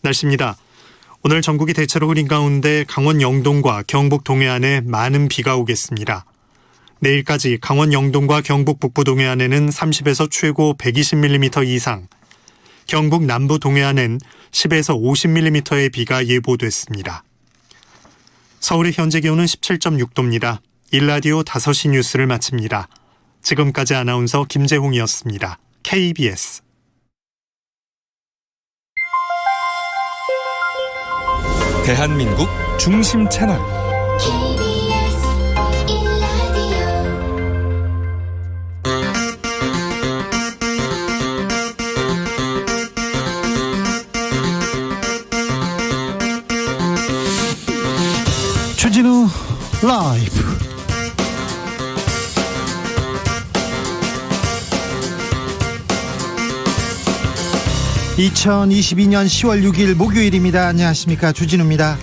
날씨입니다. 오늘 전국이 대체로 흐린 가운데 강원 영동과 경북 동해안에 많은 비가 오겠습니다. 내일까지 강원 영동과 경북 북부 동해안에는 30에서 최고 120mm 이상, 경북 남부 동해안엔 10에서 50mm의 비가 예보됐습니다. 서울의 현재 기온은 17.6도입니다. 일라디오 5시 뉴스를 마칩니다. 지금까지 아나운서 김재홍이었습니다. KBS 대한민국 중심 채널 KBS 1라디오 주진우 라이브. (2022년 10월 6일) 목요일입니다. 안녕하십니까, 주진우입니다.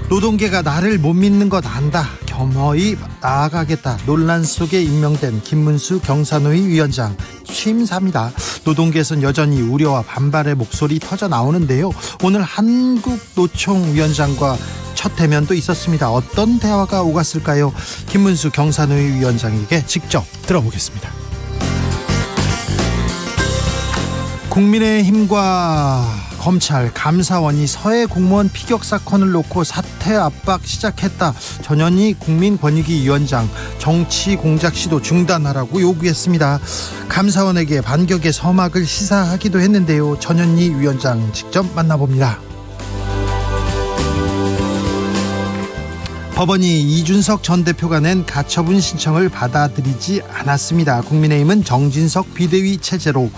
노동계가 나를 못 믿는 것 안다, 겸허히 나아가겠다 논란 속에 임명된 김문수 경사노위 위원장 취임사입니다. 노동계에서는 여전히 우려와 반발의 목소리 터져 나오는데요. 오늘 한국노총 위원장과 첫 대면도 있었습니다. 어떤 대화가 오갔을까요? 김문수 경사노위 위원장에게 직접 들어보겠습니다. 국민의힘과 검찰, 감사원이 서해 공무원 피격 사건을 놓고 사퇴 압박 시작했다. 전현희 국민권익위원장 정치 공작 시도 중단하라고 요구했습니다. 감사원에게 반격의 서막을 시사하기도 했는데요. 전현희 위원장 직접 만나봅니다. 법원이 이준석 전 대표가 낸 가처분 신청을 받아들이지 않았습니다. 국민의힘은 정진석 비대위 체제로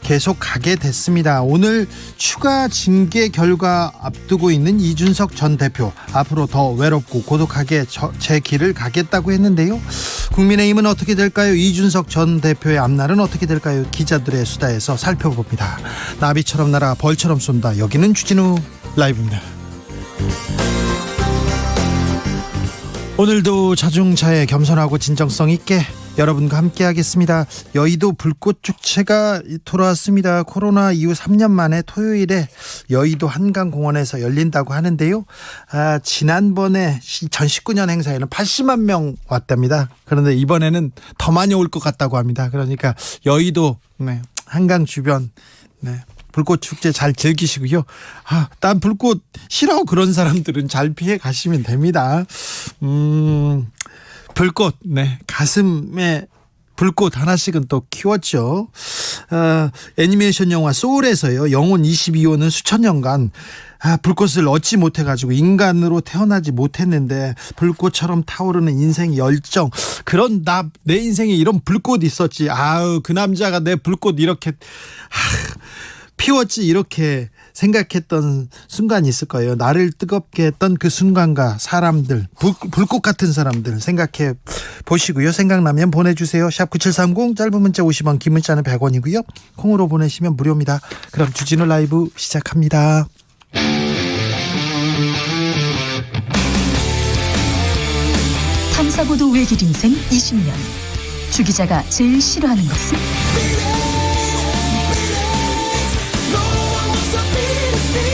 계속 가게 됐습니다. 오늘 추가 징계 결과 앞두고 있는 이준석 전 대표, 앞으로 더 외롭고 고독하게 제 길을 가겠다고 했는데요. 국민의힘은 어떻게 될까요? 이준석 전 대표의 앞날은 어떻게 될까요? 기자들의 수다에서 살펴봅니다. 나비처럼 날아 벌처럼 쏜다. 여기는 주진우 라이브입니다. 오늘도 자중차에 겸손하고 진정성 있게 여러분과 함께 하겠습니다. 여의도 불꽃 축제가 돌아왔습니다. 코로나 이후 3년 만에 토요일에 여의도 한강공원에서 열린다고 하는데요. 지난번에 2019년 행사에는 80만 명 왔답니다. 그런데 이번에는 더 많이 올 것 같다고 합니다. 그러니까 여의도 한강 주변 불꽃 축제 잘 즐기시고요. 난 불꽃 싫어 그런 사람들은 잘 피해 가시면 됩니다. 불꽃, 가슴에 불꽃 하나씩은 또 키웠죠. 애니메이션 영화 소울에서요, 영혼 22호는 수천 년간 불꽃을 얻지 못해가지고 인간으로 태어나지 못했는데 불꽃처럼 타오르는 인생 열정, 그런 내 인생에 이런 불꽃이 있었지. 그 남자가 내 불꽃 이렇게 피웠지, 이렇게 생각했던 순간이 있을 거예요. 나를 뜨겁게 했던 그 순간과 사람들, 불꽃 같은 사람들 생각해 보시고요. 생각나면 보내주세요. 샵9730, 짧은 문자 50원, 긴 문자는 100원이고요. 콩으로 보내시면 무료입니다. 그럼 주진우 라이브 시작합니다. 탐사보도 외길 인생 20년. 주 기자가 제일 싫어하는 것은?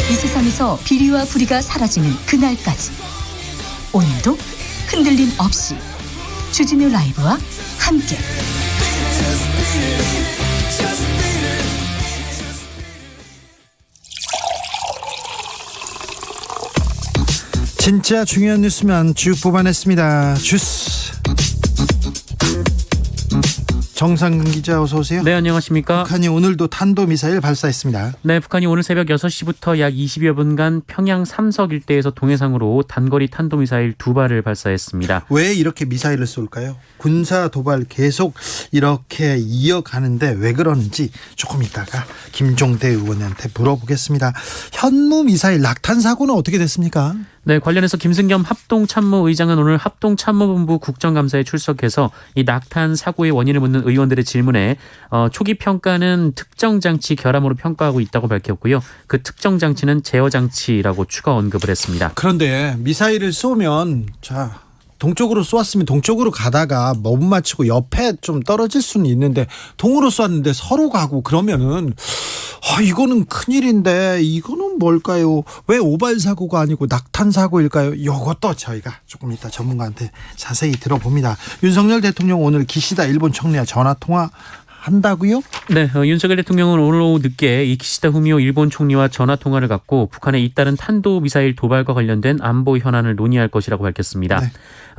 이 세상에서 비리와 부리가 사라지는 그날까지, 오늘도 흔들림 없이 주진우 라이브와 함께 진짜 중요한 뉴스만 쭉 뽑아냈습니다. 주스 정상근 기자, 어서 오세요. 네, 안녕하십니까. 북한이 오늘도 탄도미사일 발사했습니다. 네, 북한이 오늘 새벽 6시부터 약 20여 분간 평양 삼석 일대에서 동해상으로 단거리 탄도미사일 2발을 발사했습니다. 왜 이렇게 미사일을 쏠까요? 군사 도발 계속 이렇게 이어가는데 왜 그러는지 조금 이따가 김종대 의원한테 물어보겠습니다. 현무 미사일 낙탄 사고는 어떻게 됐습니까? 네, 관련해서 김승겸 합동참모의장은 오늘 합동참모본부 국정감사에 출석해서 이 낙탄 사고의 원인을 묻는 의원들의 질문에 초기 평가는 특정 장치 결함으로 평가하고 있다고 밝혔고요. 그 특정 장치는 제어 장치라고 추가 언급을 했습니다. 그런데 미사일을 쏘면 동쪽으로 쏘았으면 동쪽으로 가다가 못 맞추고 옆에 좀 떨어질 수는 있는데 동으로 쏘았는데 서로 가고 그러면은 이거는 큰일인데 이거는 뭘까요? 왜 오발 사고가 아니고 낙탄 사고일까요? 이것도 저희가 조금 이따 전문가한테 자세히 들어봅니다. 윤석열 대통령 오늘 기시다 일본 총리와 전화 통화 한다고요? 네, 윤석열 대통령은 오늘 오후 늦게 이 기시다 후미오 일본 총리와 전화 통화를 갖고 북한의 잇따른 탄도미사일 도발과 관련된 안보 현안을 논의할 것이라고 밝혔습니다. 네.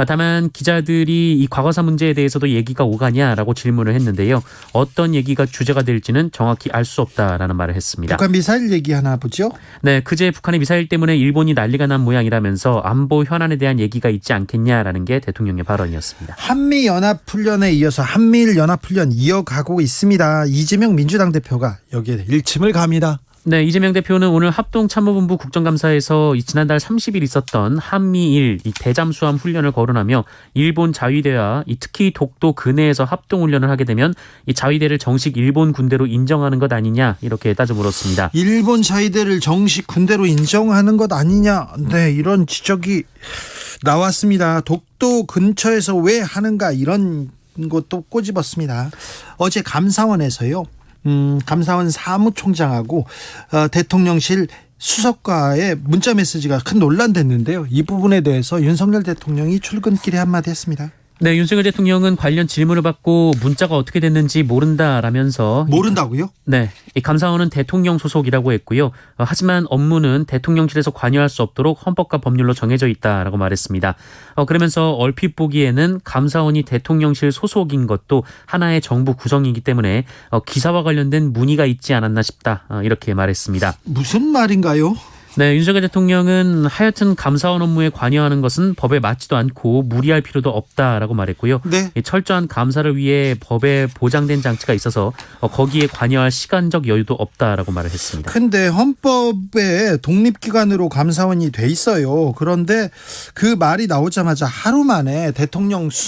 다만 기자들이 이 과거사 문제에 대해서도 얘기가 오가냐라고 질문을 했는데요. 어떤 얘기가 주제가 될지는 정확히 알 수 없다라는 말을 했습니다. 북한 미사일 얘기하나 보죠? 네, 그제 북한의 미사일 때문에 일본이 난리가 난 모양이라면서 안보 현안에 대한 얘기가 있지 않겠냐라는 게 대통령의 발언이었습니다. 한미연합훈련에 이어서 한미일연합훈련 이어가고 있습니다. 이재명 민주당 대표가 여기에 일침을 갑니다. 네, 이재명 대표는 오늘 합동참모본부 국정감사에서 지난달 30일 있었던 한미일 이 대잠수함 훈련을 거론하며 일본 자위대와 특히 독도 근해에서 합동훈련을 하게 되면 이 자위대를 정식 일본 군대로 인정하는 것 아니냐 이렇게 따져 물었습니다. 일본 자위대를 정식 군대로 인정하는 것 아니냐. 네, 이런 지적이 나왔습니다. 독도 근처에서 왜 하는가 이런 것도 꼬집었습니다. 어제 감사원에서요. 감사원 사무총장하고 대통령실 수석과의 문자 메시지가 큰 논란됐는데요. 이 부분에 대해서 윤석열 대통령이 출근길에 한마디 했습니다. 네, 윤석열 대통령은 관련 질문을 받고 문자가 어떻게 됐는지 모른다라면서 모른다고요? 네, 이 감사원은 대통령 소속이라고 했고요. 하지만 업무는 대통령실에서 관여할 수 없도록 헌법과 법률로 정해져 있다라고 말했습니다. 그러면서 얼핏 보기에는 감사원이 대통령실 소속인 것도 하나의 정부 구성이기 때문에 기사와 관련된 문의가 있지 않았나 싶다 이렇게 말했습니다. 무슨 말인가요? 네, 윤석열 대통령은 하여튼 감사원 업무에 관여하는 것은 법에 맞지도 않고 무리할 필요도 없다라고 말했고요. 네. 이 철저한 감사를 위해 법에 보장된 장치가 있어서 거기에 관여할 시간적 여유도 없다라고 말을 했습니다. 근데 헌법에 독립기관으로 감사원이 돼 있어요. 그런데 그 말이 나오자마자 하루 만에 대통령실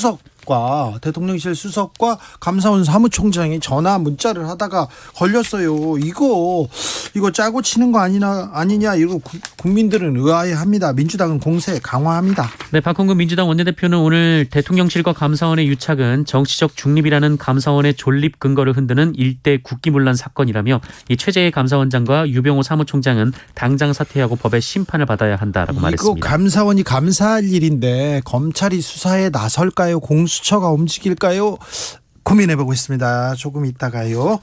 수석과 감사원 사무총장이 전화 문자를 하다가 걸렸어요. 이거 짜고 치는 거 아니냐 이거 국민들은 의아해합니다. 민주당은 공세 강화합니다. 네, 박홍근 민주당 원내대표는 오늘 대통령실과 감사원의 유착은 정치적 중립이라는 감사원의 존립 근거를 흔드는 일대 국기문란 사건이라며 이 최재해 감사원장과 유병호 사무총장은 당장 사퇴하고 법의 심판을 받아야 한다라고 말했습니다. 이거 감사원이 감사할 일인데 검찰이 수사에 나설까요? 공수처가 움직일까요? 고민해보고 있습니다. 조금 있다가요.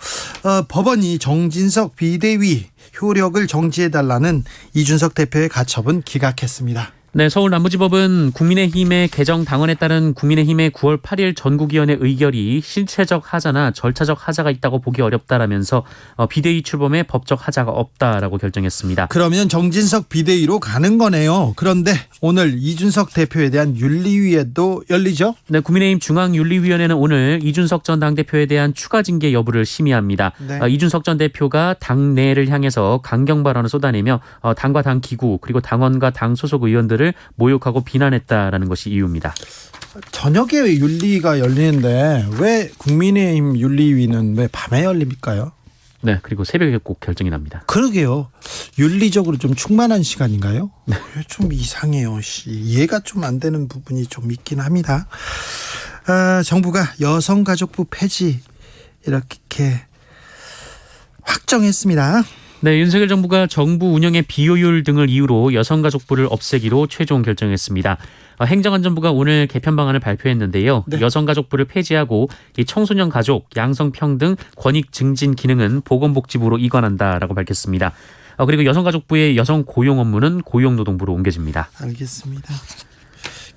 법원이 정진석 비대위 효력을 정지해달라는 이준석 대표의 가처분 기각했습니다. 네, 서울 남부지법은 국민의힘의 개정 당원에 따른 국민의힘의 9월 8일 전국위원회 의결이 실체적 하자나 절차적 하자가 있다고 보기 어렵다라면서 비대위 출범에 법적 하자가 없다라고 결정했습니다. 그러면 정진석 비대위로 가는 거네요. 그런데 오늘 이준석 대표에 대한 윤리위에도 열리죠? 네, 국민의힘 중앙윤리위원회는 오늘 이준석 전 당대표에 대한 추가 징계 여부를 심의합니다. 네. 이준석 전 대표가 당내를 향해서 강경 발언을 쏟아내며 당과 당 기구 그리고 당원과 당 소속 의원들을 모욕하고 비난했다라는 것이 이유입니다. 저녁에 윤리가 열리는데 왜 국민의힘 윤리위는 왜 밤에 열립니까요? 네, 그리고 새벽에 꼭 결정이 납니다. 그러게요. 윤리적으로 좀 충만한 시간인가요? 좀 이상해요. 이해가 좀 안 되는 부분이 좀 있긴 합니다. 정부가 여성가족부 폐지 이렇게 확정했습니다. 네, 윤석열 정부가 정부 운영의 비효율 등을 이유로 여성가족부를 없애기로 최종 결정했습니다. 행정안전부가 오늘 개편 방안을 발표했는데요. 네. 여성가족부를 폐지하고 이 청소년 가족, 양성평등, 권익 증진 기능은 보건복지부로 이관한다라고 밝혔습니다. 그리고 여성가족부의 여성 고용 업무는 고용노동부로 옮겨집니다. 알겠습니다.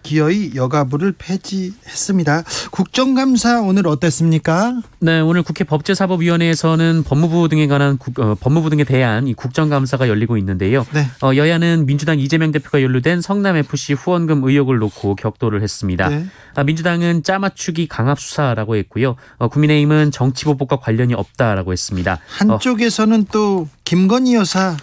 기어이 여가부를 폐지했습니다. 국정감사 오늘 어땠습니까? 네, 오늘 국회 법제사법위원회에서는 법무부 등에 대한 이 국정감사가 열리고 있는데요. 네. 여야는 민주당 이재명 대표가 연루된 성남FC 후원금 의혹을 놓고 격돌을 했습니다. 네. 민주당은 짜맞추기 강압수사라고 했고요. 국민의힘은 정치보복과 관련이 없다라고 했습니다. 한쪽에서는 또 김건희 여사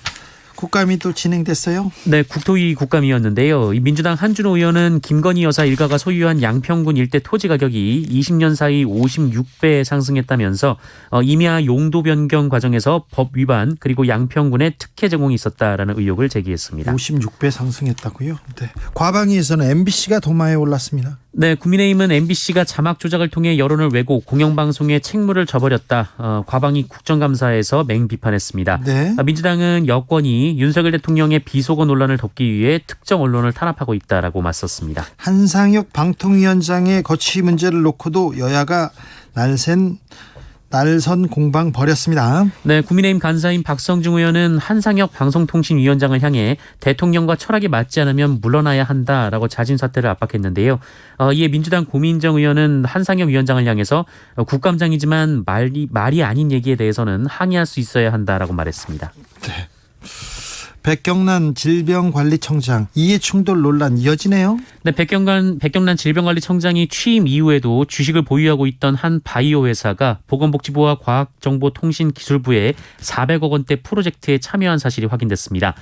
국감이 또 진행됐어요. 네, 국토위 국감이었는데요. 이 민주당 한준호 의원은 김건희 여사 일가가 소유한 양평군 일대 토지 가격이 20년 사이 56배 상승했다면서 임야 용도 변경 과정에서 법 위반 그리고 양평군에 특혜 제공이 있었다라는 의혹을 제기했습니다. 56배 상승했다고요? 네. 과방위에서는 MBC가 도마에 올랐습니다. 네, 국민의힘은 MBC가 자막 조작을 통해 여론을 왜곡, 공영방송에 책무를 져버렸다. 과방위 국정감사에서 맹비판했습니다. 네. 민주당은 여권이 윤석열 대통령의 비속어 논란을 덮기 위해 특정 언론을 탄압하고 있다라고 맞섰습니다. 한상혁 방통위원장의 거취 문제를 놓고도 여야가 날선 공방 벌였습니다. 네, 국민의힘 간사인 박성중 의원은 한상혁 방송통신위원장을 향해 대통령과 철학이 맞지 않으면 물러나야 한다라고 자진 사퇴를 압박했는데요. 이에 민주당 고민정 의원은 한상혁 위원장을 향해서 국감장이지만 말이 아닌 얘기에 대해서는 항의할 수 있어야 한다라고 말했습니다. 네. 백경란 질병관리청장 이해충돌 논란 이어지네요. 네, 백경란 질병관리청장이 취임 이후에도 주식을 보유하고 있던 한 바이오 회사가 보건복지부와 과학정보통신기술부의 400억 원대 프로젝트에 참여한 사실이 확인됐습니다.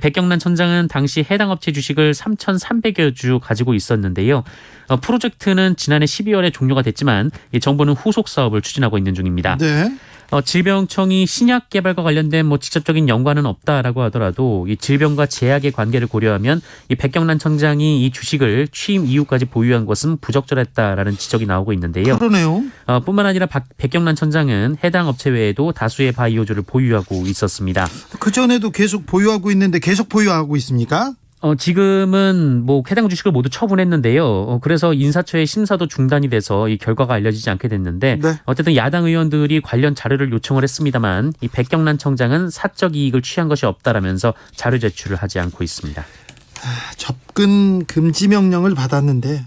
백경란 청장은 당시 해당 업체 주식을 3,300여 주 가지고 있었는데요. 프로젝트는 지난해 12월에 종료가 됐지만 정부는 후속 사업을 추진하고 있는 중입니다. 네. 질병청이 신약 개발과 관련된 직접적인 연관은 없다라고 하더라도 이 질병과 제약의 관계를 고려하면 이 백경란 청장이 이 주식을 취임 이후까지 보유한 것은 부적절했다라는 지적이 나오고 있는데요. 그러네요. 뿐만 아니라 백경란 청장은 해당 업체 외에도 다수의 바이오주를 보유하고 있었습니다. 그전에도 계속 보유하고 있는데 계속 보유하고 있습니까? 지금은 해당 주식을 모두 처분했는데요. 그래서 인사처의 심사도 중단이 돼서 이 결과가 알려지지 않게 됐는데 네. 어쨌든 야당 의원들이 관련 자료를 요청을 했습니다만 이 백경란 청장은 사적 이익을 취한 것이 없다라면서 자료 제출을 하지 않고 있습니다. 접근 금지 명령을 받았는데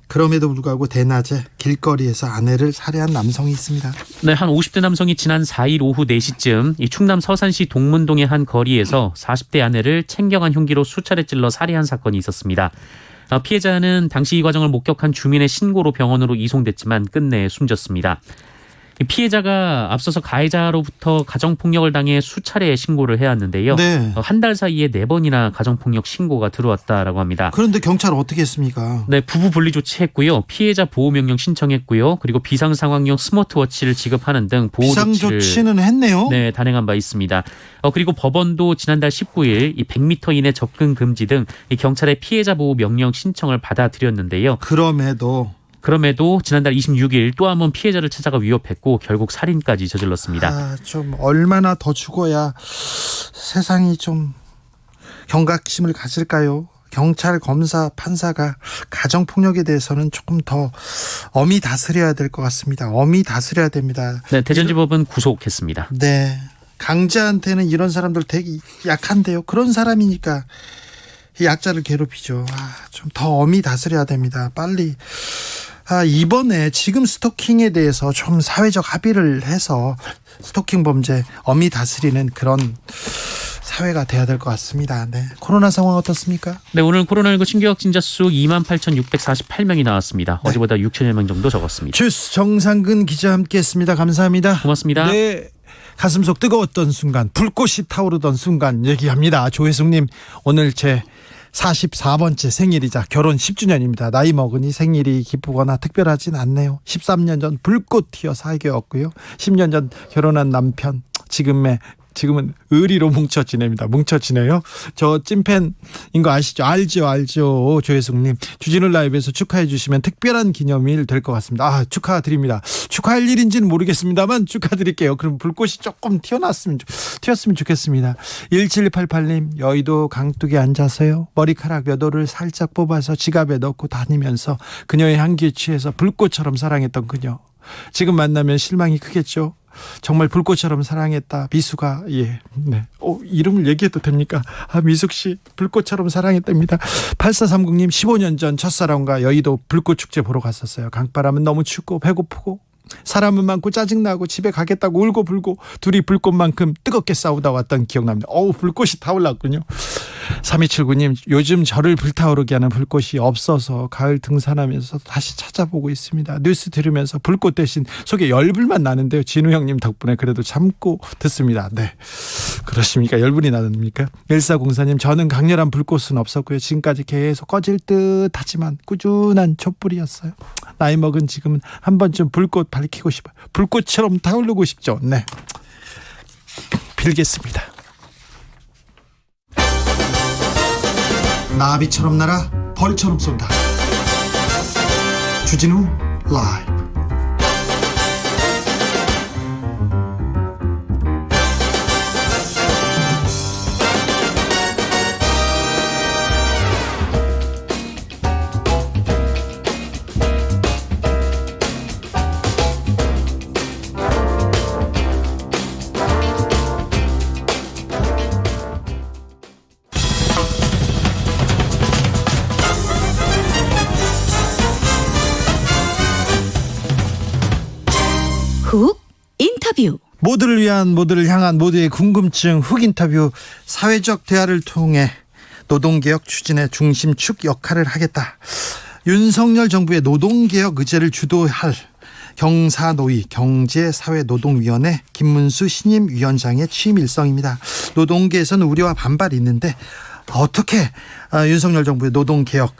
그럼에도 불구하고 대낮에 길거리에서 아내를 살해한 남성이 있습니다. 네, 한 50대 남성이 지난 4일 오후 4시쯤 이 충남 서산시 동문동의 한 거리에서 40대 아내를 챙겨간 흉기로 수차례 찔러 살해한 사건이 있었습니다. 피해자는 당시 이 과정을 목격한 주민의 신고로 병원으로 이송됐지만 끝내 숨졌습니다. 피해자가 앞서서 가해자로부터 가정폭력을 당해 수차례 신고를 해왔는데요. 네. 한 달 사이에 4번이나 가정폭력 신고가 들어왔다라고 합니다. 그런데 경찰은 어떻게 했습니까? 네, 부부 분리 조치했고요. 피해자 보호명령 신청했고요. 그리고 비상상황용 스마트워치를 지급하는 등 보호 비상조치는 했네요. 네, 단행한 바 있습니다. 그리고 법원도 지난달 19일 이 100m 이내 접근 금지 등 이 경찰의 피해자 보호 명령 신청을 받아들였는데요. 그럼에도 지난달 26일 또 한 번 피해자를 찾아가 위협했고 결국 살인까지 저질렀습니다. 좀 얼마나 더 죽어야 세상이 좀 경각심을 가질까요? 경찰, 검사, 판사가 가정폭력에 대해서는 조금 더 엄히 다스려야 될 것 같습니다. 엄히 다스려야 됩니다. 네, 대전지법은 구속했습니다. 네, 강자한테는 이런 사람들 되게 약한데요. 그런 사람이니까 약자를 괴롭히죠. 좀 더 엄히 다스려야 됩니다. 빨리. 이번에 지금 스토킹에 대해서 좀 사회적 합의를 해서 스토킹 범죄 엄히 다스리는 그런 사회가 돼야 될 것 같습니다. 네. 코로나 상황 어떻습니까? 네, 오늘 코로나19 신규 확진자 수 28,648명이 나왔습니다. 네. 어제보다 6천여 명 정도 적었습니다. 주스 정상근 기자 함께했습니다. 감사합니다. 고맙습니다. 네. 가슴속 뜨거웠던 순간, 불꽃이 타오르던 순간 얘기합니다. 조혜숙님, 오늘 제 44번째 생일이자 결혼 10주년입니다. 나이 먹으니 생일이 기쁘거나 특별하진 않네요. 13년 전 불꽃 튀어 사귀었고요. 10년 전 결혼한 남편, 지금은 의리로 뭉쳐 지냅니다. 뭉쳐 지내요. 저 찐팬인 거 아시죠? 알죠. 조혜숙님. 주진우 라이브에서 축하해 주시면 특별한 기념일 될 것 같습니다. 축하드립니다. 축하할 일인지는 모르겠습니다만 축하드릴게요. 그럼 불꽃이 조금 튀었으면 좋겠습니다. 1788님, 여의도 강둑에 앉아서요. 머리카락 몇 올을 살짝 뽑아서 지갑에 넣고 다니면서 그녀의 향기에 취해서 불꽃처럼 사랑했던 그녀. 지금 만나면 실망이 크겠죠? 정말 불꽃처럼 사랑했다. 미수가, 예. 네. 이름을 얘기해도 됩니까? 미숙씨, 불꽃처럼 사랑했답니다. 8430님, 15년 전 첫사랑과 여의도 불꽃축제 보러 갔었어요. 강바람은 너무 춥고 배고프고 사람은 많고 짜증나고 집에 가겠다고 울고 불고 둘이 불꽃만큼 뜨겁게 싸우다 왔던 기억납니다. 불꽃이 타올랐군요. 3279님, 요즘 저를 불타오르게 하는 불꽃이 없어서 가을 등산하면서 다시 찾아보고 있습니다. 뉴스 들으면서 불꽃 대신 속에 열불만 나는데요. 진우 형님 덕분에 그래도 참고 듣습니다. 네, 그렇습니까? 열불이 나십니까? 1404님, 저는 강렬한 불꽃은 없었고요. 지금까지 계속 꺼질 듯 하지만 꾸준한 촛불이었어요. 나이 먹은 지금은 한 번쯤 불꽃 밝히고 싶어요. 불꽃처럼 타오르고 싶죠. 네, 빌겠습니다. 나비처럼 날아 벌처럼 쏜다. 주진우 라이브. 훅 인터뷰. 모두를 위한, 모두를 향한, 모두의 궁금증 훅 인터뷰. 사회적 대화를 통해 노동개혁 추진의 중심축 역할을 하겠다. 윤석열 정부의 노동개혁 의제를 주도할 경사노위 경제사회노동위원회 김문수 신임 위원장의 취임 일성입니다. 노동계에서는 우려와 반발이 있는데 어떻게 윤석열 정부의 노동개혁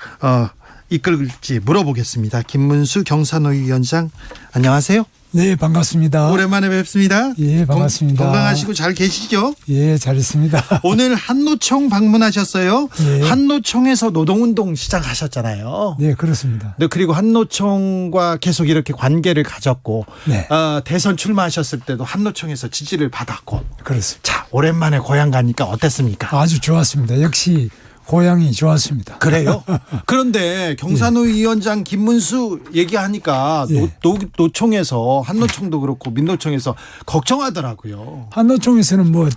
이끌지 물어보겠습니다. 김문수 경사노위 위원장, 안녕하세요. 네, 반갑습니다. 오랜만에 뵙습니다. 예, 반갑습니다. 건강하시고 잘 계시죠? 예, 잘 있습니다. 오늘 한노총 방문하셨어요. 예. 한노총에서 노동운동 시작하셨잖아요. 네, 그렇습니다. 네, 그리고 한노총과 계속 이렇게 관계를 가졌고, 네. 대선 출마하셨을 때도 한노총에서 지지를 받았고. 그렇습니다. 자, 오랜만에 고향 가니까 어땠습니까? 아주 좋았습니다. 역시 고향이 좋았습니다. 그래요? 그런데 경사노위 위원장 김문수 얘기하니까 예. 노총에서 한노총도 그렇고 민노총에서 걱정하더라고요. 한노총에서는 뭐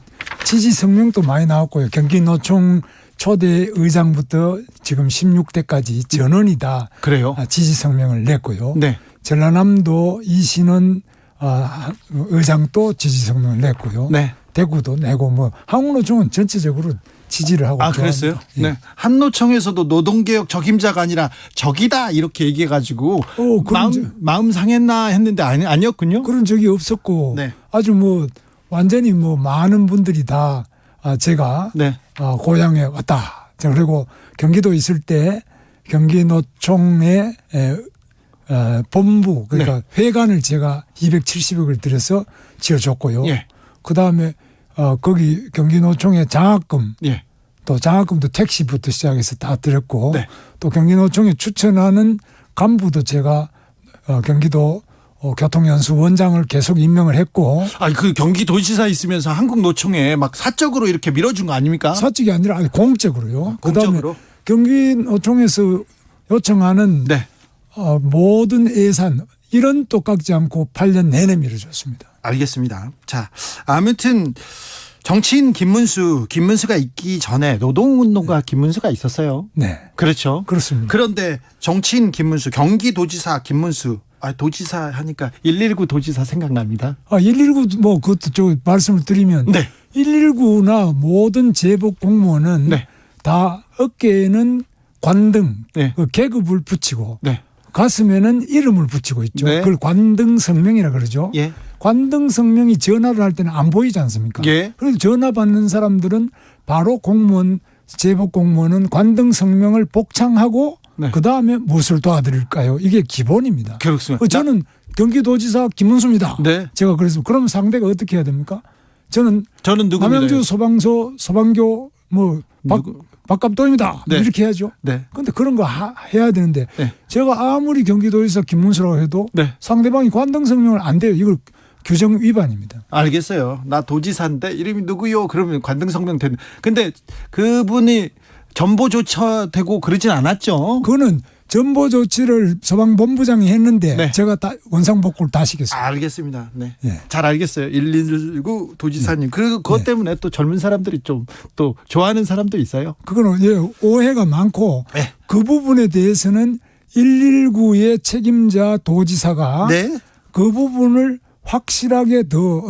지지 성명도 많이 나왔고요. 경기노총 초대 의장부터 지금 16대까지 전원이 다 그래요? 지지 성명을 냈고요. 네. 전라남도 이신원 의장도 지지 성명을 냈고요. 네. 대구도 내고 뭐 한국노총은 전체적으로 지지를 하고. 그랬어요? 예. 네. 한노총에서도 노동개혁 적임자가 아니라 적이다 이렇게 얘기해가지고 마음 상했나 했는데 아니었군요. 그런 적이 없었고 네. 아주 뭐 완전히 뭐 많은 분들이 다 제가 네. 고향에 왔다. 그리고 경기도 있을 때 경기노총의 본부 그러니까 회관을 제가 270억을 들여서 지어줬고요. 예. 그다음에 거기 경기노총의 장학금 예. 또 장학금도 택시부터 시작해서 다 드렸고 네. 또 경기노총에 추천하는 간부도 제가 경기도 교통연수원장을 계속 임명을 했고. 그 경기도지사 있으면서 한국노총에 막 사적으로 이렇게 밀어준 거 아닙니까? 사적이 아니라 공적으로요. 공적으로? 그다음에 경기노총에서 요청하는 네. 모든 예산 1원도 깎지 않고 8년 내내 밀어줬습니다. 알겠습니다. 자, 아무튼 정치인 김문수가 있기 전에 노동운동가 김문수가 있었어요. 네. 그렇죠. 그렇습니다. 그런데 정치인 김문수, 경기도지사 김문수, 도지사 하니까 119 도지사 생각납니다. 119 뭐 그것도 저 말씀을 드리면 네. 119나 모든 제복 공무원은 네. 다 어깨에는 관등, 네. 그 계급을 붙이고 네. 가슴에는 이름을 붙이고 있죠. 네. 그걸 관등 성명이라 그러죠. 예. 관등 성명이 전화를 할 때는 안 보이지 않습니까? 예. 그래서 전화 받는 사람들은 바로 공무원, 제복 공무원은 관등 성명을 복창하고 네. 그다음에 무엇을 도와드릴까요? 이게 기본입니다. 그렇습니다. 저는 경기도지사 김문수입니다. 네. 제가 그래서 그럼 상대가 어떻게 해야 됩니까? 저는 누구입니다. 남양주 소방교 뭐 박감도입니다. 네. 이렇게 해야죠. 네. 그런데 그런 거 해야 되는데 네. 제가 아무리 경기도에서 김문수라고 해도 네. 상대방이 관등 성명을 안 돼요. 이걸 규정 위반입니다. 알겠어요. 나 도지사인데 이름이 누구요? 그러면 관등성명 되는. 근데 그분이 전보조처되고 그러진 않았죠. 그거는 전보 조치를 소방본부장이 했는데 네. 제가 다 원상복구를 다 시켰습니다. 알겠습니다. 네. 예. 잘 알겠어요. 119 도지사님. 그리고 그것 때문에 또 젊은 사람들이 좀 또 좋아하는 사람도 있어요. 그거는 오해가 많고 네. 그 부분에 대해서는 119의 책임자 도지사가 그 부분을 확실하게 더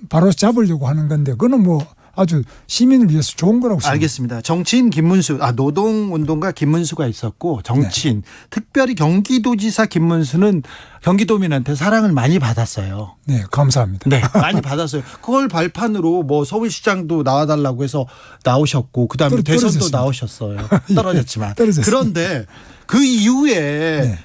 바로 잡으려고 하는 건데 그거는 뭐 아주 시민을 위해서 좋은 거라고 생각합니다. 알겠습니다. 정치인 김문수, 노동운동가 김문수가 있었고 정치인 특별히 경기도지사 김문수는 경기도민한테 사랑을 많이 받았어요. 네, 감사합니다. 네, 많이 받았어요. 그걸 발판으로 뭐 서울시장도 나와달라고 해서 나오셨고 그다음에 대선도 떨어졌습니다. 나오셨어요. 떨어졌지만. 떨어졌습니다. 그런데 그 이후에 네.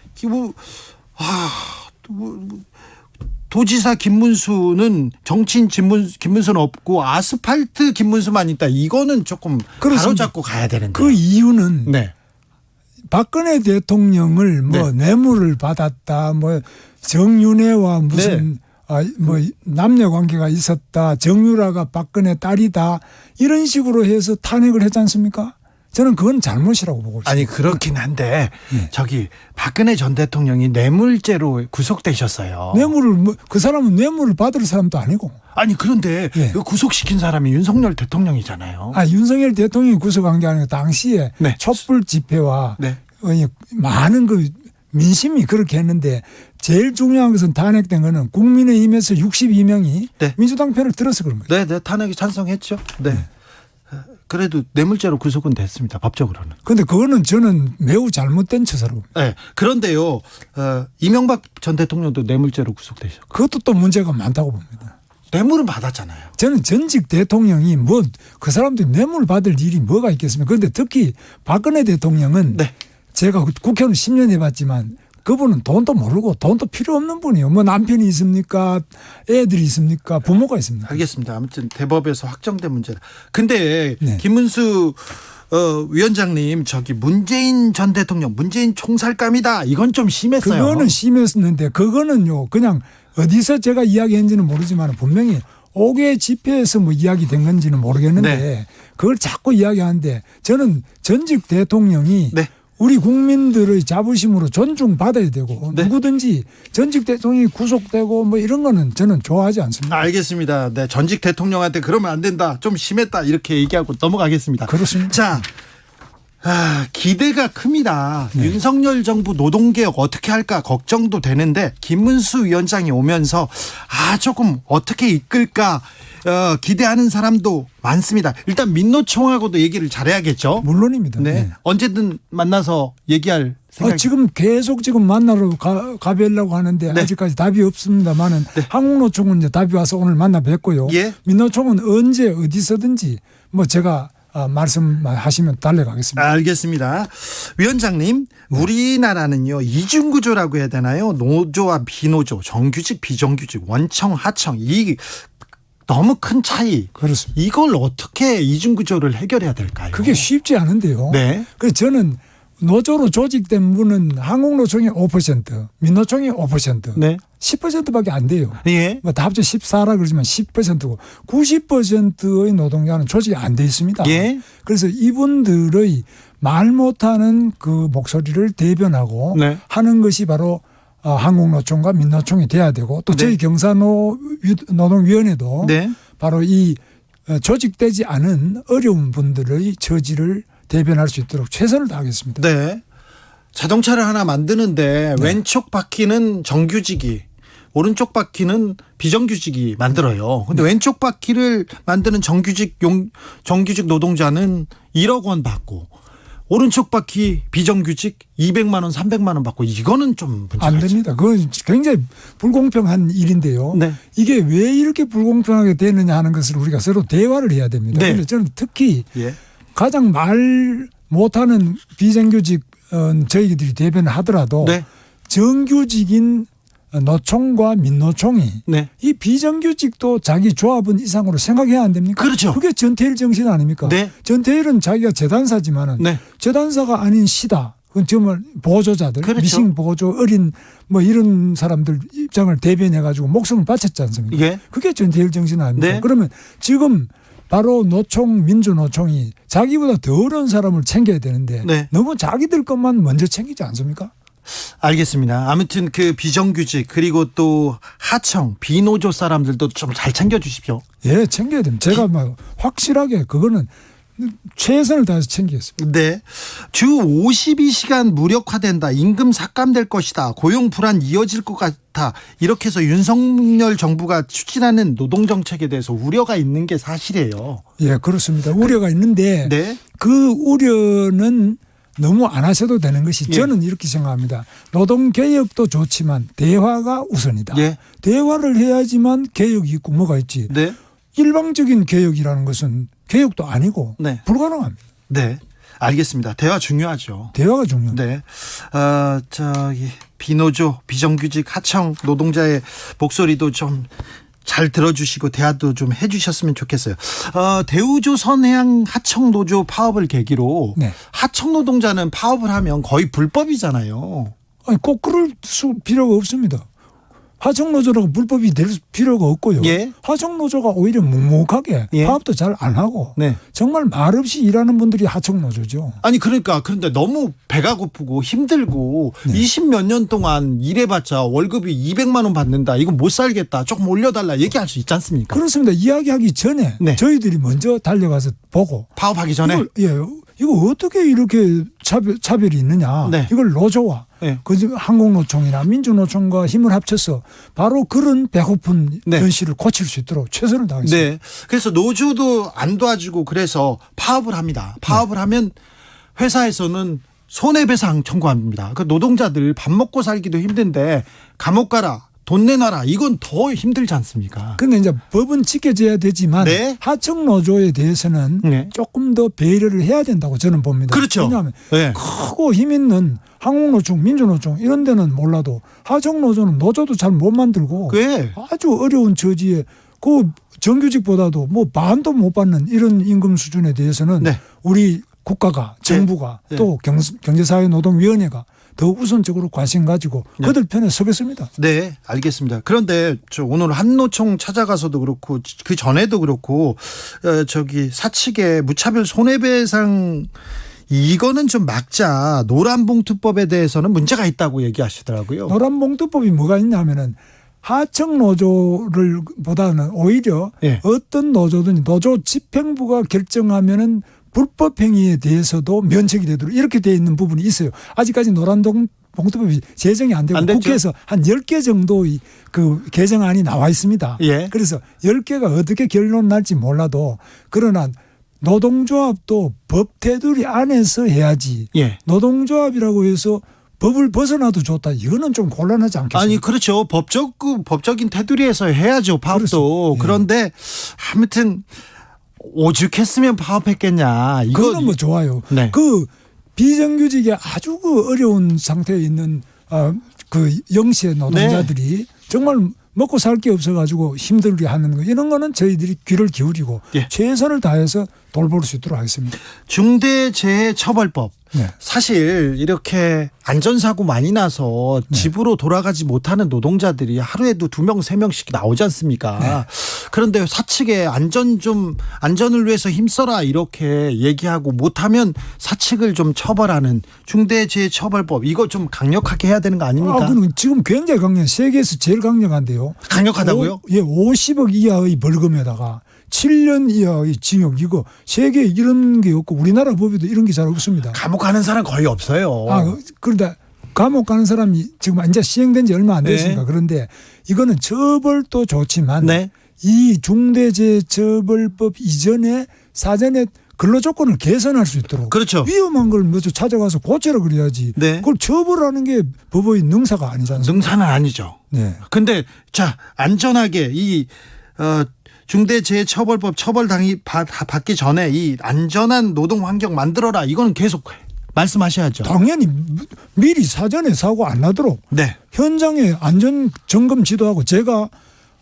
도지사 김문수는 정치인 김문수는 없고 아스팔트 김문수만 있다. 이거는 조금 그렇습니다. 바로잡고 가야 되는데. 그 이유는 네. 박근혜 대통령을 뭐 뇌물을 받았다, 뭐 정윤회와 무슨 뭐 남녀 관계가 있었다, 정유라가 박근혜 딸이다 이런 식으로 해서 탄핵을 했지 않습니까? 저는 그건 잘못이라고 보고 있습니다. 아니 그렇긴 한데 네. 저기 박근혜 전 대통령이 뇌물죄로 구속되셨어요. 뇌물을 그 사람은 뇌물을 받을 사람도 아니고. 아니 그런데 예. 그 구속시킨 사람이 윤석열 대통령이잖아요. 윤석열 대통령이 구속한 게 아니고 당시에 네. 촛불 집회와 네. 많은 그 민심이 그렇게 했는데 제일 중요한 것은 탄핵된 거는 국민의힘에서 62명이 네. 민주당 편을 들어서 그런 거예요. 네, 탄핵에 찬성했죠. 네. 그래도 뇌물죄로 구속은 됐습니다. 법적으로는. 그런데 그거는 저는 매우 잘못된 처사라고 봅니다. 네. 그런데요, 이명박 전 대통령도 뇌물죄로 구속되셨고. 그것도 또 문제가 많다고 봅니다. 뇌물은 받았잖아요. 저는 전직 대통령이 뭐 그 사람들이 뇌물 받을 일이 뭐가 있겠습니까? 그런데 특히 박근혜 대통령은 네. 제가 국회의원 10년 해봤지만 그분은 돈도 모르고 돈도 필요 없는 분이에요. 뭐 남편이 있습니까? 애들이 있습니까? 부모가 있습니까? 알겠습니다. 아무튼 대법에서 확정된 문제다. 근데 네. 김문수 위원장님 저기 문재인 전 대통령 문재인 총살감이다. 이건 좀 심했어요. 그거는 심했었는데 그거는요 그냥 어디서 제가 이야기했는지는 모르지만 분명히 5개 집회에서 뭐 이야기된 건지는 모르겠는데 네. 그걸 자꾸 이야기하는데 저는 전직 대통령이 네. 우리 국민들의 자부심으로 존중받아야 되고 네. 누구든지 전직 대통령이 구속되고 뭐 이런 거는 저는 좋아하지 않습니다. 알겠습니다. 네, 전직 대통령한테 그러면 안 된다. 좀 심했다. 이렇게 얘기하고 넘어가겠습니다. 그렇습니다. 자, 기대가 큽니다. 윤석열 정부 노동개혁 어떻게 할까 걱정도 되는데 김문수 위원장이 오면서 조금 어떻게 이끌까 기대하는 사람도 많습니다. 일단 민노총하고도 얘기를 잘해야겠죠. 물론입니다. 네. 네. 언제든 만나서 얘기할 생각. 지금 계속 만나러 가뵈려고 하는데 네. 아직까지 답이 없습니다만은 네. 한국노총은 이제 답이 와서 오늘 만나 뵙고요. 예. 민노총은 언제 어디서든지 뭐 제가 말씀하시면 달려가겠습니다. 알겠습니다. 위원장님, 우리나라는요 이중구조라고 해야 되나요? 노조와 비노조, 정규직, 비정규직, 원청, 하청 이 너무 큰 차이. 그렇습니다. 이걸 어떻게 이중구조를 해결해야 될까요? 그게 쉽지 않은데요. 네. 그래서 저는 노조로 조직된 분은 한국노총이 5%, 민노총이 5%, 네. 10%밖에 안 돼요. 예. 뭐 다 합쳐 14라 그러지만 10%고 90%의 노동자는 조직이 안 돼 있습니다. 예. 그래서 이분들의 말 못하는 그 목소리를 대변하고 네. 하는 것이 바로 한국노총과 민노총이 돼야 되고 또 네. 저희 경사노동위원회도 네. 바로 이 조직되지 않은 어려운 분들의 처지를 대변할 수 있도록 최선을 다하겠습니다. 네. 자동차를 하나 만드는데 왼쪽 바퀴는 정규직이 오른쪽 바퀴는 비정규직이 만들어요. 근데 왼쪽 바퀴를 만드는 정규직 노동자는 1억 원 받고 오른쪽 바퀴 비정규직 200만 원, 300만 원 받고 이거는 좀 문제가 안 있죠. 됩니다. 그건 굉장히 불공평한 일인데요. 네. 이게 왜 이렇게 불공평하게 되느냐 하는 것을 우리가 서로 대화를 해야 됩니다. 네. 그런데 저는 특히 예. 가장 말 못하는 비정규직 저희들이 대변을 하더라도 네. 정규직인 노총과 민노총이 네. 이 비정규직도 자기 조합은 이상으로 생각해야 안 됩니까? 그렇죠. 그게 전태일 정신 아닙니까? 네. 전태일은 자기가 재단사지만은 네. 재단사가 아닌 시다. 그건 정말 보조자들, 그렇죠. 미싱 보조, 어린 뭐 이런 사람들 입장을 대변해 가지고 목숨을 바쳤지 않습니까? 예. 그게 전태일 정신 아닙니까? 네. 그러면 지금 바로 노총, 민주노총이 자기보다 더 어려운 사람을 챙겨야 되는데 네. 너무 자기들 것만 먼저 챙기지 않습니까? 알겠습니다. 아무튼 그 비정규직 그리고 또 하청 비노조 사람들도 좀 잘 챙겨주십시오. 예, 챙겨야 됩니다. 제가 막 확실하게 그거는 최선을 다해서 챙기겠습니다. 네. 주 52시간 무력화된다. 임금 삭감될 것이다. 고용 불안 이어질 것 같아. 이렇게 해서 윤석열 정부가 추진하는 노동정책에 대해서 우려가 있는 게 사실이에요. 예, 그렇습니다. 우려가 있는데 네. 그 우려는 너무 안 하셔도 되는 것이 예. 저는 이렇게 생각합니다. 노동개혁도 좋지만 대화가 우선이다. 예. 대화를 해야지만 개혁이 있고 뭐가 있지. 네. 일방적인 개혁이라는 것은 개혁도 아니고 네. 불가능합니다. 네. 알겠습니다. 대화 중요하죠. 대화가 중요합니다. 네. 비노조, 비정규직, 하청 노동자의 목소리도 좀 잘 들어주시고 대화도 좀 해주셨으면 좋겠어요. 대우조 선해양 하청 노조 파업을 계기로 네. 하청 노동자는 파업을 하면 거의 불법이잖아요. 아니, 꼭 그럴 필요가 없습니다. 하청노조라고 불법이 될 필요가 없고요. 예. 하청노조가 오히려 묵묵하게 예. 파업도 잘 안 하고 네. 정말 말없이 일하는 분들이 하청노조죠. 아니 그런데 너무 배가 고프고 힘들고 네. 20몇 년 동안 일해봤자 월급이 200만 원 받는다. 이거 못 살겠다. 조금 올려달라. 얘기할 수 있지 않습니까? 그렇습니다. 이야기하기 전에 네. 저희들이 먼저 달려가서 보고 파업하기 전에. 이거 어떻게 이렇게 차별이 있느냐. 네. 이걸 노조와 네. 항공노총이나 민주노총과 힘을 합쳐서 바로 그런 배고픈 네. 현실을 고칠 수 있도록 최선을 다하겠습니다. 네. 그래서 노조도 안 도와주고 그래서 파업을 합니다. 파업을 하면 회사에서는 손해배상 청구합니다. 그 노동자들 밥 먹고 살기도 힘든데 감옥 가라. 돈 내놔라. 이건 더 힘들지 않습니까? 그런데 이제 법은 지켜져야 되지만 네. 하청 노조에 대해서는 네. 조금 더 배려를 해야 된다고 저는 봅니다. 그렇죠. 왜냐하면 네. 크고 힘 있는 항공노총, 민주노총 이런 데는 몰라도 하청 노조는 노조도 잘 못 만들고 왜? 아주 어려운 처지에 그 정규직보다도 뭐 반도 못 받는 이런 임금 수준에 대해서는 네. 우리 국가가 정부가 네. 또 경제사회노동위원회가 더 우선적으로 관심 가지고 그들 편에 서겠습니다. 네, 알겠습니다. 그런데 저 오늘 한노총 찾아가서도 그렇고 그 전에도 그렇고 사측의 무차별 손해배상 이거는 좀 막자. 노란봉투법에 대해서는 문제가 있다고 얘기하시더라고요. 노란봉투법이 뭐가 있냐면은 하청 노조를 보다는 오히려 예. 어떤 노조든 노조 집행부가 결정하면은 불법 행위에 대해서도 면책이 되도록 이렇게 되어 있는 부분이 있어요. 아직까지 노란봉투법이 제정이 안 되고 안 됐죠? 국회에서 한 10개 정도의 그 개정안이 나와 있습니다. 예. 그래서 10개가 어떻게 결론 날지 몰라도 그러나 노동조합도 법 테두리 안에서 해야지. 예. 노동조합이라고 해서 법을 벗어나도 좋다. 이거는 좀 곤란하지 않겠습니까? 아니 그렇죠. 법적인 테두리에서 해야죠. 파업도. 그렇습니다. 예. 그런데 아무튼 오죽했으면 파업했겠냐. 그거는 뭐 좋아요. 네. 그 비정규직에 아주 그 어려운 상태에 있는 그 영시의 노동자들이 네. 정말 먹고 살 게 없어가지고 힘들게 하는 거 이런 거는 저희들이 귀를 기울이고 예. 최선을 다해서 돌볼 수 있도록 하겠습니다. 중대재해처벌법. 네. 사실 이렇게 안전사고 많이 나서 집으로 돌아가지 못하는 노동자들이 하루에도 2명, 3명씩 나오지 않습니까? 네. 그런데 사측에 안전을 위해서 힘써라 이렇게 얘기하고 못하면 사측을 좀 처벌하는 중대재해처벌법 이거 좀 강력하게 해야 되는 거 아닙니까? 그럼 지금 굉장히 강력, 세계에서 제일 강력한데요. 강력하다고요? 50억 이하의 벌금에다가 7년 이하의 징역 이거 세계에 이런 게 없고 우리나라 법에도 이런 게 잘 없습니다. 감옥 가는 사람 거의 없어요. 그런데 감옥 가는 사람이 지금 이제 시행된 지 얼마 안 됐으니까 네. 그런데 이거는 처벌도 좋지만 네. 이 중대재해처벌법 이전에 사전에 근로조건을 개선할 수 있도록 그렇죠. 위험한 걸 먼저 찾아가서 고쳐라 그래야지 네. 그걸 처벌하는 게 법의 능사가 아니지 않습니까? 능사는 아니죠. 네. 근데 자 안전하게 이 중대재해처벌법 받기 전에 이 안전한 노동 환경 만들어라. 이거는 계속 말씀하셔야죠. 당연히 미리 사전에 사고 안 나도록 네. 현장에 안전 점검 지도하고 제가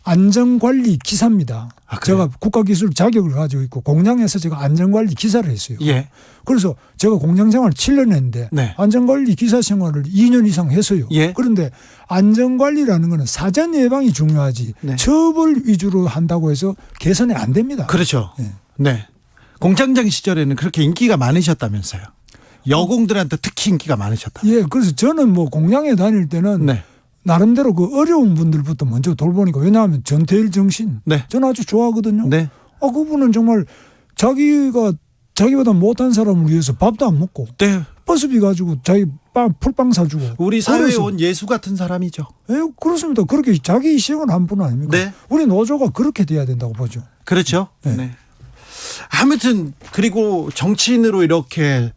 안전관리 기사입니다. 아, 그래요? 제가 국가기술 자격을 가지고 있고 공장에서 제가 안전관리 기사를 했어요. 예. 그래서 제가 공장 생활 7년 했는데 네. 안전관리 기사 생활을 2년 이상 했어요. 예. 그런데 안전관리라는 거는 사전 예방이 중요하지 네. 처벌 위주로 한다고 해서 개선이 안 됩니다. 그렇죠. 네. 네. 공장장 시절에는 그렇게 인기가 많으셨다면서요. 여공들한테 특히 인기가 많으셨다. 예, 그래서 저는 뭐 공장에 다닐 때는 네. 나름대로 그 어려운 분들부터 먼저 돌보니까 왜냐하면 전태일 정신 네. 저는 아주 좋아하거든요. 네. 그분은 정말 자기가 자기보다 못한 사람을 위해서 밥도 안 먹고 네. 버스비 가지고 자기 풀빵 사주고. 우리 사회에 그래서- 온 예수 같은 사람이죠. 예, 그렇습니다. 그렇게 자기 희생을 한 분 아닙니까? 네. 우리 노조가 그렇게 돼야 된다고 보죠. 그렇죠. 네. 네. 아무튼 그리고 정치인으로 이렇게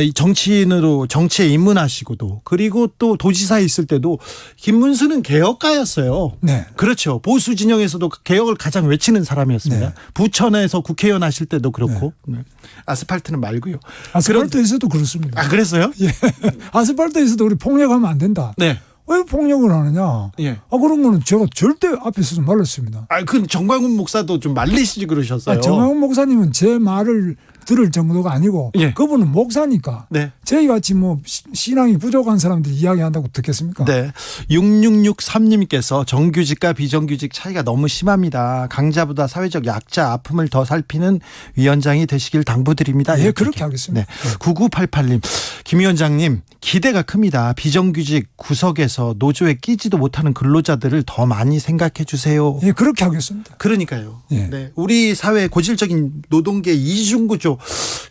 이 정치에 입문하시고도 그리고 또 도지사에 있을 때도 김문수는 개혁가였어요. 네. 그렇죠. 보수 진영에서도 개혁을 가장 외치는 사람이었습니다. 네. 부천에서 국회의원 하실 때도 그렇고 네. 아스팔트는 말고요. 아스팔트에서도 그렇습니다. 아 그랬어요? 예. 아스팔트에서도 우리 폭력하면 안 된다. 네. 왜 폭력을 하느냐? 예. 그런 거는 제가 절대 앞에서 좀 말렸습니다. 그 정광훈 목사도 좀 말리시지 그러셨어요. 정광훈 목사님은 제 말을 들을 정도가 아니고 예. 그분은 목사니까 네. 저희 같이 뭐 신앙이 부족한 사람들이 이야기한다고 듣겠습니까? 네. 6663님께서 정규직과 비정규직 차이가 너무 심합니다. 강자보다 사회적 약자 아픔을 더 살피는 위원장이 되시길 당부드립니다. 예, 이렇게. 그렇게 하겠습니다. 네. 9988님, 김 위원장님 기대가 큽니다. 비정규직 구석에서 노조에 끼지도 못하는 근로자들을 더 많이 생각해 주세요. 예, 그렇게 하겠습니다. 그러니까요. 예. 네. 우리 사회 고질적인 노동계 이중구조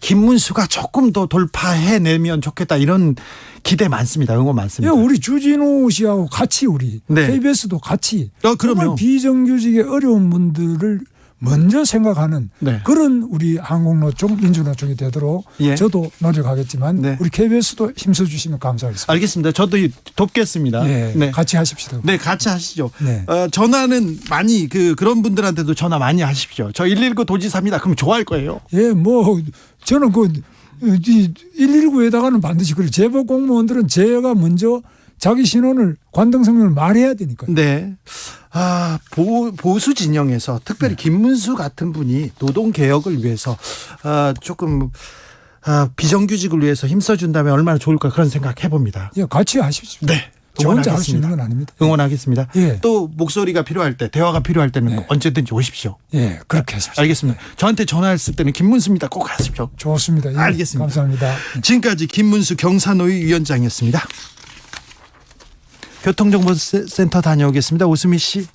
김문수가 조금 더 돌파해내면 좋겠다 이런 기대 많습니다. 응원 예, 많습니다. 우리 주진우 씨하고 같이 우리 네. KBS도 같이 그럼요. 정말 비정규직의 어려운 분들을 먼저 생각하는 네. 그런 우리 한국노총 민주노총이 되도록 예. 저도 노력하겠지만 네. 우리 KBS도 힘써주시면 감사하겠습니다. 알겠습니다. 저도 돕겠습니다. 예, 네. 같이 하십시오. 네, 같이 하시죠. 네. 전화는 많이 그런 분들한테도 전화 많이 하십시오. 저 119 도지사입니다. 그럼 좋아할 거예요. 예, 뭐 저는 119에다가는 반드시 그래. 제보 공무원들은 제가 먼저 자기 신원을 관등성명을 말해야 되니까요. 네. 보수 진영에서 특별히 김문수 같은 분이 노동 개혁을 위해서 조금 비정규직을 위해서 힘써준다면 얼마나 좋을까 그런 생각 해봅니다. 예, 같이 하십시오. 네. 저 혼자 할 수 응원하겠습니다. 있는 건 아닙니다. 응원하겠습니다. 예. 또 목소리가 필요할 때, 대화가 필요할 때는 네. 언제든지 오십시오. 예, 그렇게 하십시오. 알겠습니다. 저한테 전화했을 때는 김문수입니다. 꼭 하십시오. 좋습니다. 예, 알겠습니다. 감사합니다. 지금까지 김문수 경사노위 위원장이었습니다. 교통정보센터 다녀오겠습니다. 오수미 씨.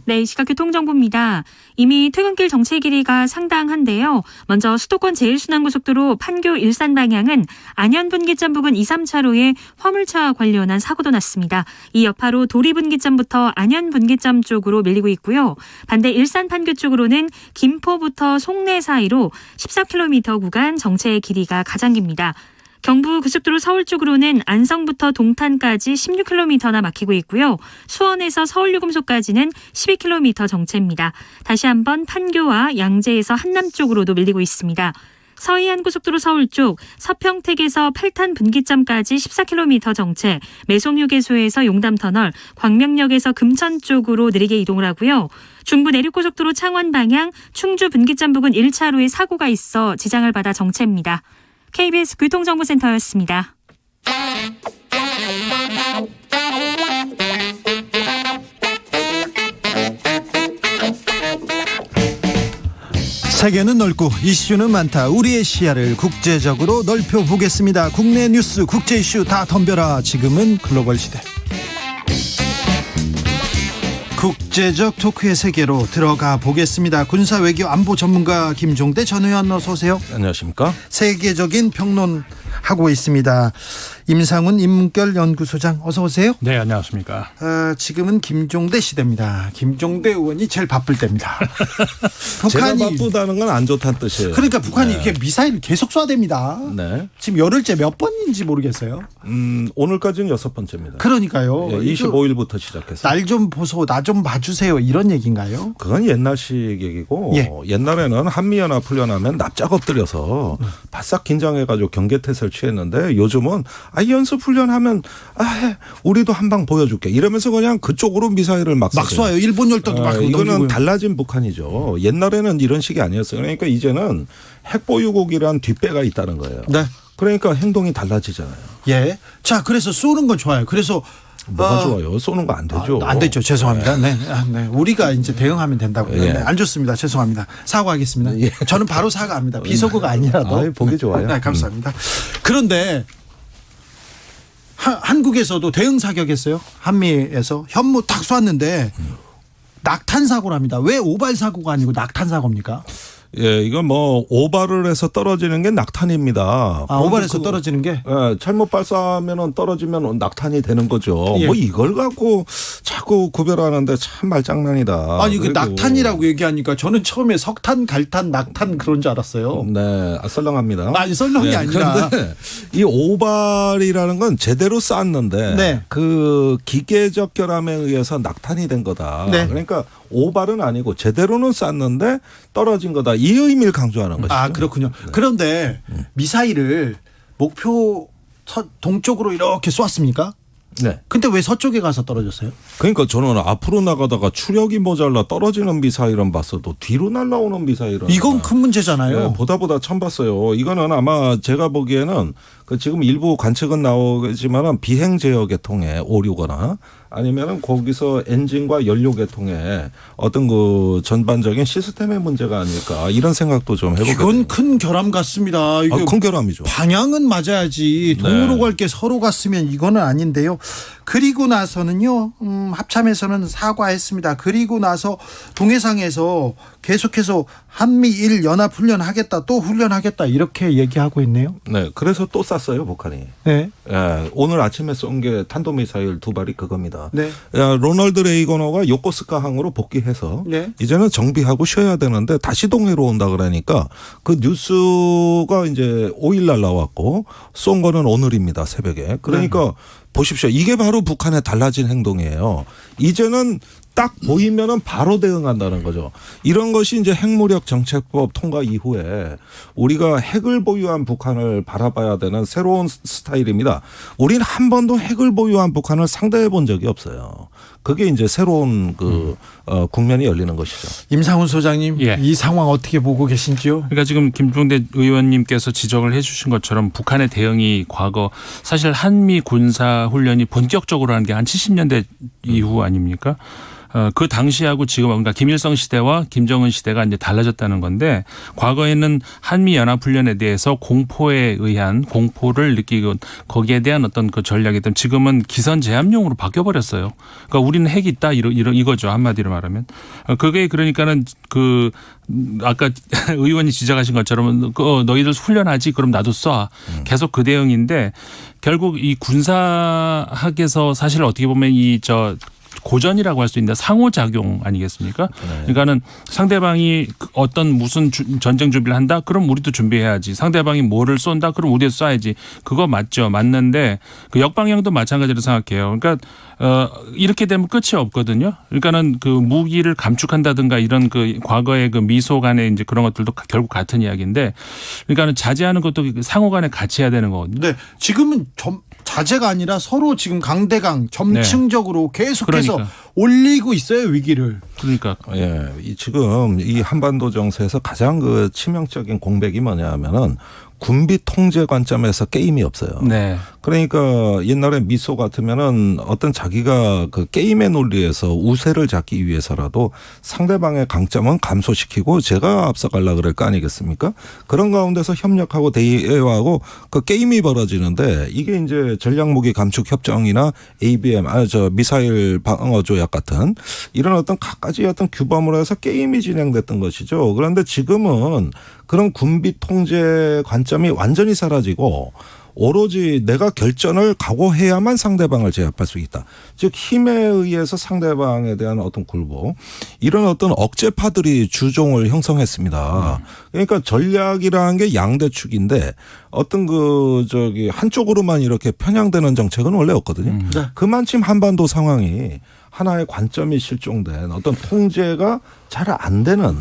네, 시각 교통정보입니다. 이미 퇴근길 정체 길이가 상당한데요. 먼저 수도권 제1순환고속도로 판교 일산 방향은 안현분기점 부근 2, 3차로에 화물차와 관련한 사고도 났습니다. 이 여파로 도리분기점부터 안현분기점 쪽으로 밀리고 있고요. 반대 일산 판교 쪽으로는 김포부터 송내 사이로 14km 구간 정체의 길이가 가장 깁니다. 경부 고속도로 서울 쪽으로는 안성부터 동탄까지 16km나 막히고 있고요. 수원에서 서울유금소까지는 12km 정체입니다. 다시 한번 판교와 양재에서 한남 쪽으로도 밀리고 있습니다. 서해안고속도로 서울 쪽 서평택에서 팔탄 분기점까지 14km 정체, 매송휴게소에서 용담터널, 광명역에서 금천 쪽으로 느리게 이동을 하고요. 중부 내륙고속도로 창원 방향 충주 분기점 부근 1차로에 사고가 있어 지장을 받아 정체입니다. KBS 교통정보센터였습니다. 세계는 넓고 이슈는 많다. 우리의 시야를 국제적으로 넓혀보겠습니다. 국내 뉴스, 국제 이슈 다 덤벼라. 지금은 글로벌 시대. 국제적 토크의 세계로 들어가 보겠습니다. 군사 외교 안보 전문가 김종대 전 의원 어서 오세요. 안녕하십니까? 세계적인 평론하고 있습니다. 임상훈 인문결 연구소장 어서 오세요. 네, 안녕하십니까. 지금은 김종대 시대입니다. 김종대 의원이 제일 바쁠 때입니다. 제가 북한이 바쁘다는 건 안 좋다는 뜻이에요. 그러니까 북한이 이렇게 미사일 계속 쏴댑니다. 네. 지금 열흘째 몇 번인지 모르겠어요. 오늘까지는 6번째입니다. 그러니까요. 예, 25일부터 시작해서. 날 좀 보소, 나 좀 봐주세요. 이런 얘기인가요? 그건 옛날식 얘기고 예. 옛날에는 한미연합 훈련하면 납작 엎드려서 바싹 긴장해가지고 경계태세를 취했는데 요즘은 연습 훈련하면 우리도 한 방 보여줄게 이러면서 그냥 그쪽으로 미사일을 막 쏴요. 일본 열도도 막 이거는 넘기고요. 달라진 북한이죠. 옛날에는 이런 식이 아니었어요. 그러니까 이제는 핵보유국이란 뒷배가 있다는 거예요. 네. 그러니까 행동이 달라지잖아요. 예. 자, 그래서 쏘는 건 좋아요. 그래서 뭐가 좋아요? 쏘는 거 안 되죠. 안 되죠. 죄송합니다. 네. 네. 우리가 이제 대응하면 된다고요. 예. 네. 안 좋습니다. 죄송합니다. 사과하겠습니다. 예. 저는 바로 사과합니다. 비속어가 아니라도. 보기 좋아요. 네, 감사합니다. 그런데 한국에서도 대응 사격했어요. 한미에서 현무 탁 쐈는데 낙탄 사고랍니다. 왜 오발 사고가 아니고 낙탄 사고입니까? 예, 이건 뭐 오발을 해서 떨어지는 게 낙탄입니다. 오발에서 떨어지는 게? 예, 잘못 발사하면은 떨어지면 낙탄이 되는 거죠. 예. 뭐 이걸 갖고 자꾸 구별하는데 참 말장난이다. 아니, 그 그리고 낙탄이라고 얘기하니까 저는 처음에 석탄, 갈탄, 낙탄 그런 줄 알았어요. 네, 썰렁합니다. 아니, 썰렁이 아니라. 그런데 이 오발이라는 건 제대로 쌌는데 네. 그 기계적 결함에 의해서 낙탄이 된 거다. 네. 그러니까 오발은 아니고 제대로는 쌌는데 떨어진 거다. 이 의미를 강조하는 것이죠. 아, 그렇군요. 그런데 미사일을 목표 동쪽으로 이렇게 쏘았습니까? 네. 근데 왜 서쪽에 가서 떨어졌어요? 그러니까 저는 앞으로 나가다가 추력이 모자라 떨어지는 미사일은 봤어도 뒤로 날아오는 미사일은 이건 큰 문제잖아요. 네, 보다 처음 봤어요. 이거는 아마 제가 보기에는 그 지금 일부 관측은 나오지만은 비행 제어 계통에 오류거나 아니면은 거기서 엔진과 연료 계통에 어떤 그 전반적인 시스템의 문제가 아닐까 이런 생각도 좀 해보게 이건 됩니다. 큰 결함 같습니다. 이거 큰 결함이죠. 방향은 맞아야지. 동으로 갈 게 서로 갔으면 이거는 아닌데요. 그리고 나서는요. 합참에서는 사과했습니다. 그리고 나서 동해상에서 계속해서 한미일 연합 훈련하겠다, 또 훈련하겠다 이렇게 얘기하고 있네요. 네, 그래서 또 쐈어요 북한이. 네. 예, 오늘 아침에 쏜 게 탄도미사일 2발이 그겁니다. 네. 로널드 레이거너가 요코스카 항으로 복귀해서 네. 이제는 정비하고 쉬어야 되는데 다시 동해로 온다 그러니까 그 뉴스가 이제 5일 날 나왔고 쏜 거는 오늘입니다 새벽에. 그러니까 보십시오. 이게 바로 북한의 달라진 행동이에요. 이제는 딱 보이면은 바로 대응한다는 거죠. 이런 것이 이제 핵무력 정책법 통과 이후에 우리가 핵을 보유한 북한을 바라봐야 되는 새로운 스타일입니다. 우리는 한 번도 핵을 보유한 북한을 상대해 본 적이 없어요. 그게 이제 새로운 국면이 열리는 것이죠. 임상훈 소장님, 예. 이 상황 어떻게 보고 계신지요? 그러니까 지금 김종대 의원님께서 지적을 해 주신 것처럼 북한의 대응이 과거 사실 한미 군사 훈련이 본격적으로 한 게 한 70년대 이후 아닙니까? 그 당시하고 지금 그러니까 김일성 시대와 김정은 시대가 이제 달라졌다는 건데 과거에는 한미 연합 훈련에 대해서 공포에 의한 공포를 느끼고 거기에 대한 어떤 그 전략이든 지금은 기선 제압용으로 바뀌어 버렸어요. 그러니까 우리는 핵이 있다 이거죠 한마디로 말하면. 그게 그러니까는 그 아까 의원이 지적하신 것처럼 너희들 훈련하지 그럼 나도 쏴. 계속 그 대응인데 결국 이 군사학에서 사실 어떻게 보면 고전이라고 할 수 있는데 상호작용 아니겠습니까? 그러니까는 상대방이 어떤 무슨 전쟁 준비를 한다? 그럼 우리도 준비해야지. 상대방이 뭐를 쏜다? 그럼 우리도 쏴야지. 그거 맞죠. 맞는데 그 역방향도 마찬가지로 생각해요. 그러니까 이렇게 되면 끝이 없거든요. 그러니까는 그 무기를 감축한다든가 이런 그 과거의 그 미소 간의 이제 그런 것들도 결국 같은 이야기인데 그러니까는 자제하는 것도 상호 간에 같이 해야 되는 거거든요. 네. 지금은 자제가 아니라 서로 지금 강대강 점층적으로 계속해서 그러니까. 올리고 있어요, 위기를. 그러니까. 예, 지금 이 한반도 정세에서 가장 그 치명적인 공백이 뭐냐 하면은 군비 통제 관점에서 게임이 없어요. 네. 그러니까 옛날에 미소 같으면은 어떤 자기가 그 게임의 논리에서 우세를 잡기 위해서라도 상대방의 강점은 감소시키고 제가 앞서가려고 그럴 거 아니겠습니까? 그런 가운데서 협력하고 대화하고 그 게임이 벌어지는데 이게 이제 전략무기 감축 협정이나 ABM, 미사일 방어 조약 같은 이런 어떤 갖가지 어떤 규범으로 해서 게임이 진행됐던 것이죠. 그런데 지금은 그런 군비 통제 관점이 완전히 사라지고 오로지 내가 결전을 각오해야만 상대방을 제압할 수 있다. 즉 힘에 의해서 상대방에 대한 어떤 굴복 이런 어떤 억제파들이 주종을 형성했습니다. 그러니까 전략이라는 게 양대축인데 어떤 한쪽으로만 이렇게 편향되는 정책은 원래 없거든요. 그만큼 한반도 상황이 하나의 관점이 실종된 어떤 통제가 잘 안 되는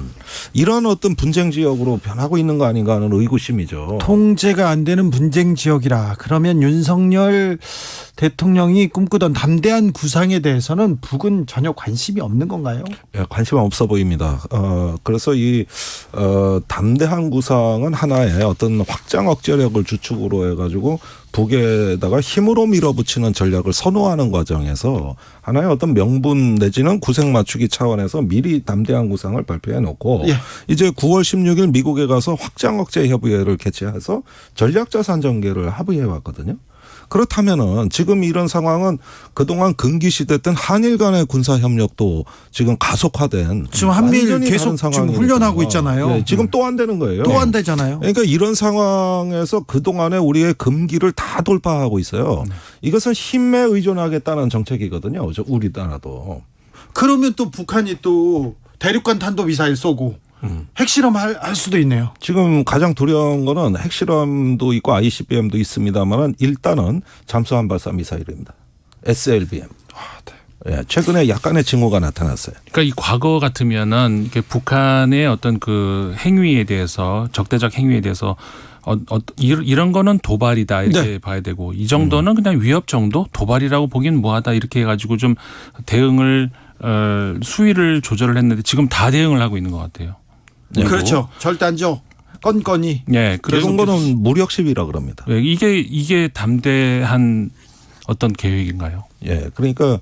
이런 어떤 분쟁 지역으로 변하고 있는 거 아닌가 하는 의구심이죠. 통제가 안 되는 분쟁 지역이라 그러면 윤석열 대통령이 꿈꾸던 담대한 구상에 대해서는 북은 전혀 관심이 없는 건가요? 예, 관심 없어 보입니다. 그래서 이 담대한 구상은 하나의 어떤 확장 억제력을 주축으로 해가지고 북에다가 힘으로 밀어붙이는 전략을 선호하는 과정에서 하나의 어떤 명분 내지는 구색 맞추기 차원에서 미리 담대한 구상을 발표해 놓고 이제 9월 16일 미국에 가서 확장 억제 협의회를 개최해서 전략자산 전개를 합의해 왔거든요. 그렇다면은 지금 이런 상황은 그동안 금기시됐던 한일 간의 군사 협력도 지금 가속화된 지금 한미일 완전히 계속 다른 지금 상황이거든요. 훈련하고 있잖아요. 예, 지금 또 안 되는 거예요. 또 안 되잖아요. 그러니까 이런 상황에서 그동안에 우리의 금기를 다 돌파하고 있어요. 이것은 힘에 의존하겠다는 정책이거든요. 우리나라도. 그러면 또 북한이 또 대륙간 탄도미사일 쏘고 핵실험 할 수도 있네요. 지금 가장 두려운 거는 핵실험도 있고 ICBM도 있습니다만 일단은 잠수함 발사 미사일입니다. SLBM. 예, 최근에 약간의 징후가 나타났어요. 그러니까 이 과거 같으면은 이렇게 북한의 어떤 그 행위에 대해서 적대적 행위에 대해서 이런 거는 도발이다 이렇게 봐야 되고 이 정도는 그냥 위협 정도 도발이라고 보기는 뭐하다 이렇게 해가지고 좀 대응을 수위를 조절을 했는데 지금 다 대응을 하고 있는 것 같아요. 그렇죠. 절대 안 줘. 건건이. 네, 그래서 그런 거는 무력 시위라 그럽니다. 이게 담대한 어떤 계획인가요? 예, 그러니까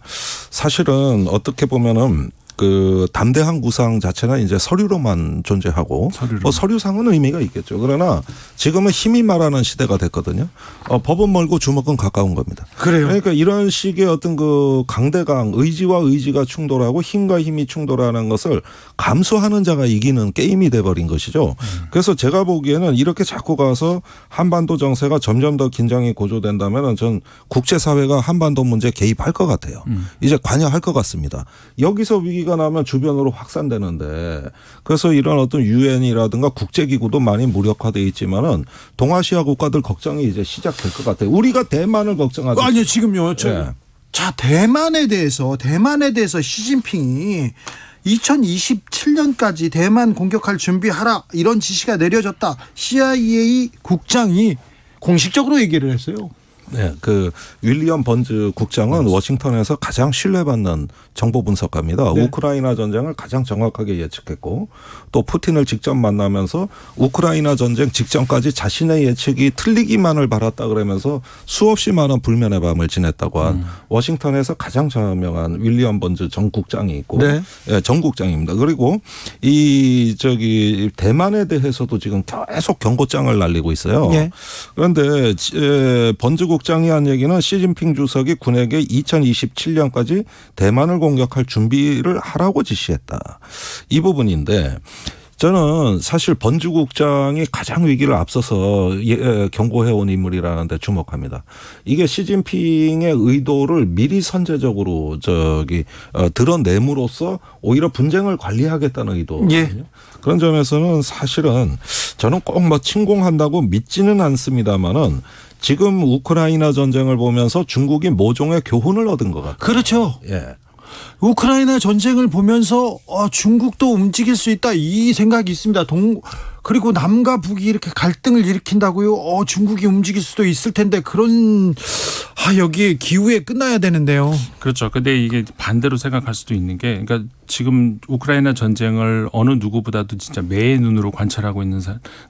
사실은 어떻게 보면은 그 담대한 구상 자체는 이제 서류로만 존재하고 뭐 서류상은 의미가 있겠죠. 그러나 지금은 힘이 말하는 시대가 됐거든요. 법은 멀고 주먹은 가까운 겁니다. 그래요. 그러니까 이런 식의 어떤 그 강대강 의지와 의지가 충돌하고 힘과 힘이 충돌하는 것을 감수하는 자가 이기는 게임이 돼버린 것이죠. 그래서 제가 보기에는 이렇게 자꾸 가서 한반도 정세가 점점 더 긴장이 고조된다면 전 국제사회가 한반도 문제에 개입할 것 같아요. 이제 관여할 것 같습니다. 여기서 위기가 나면 주변으로 확산되는데 그래서 이런 어떤 유엔이라든가 국제기구도 많이 무력화돼 있지만은 동아시아 국가들 걱정이 이제 시작될 것 같아요. 우리가 대만을 걱정하죠. 아니요, 지금요. 예. 자, 대만에 대해서 시진핑이 2027년까지 대만 공격할 준비하라 이런 지시가 내려졌다. CIA 국장이 공식적으로 얘기를 했어요. 네, 그 윌리엄 번즈 국장은 워싱턴에서 가장 신뢰받는 정보 분석가입니다. 네. 우크라이나 전쟁을 가장 정확하게 예측했고 또 푸틴을 직접 만나면서 우크라이나 전쟁 직전까지 자신의 예측이 틀리기만을 바랐다 그러면서 수없이 많은 불면의 밤을 지냈다고 한 워싱턴에서 가장 저명한 윌리엄 번즈 전 국장이 있고 네. 예, 전 국장입니다. 그리고 대만에 대해서도 지금 계속 경고장을 날리고 있어요. 네. 그런데 번즈 국장이 한 얘기는 시진핑 주석이 군에게 2027년까지 대만을 공격할 준비를 하라고 지시했다. 이 부분인데 저는 사실 번즈 국장이 가장 위기를 앞서서 경고해온 인물이라는 데 주목합니다. 이게 시진핑의 의도를 미리 선제적으로 드러냄으로써 오히려 분쟁을 관리하겠다는 의도거든요. 예. 그런 점에서는 사실은 저는 꼭 뭐 침공한다고 믿지는 않습니다만은 지금 우크라이나 전쟁을 보면서 중국이 모종의 교훈을 얻은 것 같아요. 그렇죠. 예. 우크라이나 전쟁을 보면서 중국도 움직일 수 있다 이 생각이 있습니다. 그리고 남과 북이 이렇게 갈등을 일으킨다고요. 중국이 움직일 수도 있을 텐데 여기 기후에 끝나야 되는데요. 그렇죠. 근데 이게 반대로 생각할 수도 있는 게 그러니까 지금 우크라이나 전쟁을 어느 누구보다도 진짜 매의 눈으로 관찰하고 있는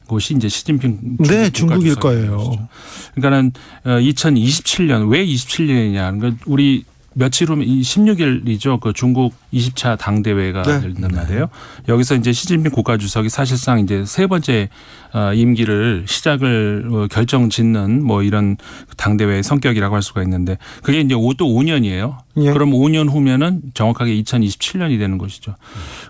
곳이 이제 시진핑 네, 중국일 국가주석인 거예요. 것이죠. 그러니까는 2027년 왜 27년이냐? 그러니까 우리 며칠 후면 16일이죠. 그 중국 20차 당대회가 열리는 날이에요. 여기서 이제 시진핑 국가주석이 사실상 이제 세 번째 임기를 시작을 결정짓는 뭐 이런 당대회의 성격이라고 할 수가 있는데 그게 이제 또 5년이에요. 예. 그럼 5년 후면은 정확하게 2027년이 되는 것이죠.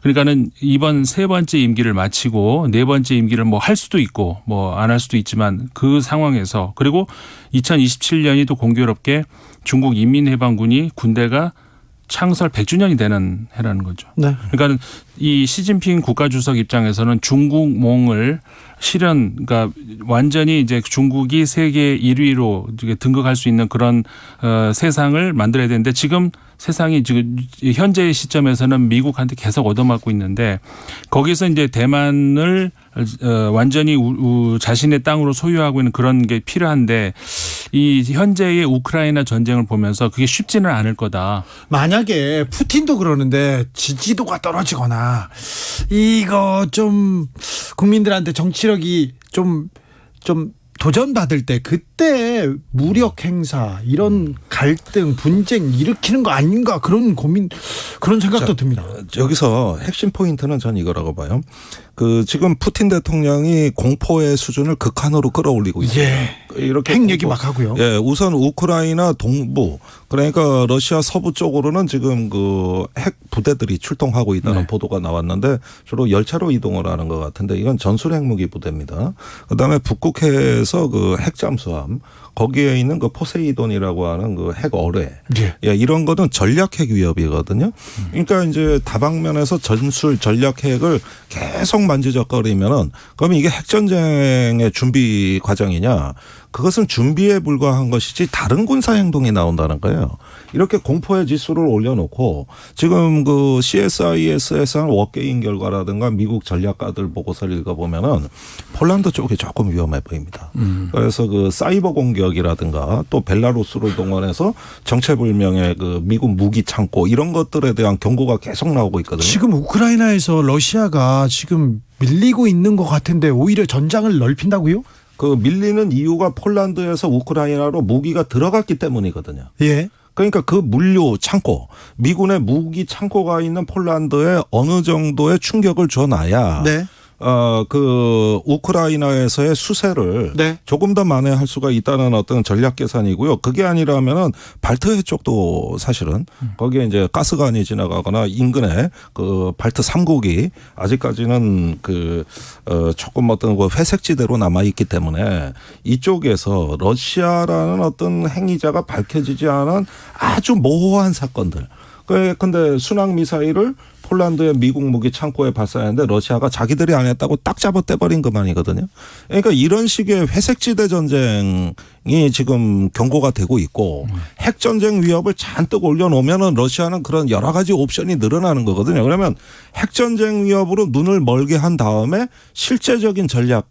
그러니까는 이번 세 번째 임기를 마치고 네 번째 임기를 뭐 할 수도 있고 뭐 안 할 수도 있지만 그 상황에서 그리고 2027년이 또 공교롭게 중국 인민해방군이 군대가 창설 100주년이 되는 해라는 거죠. 네. 그러니까 이 시진핑 국가주석 입장에서는 중국몽을 그러니까 완전히 이제 중국이 세계 1위로 등극할 수 있는 그런 세상을 만들어야 되는데 지금 세상이 지금 현재 시점에서는 미국한테 계속 얻어맞고 있는데 거기서 이제 대만을 완전히 자신의 땅으로 소유하고 있는 그런 게 필요한데 이 현재의 우크라이나 전쟁을 보면서 그게 쉽지는 않을 거다. 만약에 푸틴도 그러는데 지지도가 떨어지거나 이거 좀 국민들한테 정치력이 좀 도전받을 때 그때 무력 행사 이런 갈등 분쟁 일으키는 거 아닌가 그런 고민 그런 생각도 듭니다. 여기서 핵심 포인트는 전 이거라고 봐요. 그 지금 푸틴 대통령이 공포의 수준을 극한으로 끌어올리고 있어요. 예. 이렇게 핵 얘기 막 하고요. 예, 우선 우크라이나 동부 그러니까 러시아 서부 쪽으로는 지금 그 핵 부대들이 출동하고 있다는 네. 보도가 나왔는데 주로 열차로 이동을 하는 것 같은데 이건 전술 핵무기 부대입니다. 그다음에 북극해에서 그 핵 잠수함 거기에 있는 그 포세이돈이라고 하는 그 핵 어뢰 예, 이런 거는 전략 핵 위협이거든요. 그러니까 이제 다방면에서 전술 전략 핵을 계속 만지작거리면은 그러면 이게 핵 전쟁의 준비 과정이냐? 그것은 준비에 불과한 것이지 다른 군사 행동이 나온다는 거예요. 이렇게 공포의 지수를 올려놓고 지금 그 CSIS에서 한 워게임 결과라든가 미국 전략가들 보고서를 읽어보면은 폴란드 쪽이 조금 위험해 보입니다. 그래서 그 사이버 공격이라든가 또 벨라루스를 동원해서 정체불명의 그 미국 무기 창고 이런 것들에 대한 경고가 계속 나오고 있거든요. 지금 우크라이나에서 러시아가 지금 밀리고 있는 것 같은데 오히려 전장을 넓힌다고요? 그 밀리는 이유가 폴란드에서 우크라이나로 무기가 들어갔기 때문이거든요. 예. 그러니까 그 물류 창고, 미군의 무기 창고가 있는 폴란드에 어느 정도의 충격을 줘놔야 네. 그 우크라이나에서의 수세를 네. 조금 더 만회할 수가 있다는 어떤 전략 계산이고요. 그게 아니라면은 발트해 쪽도 사실은 거기에 이제 가스관이 지나가거나 인근에 그 발트 3국이 아직까지는 그 조금 어떤 그 회색지대로 남아 있기 때문에 이쪽에서 러시아라는 어떤 행위자가 밝혀지지 않은 아주 모호한 사건들. 근데 순항 미사일을 폴란드의 미국 무기 창고에 발사했는데 러시아가 자기들이 안 했다고 딱 잡아 떼버린 것만이거든요. 그러니까 이런 식의 회색지대 전쟁이 지금 경고가 되고 있고 핵전쟁 위협을 잔뜩 올려놓으면 러시아는 그런 여러 가지 옵션이 늘어나는 거거든요. 그러면 핵전쟁 위협으로 눈을 멀게 한 다음에 실제적인 전략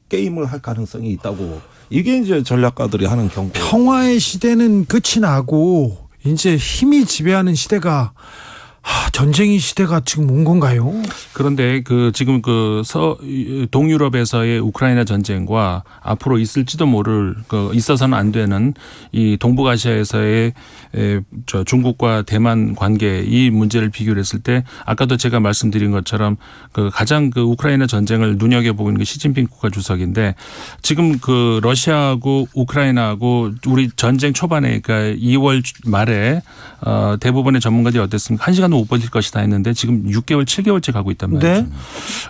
게임을 할 가능성이 있다고. 이게 이제 전략가들이 하는 경고. 평화의 시대는 끝이 나고 이제 힘이 지배하는 시대가 전쟁의 시대가 지금 온 건가요? 그런데 그 지금 그 동유럽에서의 우크라이나 전쟁과 앞으로 있을지도 모를 있어서는 안 되는 이 동북아시아에서의 중국과 대만 관계 이 문제를 비교를 했을 때 아까도 제가 말씀드린 것처럼 그 가장 그 우크라이나 전쟁을 눈여겨보고 있는 게 시진핑 국가주석인데 지금 그 러시아하고 우크라이나하고 우리 전쟁 초반에 그러니까 2월 말에 대부분의 전문가들이 어땠습니까? 1시간도 못 버틸 것이다 했는데 지금 6개월, 7개월째 가고 있단 말이죠.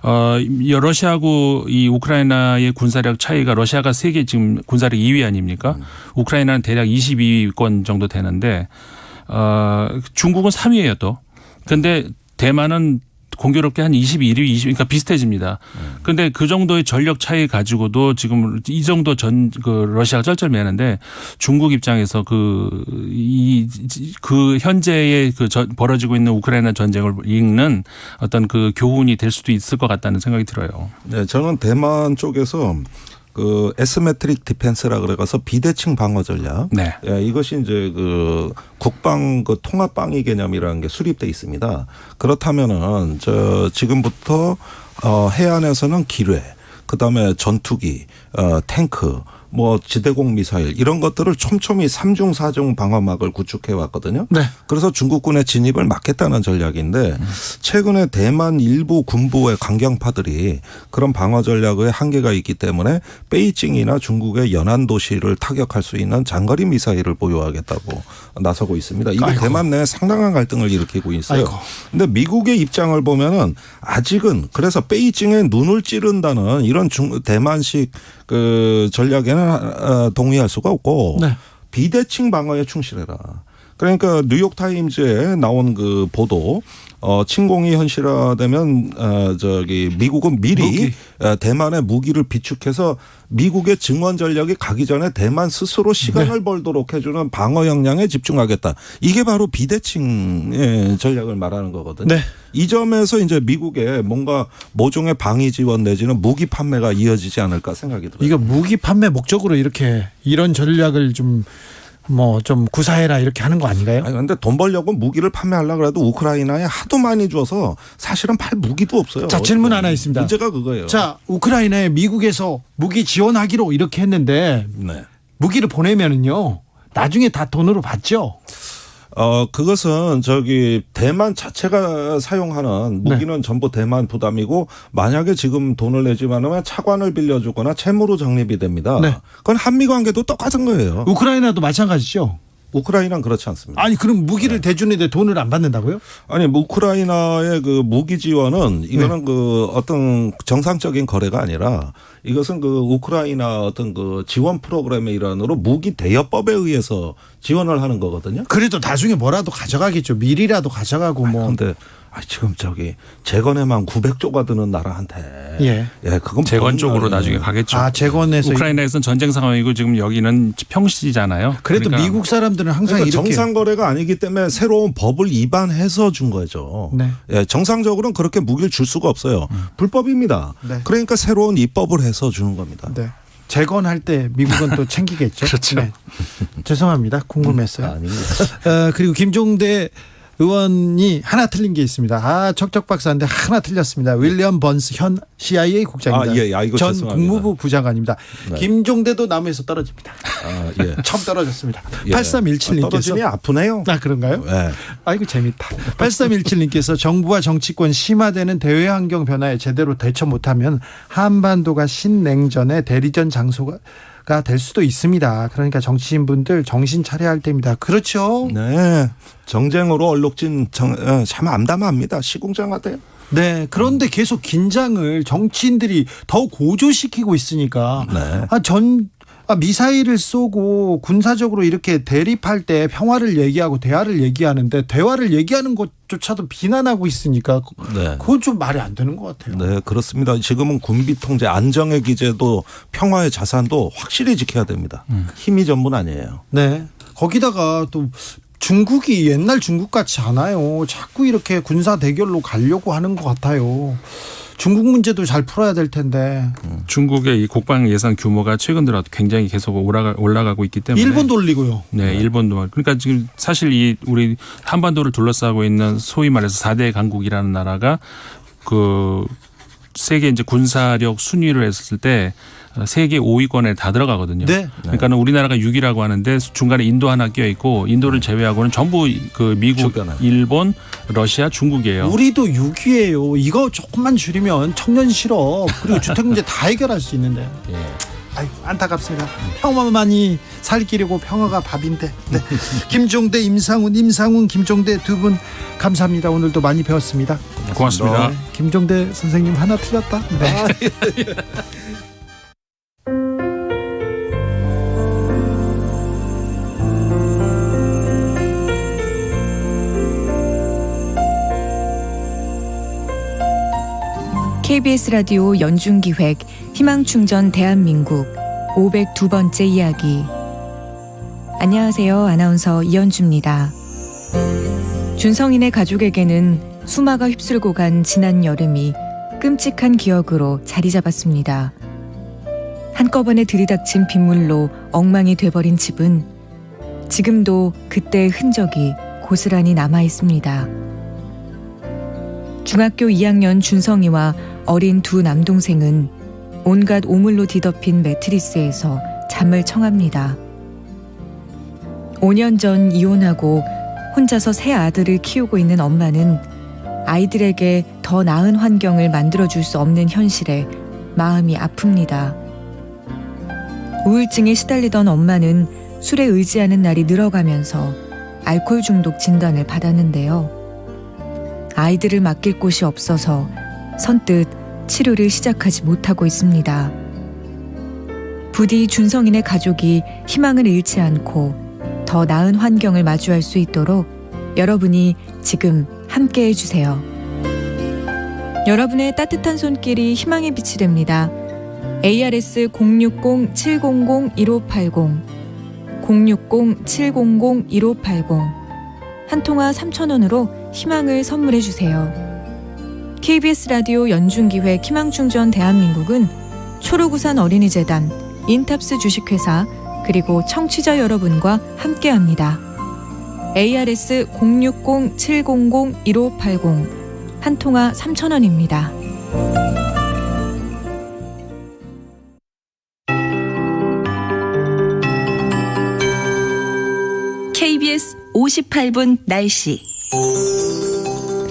네. 러시아하고 이 우크라이나의 군사력 차이가 러시아가 세계 지금 군사력 2위 아닙니까? 우크라이나는 대략 22위권 정도 되는데 중국은 3위예요 또. 그런데 대만은 공교롭게 한 21위, 그러니까 비슷해집니다. 그런데 그 정도의 전력 차이 가지고도 지금 이 정도 러시아가 쩔쩔매는데 중국 입장에서 그 현재의 벌어지고 있는 우크라이나 전쟁을 읽는 어떤 그 교훈이 될 수도 있을 것 같다는 생각이 들어요. 네, 저는 대만 쪽에서 그 에스메트릭 디펜스라 그래서 비대칭 방어 전략. 네. 예, 이것이 이제 그 국방 그 통합 방위 개념이라는 게 수립돼 있습니다. 그렇다면은 지금부터 해안에서는 기뢰, 그다음에 전투기, 탱크, 뭐 지대공 미사일 이런 것들을 촘촘히 3중 4중 방어막을 구축해 왔거든요. 네. 그래서 중국군의 진입을 막겠다는 전략인데 최근에 대만 일부 군부의 강경파들이 그런 방어 전략의 한계가 있기 때문에 베이징이나 중국의 연안 도시를 타격할 수 있는 장거리 미사일을 보유하겠다고 나서고 있습니다. 이게 대만 내에 상당한 갈등을 일으키고 있어요. 그런데 미국의 입장을 보면은 아직은 그래서 베이징에 눈을 찌른다는 이런 대만식 그 전략에는 동의할 수가 없고 네. 비대칭 방어에 충실해라. 그러니까 뉴욕타임즈에 나온 그 보도 침공이 현실화되면 미국은 미리 대만의 무기를 비축해서 미국의 증원 전력이 가기 전에 대만 스스로 시간을 네. 벌도록 해주는 방어 역량에 집중하겠다. 이게 바로 비대칭 전략을 말하는 거거든요. 네. 이 점에서 이제 미국의 뭔가 모종의 방위 지원 내지는 무기 판매가 이어지지 않을까 생각이 들어요. 이거 무기 판매 목적으로 이런 전략을 좀 구사해라 이렇게 하는 거 아닌가요? 아니, 근데 돈 벌려고 무기를 판매하려고 해도 우크라이나에 하도 많이 줘서 사실은 팔 무기도 없어요. 자, 질문 하나 있습니다. 문제가 그거예요. 자, 우크라이나에 미국에서 무기 지원하기로 이렇게 했는데 네. 무기를 보내면은요 나중에 다 돈으로 받죠? 그것은 대만 자체가 사용하는 무기는 전부 대만 부담이고 만약에 지금 돈을 내지 않으면 차관을 빌려주거나 채무로 적립이 됩니다. 네. 그건 한미 관계도 똑같은 거예요. 우크라이나도 마찬가지죠. 우크라이나는 그렇지 않습니다. 아니 그럼 무기를 대주는데 돈을 안 받는다고요? 아니 우크라이나의 그 무기 지원은 이거는 그 어떤 정상적인 거래가 아니라 이것은 그 우크라이나 어떤 그 지원 프로그램의 일환으로 무기 대여법에 의해서 지원을 하는 거거든요. 그래도 나중에 뭐라도 가져가겠죠. 미리라도 가져가고 뭐. 근데 지금 재건에만 900조가 드는 나라한테 그건 재건 쪽으로 나중에 가겠죠. 재건에서 우크라이나에서는 전쟁 상황이고 지금 여기는 평시잖아요. 그래도 그러니까 미국 사람들은 항상 이렇게 정상 거래가 아니기 때문에 새로운 법을 위반해서 준 거죠. 네. 정상적으로는 그렇게 무기를 줄 수가 없어요. 불법입니다. 네. 그러니까 새로운 입법을 해서 주는 겁니다. 네. 재건할 때 미국은 또 챙기겠죠. 그렇죠. 네. 죄송합니다. 궁금했어요. 아닙니다. 그리고 김종대 의원이 하나 틀린 게 있습니다. 척척 박사인데 하나 틀렸습니다. 윌리엄 번스 현 CIA 국장입니다. 이거 전 죄송합니다. 국무부 부장관입니다. 네. 김종대도 나무에서 떨어집니다. 처음 떨어졌습니다. 8317님께서 떨어지니 아프네요. 그런가요? 네. 아이고 재밌다. 8317님께서 정부와 정치권 심화되는 대외 환경 변화에 제대로 대처 못하면 한반도가 신냉전의 대리전 장소가 될 수도 있습니다. 그러니까 정치인분들 정신 차려야 할 때입니다. 그렇죠? 네. 정쟁으로 얼룩진 참 암담합니다. 시궁창하대요. 네. 그런데 계속 긴장을 정치인들이 더 고조시키고 있으니까 미사일을 쏘고 군사적으로 이렇게 대립할 때 평화를 얘기하고 대화를 얘기하는데 대화를 얘기하는 것조차도 비난하고 있으니까 그건 좀 말이 안 되는 것 같아요. 네, 그렇습니다. 지금은 군비 통제, 안정의 기제도 평화의 자산도 확실히 지켜야 됩니다. 힘이 전부는 아니에요. 네. 거기다가 또 중국이 옛날 중국 같지 않아요. 자꾸 이렇게 군사 대결로 가려고 하는 것 같아요. 중국 문제도 잘 풀어야 될 텐데. 중국의 이 국방 예산 규모가 최근 들어 굉장히 계속 올라가고 있기 때문에. 일본 돌리고요. 네, 일본도. 그러니까 지금 사실 우리 한반도를 둘러싸고 있는 소위 말해서 4대 강국이라는 나라가 그 세계 이제 군사력 순위를 했을 때 세계 5위권에 다 들어가거든요. 네. 그러니까는 우리나라가 6위라고 하는데 중간에 인도 하나 끼어 있고 인도를 제외하고는 전부 그 미국, 일본, 러시아, 중국이에요. 우리도 6위예요. 이거 조금만 줄이면 청년 실업 그리고 주택 문제 다 해결할 수 있는데. 아이고, 안타깝습니다. 평화만이 살 길이고 평화가 밥인데. 네. 김종대, 임상훈, 김종대 두 분 감사합니다. 오늘도 많이 배웠습니다. 고맙습니다. 네. 김종대 선생님 하나 틀렸다. 네. KBS 라디오 연중기획 희망충전 대한민국 502번째 이야기. 안녕하세요. 아나운서 이현주입니다. 준성인의 가족에게는 수마가 휩쓸고 간 지난 여름이 끔찍한 기억으로 자리 잡았습니다. 한꺼번에 들이닥친 빗물로 엉망이 돼버린 집은 지금도 그때의 흔적이 고스란히 남아 있습니다. 중학교 2학년 준성이와 어린 두 남동생은 온갖 오물로 뒤덮인 매트리스에서 잠을 청합니다. 5년 전 이혼하고 혼자서 새 아들을 키우고 있는 엄마는 아이들에게 더 나은 환경을 만들어줄 수 없는 현실에 마음이 아픕니다. 우울증에 시달리던 엄마는 술에 의지하는 날이 늘어가면서 알코올 중독 진단을 받았는데요. 아이들을 맡길 곳이 없어서 선뜻 치료를 시작하지 못하고 있습니다. 부디 준성인의 가족이 희망을 잃지 않고 더 나은 환경을 마주할 수 있도록 여러분이 지금 함께 해주세요. 여러분의 따뜻한 손길이 희망의 빛이 됩니다. ARS 060-700-1580 060-700-1580 한 통화 3,000원으로 희망을 선물해 주세요. KBS 라디오 연중기획 희망충전 대한민국은 초록우산 어린이재단, 인탑스 주식회사 그리고 청취자 여러분과 함께합니다. ARS 060-700-1580 한 통화 3,000원입니다. KBS 58분 날씨.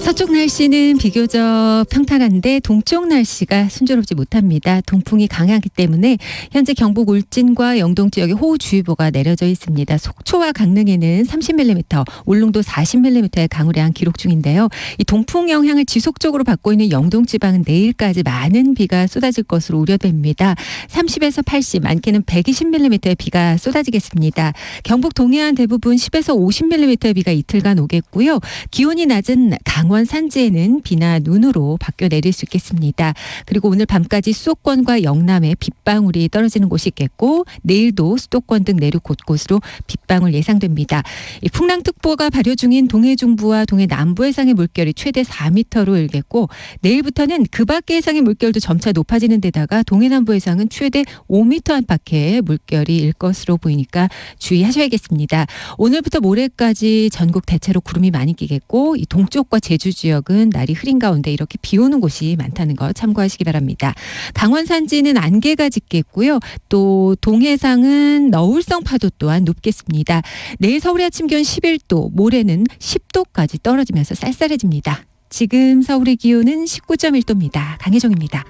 서쪽 날씨는 비교적 평탄한데 동쪽 날씨가 순조롭지 못합니다. 동풍이 강하기 때문에 현재 경북 울진과 영동 지역에 호우주의보가 내려져 있습니다. 속초와 강릉에는 30mm, 울릉도 40mm의 강우량 기록 중인데요. 이 동풍 영향을 지속적으로 받고 있는 영동 지방은 내일까지 많은 비가 쏟아질 것으로 우려됩니다. 30에서 80, 많게는 120mm의 비가 쏟아지겠습니다. 경북 동해안 대부분 10에서 50mm의 비가 이틀간 오겠고요. 기온이 낮은 강원 산지에는 비나 눈으로 바뀌어 내릴 수 있겠습니다. 그리고 오늘 밤까지 수도권과 영남에 빗방울이 떨어지는 곳이 있겠고 내일도 수도권 등 내륙 곳곳으로 빗방울 예상됩니다. 이 풍랑특보가 발효 중인 동해 중부와 동해 남부 해상의 물결이 최대 4m로 일겠고 내일부터는 그 밖의 해상의 물결도 점차 높아지는 데다가 동해 남부 해상은 최대 5m 안팎의 물결이 일 것으로 보이니까 주의하셔야겠습니다. 오늘부터 모레까지 전국 대체로 구름이 많이 끼겠고 이 동쪽과 제주 지역은 날이 흐린 가운데 이렇게 비 오는 곳이 많다는 거 참고하시기 바랍니다. 강원 산지는 안개가 짙겠고요. 또 동해상은 너울성 파도 또한 높겠습니다. 내일 서울의 아침 기온 11도, 모레는 10도까지 떨어지면서 쌀쌀해집니다. 지금 서울의 기온은 19.1도입니다. 강혜정입니다.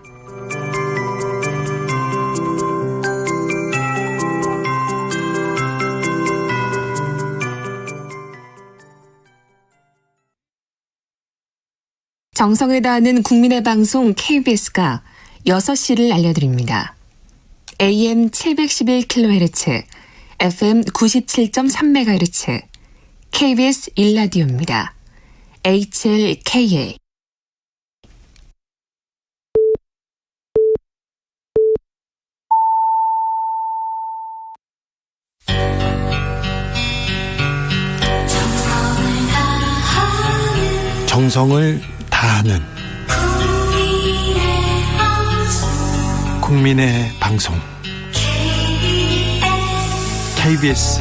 정성을 다하는 국민의 방송 KBS가 6시를 알려드립니다. AM 711kHz, FM 97.3MHz, KBS 1라디오입니다. HLKA. 정성을 다하는 국민의 방송 KBS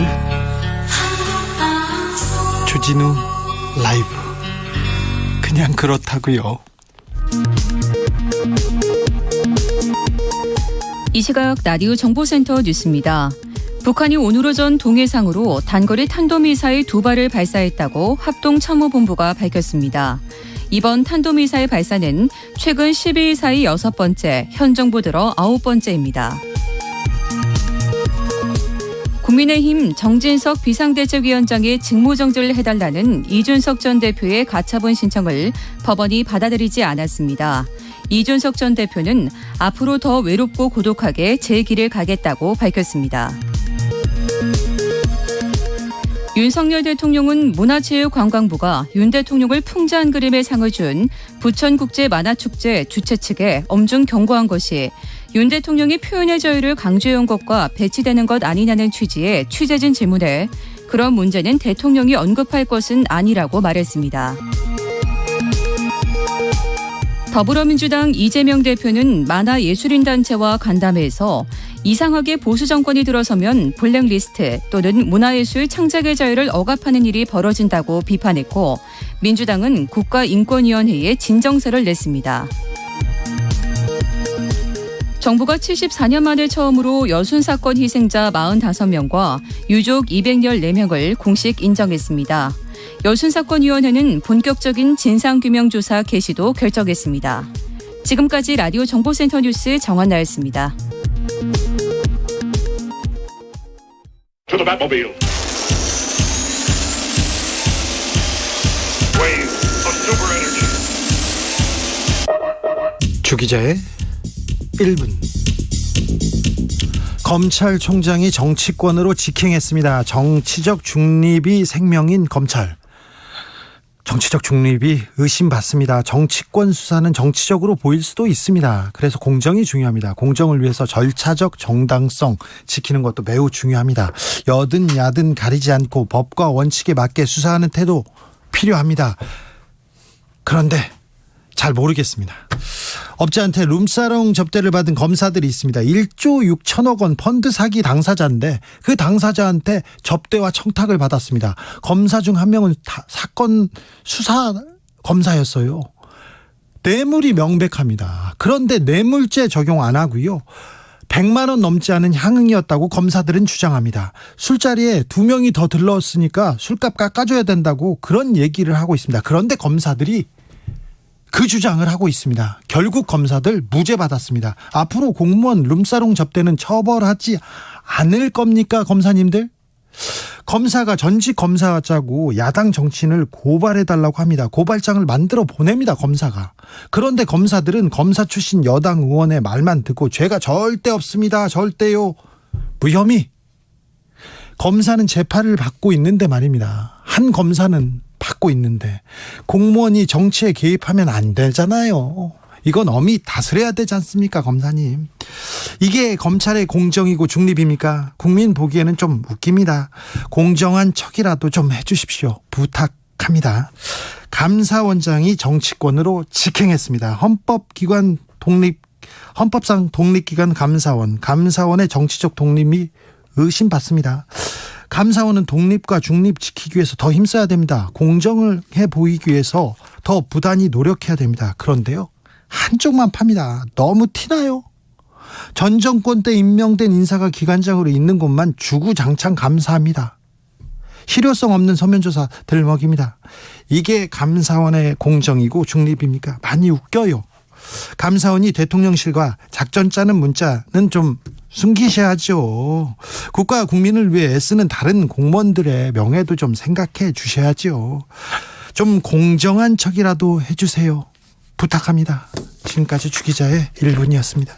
주진우 라이브. 그냥 그렇다고요. 이 시각 라디오 정보센터 뉴스입니다. 북한이 오늘 오전 동해상으로 단거리 탄도미사일 2발을 발사했다고 합동참모본부가 밝혔습니다. 이번 탄도미사일 발사는 최근 12일 사이 6번째, 현 정부 들어 9번째입니다. 국민의힘 정진석 비상대책위원장의 직무정지를 해달라는 이준석 전 대표의 가처분 신청을 법원이 받아들이지 않았습니다. 이준석 전 대표는 앞으로 더 외롭고 고독하게 제 길을 가겠다고 밝혔습니다. 윤석열 대통령은 문화체육관광부가 윤 대통령을 풍자한 그림의 상을 준 부천국제만화축제 주최 측에 엄중 경고한 것이 윤 대통령이 표현의 자유를 강조해온 것과 배치되는 것 아니냐는 취지의 취재진 질문에 그런 문제는 대통령이 언급할 것은 아니라고 말했습니다. 더불어민주당 이재명 대표는 만화예술인단체와 간담회에서 이상하게 보수 정권이 들어서면 블랙리스트 또는 문화예술 창작의 자유를 억압하는 일이 벌어진다고 비판했고 민주당은 국가인권위원회에 진정서를 냈습니다. 정부가 74년 만에 처음으로 여순 사건 희생자 45명과 유족 214명을 공식 인정했습니다. 여순사건위원회는 본격적인 진상규명조사 개시도 결정했습니다. 지금까지 라디오 정보센터 뉴스 정한나였습니다. 주 기자의 1분. 검찰총장이 정치권으로 직행했습니다. 정치적 중립이 생명인 검찰. 정치적 중립이 의심받습니다. 정치권 수사는 정치적으로 보일 수도 있습니다. 그래서 공정이 중요합니다. 공정을 위해서 절차적 정당성 지키는 것도 매우 중요합니다. 여든 야든 가리지 않고 법과 원칙에 맞게 수사하는 태도 필요합니다. 그런데 잘 모르겠습니다. 업자한테 룸사롱 접대를 받은 검사들이 있습니다. 1조 6천억 원 펀드 사기 당사자인데 그 당사자한테 접대와 청탁을 받았습니다. 검사 중 한 명은 사건 수사 검사였어요. 뇌물이 명백합니다. 그런데 뇌물죄 적용 안 하고요. 100만 원 넘지 않은 향응이었다고 검사들은 주장합니다. 술자리에 2명이 더 들렀으니까 술값 깎아줘야 된다고 그런 얘기를 하고 있습니다. 그런데 검사들이 그 주장을 하고 있습니다. 결국 검사들 무죄 받았습니다. 앞으로 공무원 룸사롱 접대는 처벌하지 않을 겁니까, 검사님들? 검사가 전직 검사가 짜고 야당 정치인을 고발해달라고 합니다. 고발장을 만들어 보냅니다, 검사가. 그런데 검사들은 검사 출신 여당 의원의 말만 듣고 죄가 절대 없습니다, 절대요. 무혐의. 검사는 재판을 받고 있는데 말입니다. 한 검사는 받고 있는데 공무원이 정치에 개입하면 안 되잖아요. 이건 엄히 다스려야 되지 않습니까, 검사님? 이게 검찰의 공정이고 중립입니까? 국민 보기에는 좀 웃깁니다. 공정한 척이라도 좀 해주십시오. 부탁합니다. 감사원장이 정치권으로 직행했습니다. 헌법상 독립기관 감사원의 정치적 독립이 의심받습니다. 감사원은 독립과 중립 지키기 위해서 더 힘써야 됩니다. 공정을 해 보이기 위해서 더 부단히 노력해야 됩니다. 그런데요, 한쪽만 팝니다. 너무 티나요? 전 정권 때 임명된 인사가 기관장으로 있는 곳만 주구장창 감사합니다. 실효성 없는 서면조사 들먹입니다. 이게 감사원의 공정이고 중립입니까? 많이 웃겨요. 감사원이 대통령실과 작전 짜는 문자는 좀 숨기셔야죠. 국가와 국민을 위해 애쓰는 다른 공무원들의 명예도 좀 생각해 주셔야죠. 좀 공정한 척이라도 해주세요. 부탁합니다. 지금까지 주 기자의 1분이었습니다.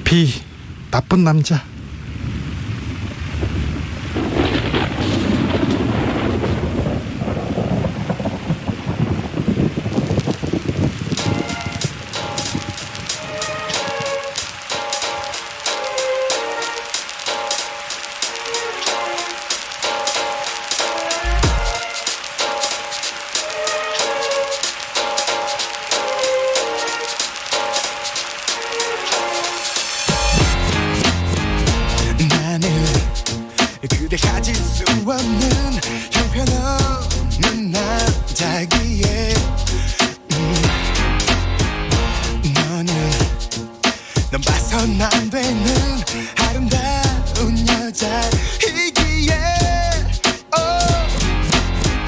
비, 나쁜 남자. 그대 가질 수 없는 형편없는 남자기에 넌 봐선 안 되는 아름다운 여자이기에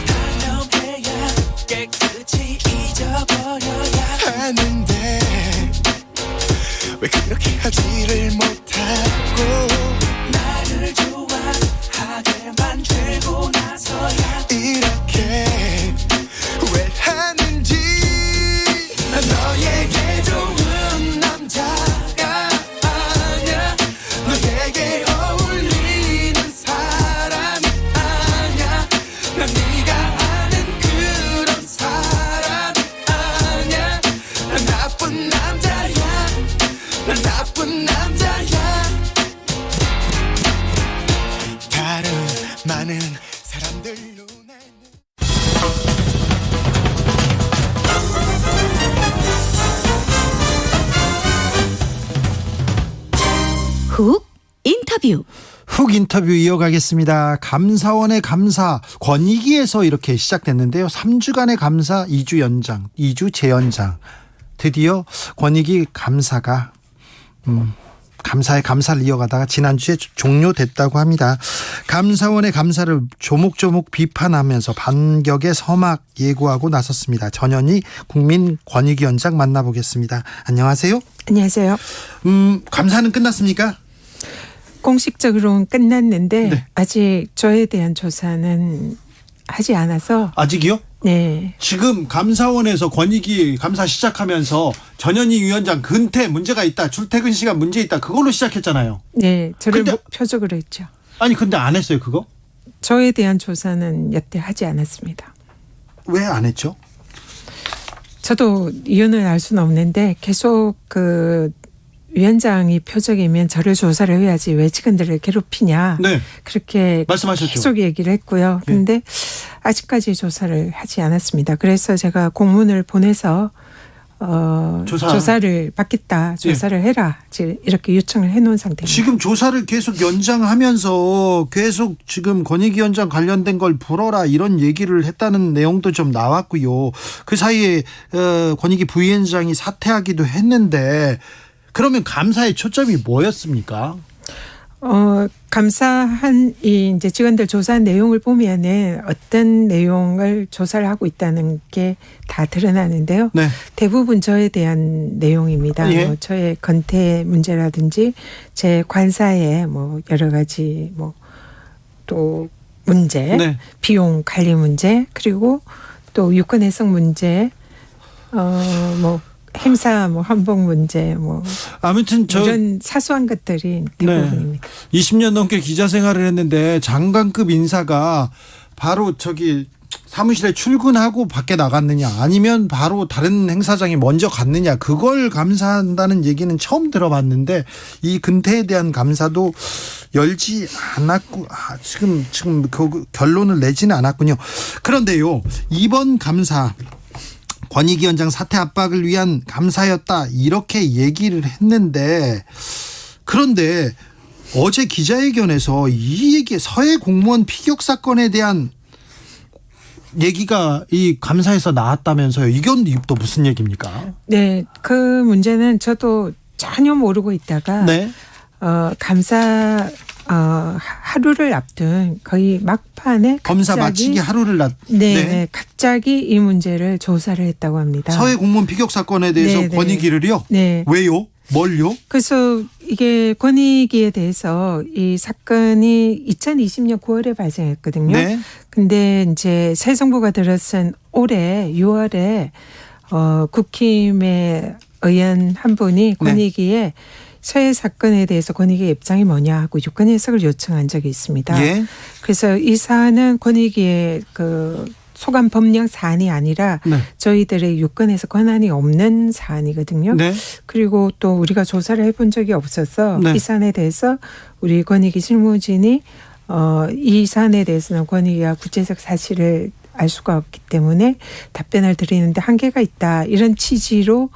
달려배야 깨끗이 잊어버려야 하는데 왜 그렇게 하지를 못하고 나를 좋아하게 만들고 나서야 이렇게 후회하는지 난 너에게 좋은 남자가 아니야 너에게 어울리는 사람이 아니야 난 네가 아는 그런 사람이 아니야 난 나쁜 남자야 난 나쁜 남자야 다른 많은 사람들 눈에는 훅 인터뷰. 훅 인터뷰 이어가겠습니다. 감사원의 감사 권익위에서 이렇게 시작됐는데요. 3주간의 감사 2주 연장, 2주 재연장. 드디어 권익위 감사가 감사에 감사를 이어가다가 지난주에 종료됐다고 합니다. 감사원의 감사를 조목조목 비판하면서 반격의 서막 예고하고 나섰습니다. 전현희 국민권익위원장 만나보겠습니다. 안녕하세요. 안녕하세요. 감사는 끝났습니까? 공식적으로는 끝났는데 네. 아직 저에 대한 조사는 하지 않아서. 아직이요? 네. 지금 감사원에서 권익위 감사 시작하면서 전현희 위원장 근태 문제가 있다, 출퇴근 시간 문제 있다, 그걸로 시작했잖아요. 네, 저를 표적으로 했죠. 아니 근데 안 했어요 그거? 저에 대한 조사는 여태 하지 않았습니다. 왜 안 했죠? 저도 이유는 알 수는 없는데 계속 그 위원장이 표적이면 저를 조사를 해야지 왜 직원들을 괴롭히냐. 네. 그렇게 말씀하셨죠. 계속 얘기를 했고요. 그런데 네. 아직까지 조사를 하지 않았습니다. 그래서 제가 공문을 보내서 조사를 받겠다. 조사를 해라. 지금 이렇게 요청을 해놓은 상태입니다. 지금 조사를 계속 연장하면서 계속 지금 권익위원장 관련된 걸 풀어라 이런 얘기를 했다는 내용도 좀 나왔고요. 그 사이에 권익위 부위원장이 사퇴하기도 했는데 그러면 감사의 초점이 뭐였습니까? 감사한 이 이제 직원들 조사한 내용을 보면은 어떤 내용을 조사를 하고 있다는 게 다 드러나는데요. 네. 대부분 저에 대한 내용입니다. 예. 뭐 저의 건태 문제라든지 제 관사의 뭐 여러 가지 뭐 또 문제, 네. 비용 관리 문제, 그리고 또 유권 해석 문제, 뭐 행사 뭐 한복 문제 뭐 아무튼 이런 사소한 것들이 대부분입니다. 20년 넘게 기자 생활을 했는데 장관급 인사가 바로 저기 사무실에 출근하고 밖에 나갔느냐 아니면 바로 다른 행사장에 먼저 갔느냐 그걸 감사한다는 얘기는 처음 들어봤는데 이 근태에 대한 감사도 열지 않았고 지금 그 결론을 내지는 않았군요. 그런데요 이번 감사 권익위원장 사퇴 압박을 위한 감사였다 이렇게 얘기를 했는데 그런데 어제 기자회견에서 이 얘기 서해 공무원 피격 사건에 대한 얘기가 이 감사에서 나왔다면서요. 이건 또 무슨 얘기입니까? 네, 그 문제는 저도 전혀 모르고 있다가 네. 감사 하루를 앞둔 거의 막판에 검사 마치기 하루를 네, 갑자기 이 문제를 조사를 했다고 합니다. 서해 공무원 피격 사건에 대해서 네, 권익위를요? 네. 왜요? 뭘요? 그래서 이게 권익위에 대해서 이 사건이 2020년 9월에 발생했거든요. 네. 근데 이제 새 정부가 들어선 올해 6월에 국힘의 의원 한 분이 권익위에 서해 사건에 대해서 권익위의 입장이 뭐냐 하고 유권 해석을 요청한 적이 있습니다. 예. 그래서 이 사안은 권익위의 그 소관 법령 사안이 아니라 저희들의 유권에서 권한이 없는 사안이거든요. 네. 그리고 또 우리가 조사를 해본 적이 없어서 이 사안에 대해서 우리 권익위 실무진이 이 사안에 대해서는 권익위가 구체적 사실을 알 수가 없기 때문에 답변을 드리는데 한계가 있다. 이런 취지로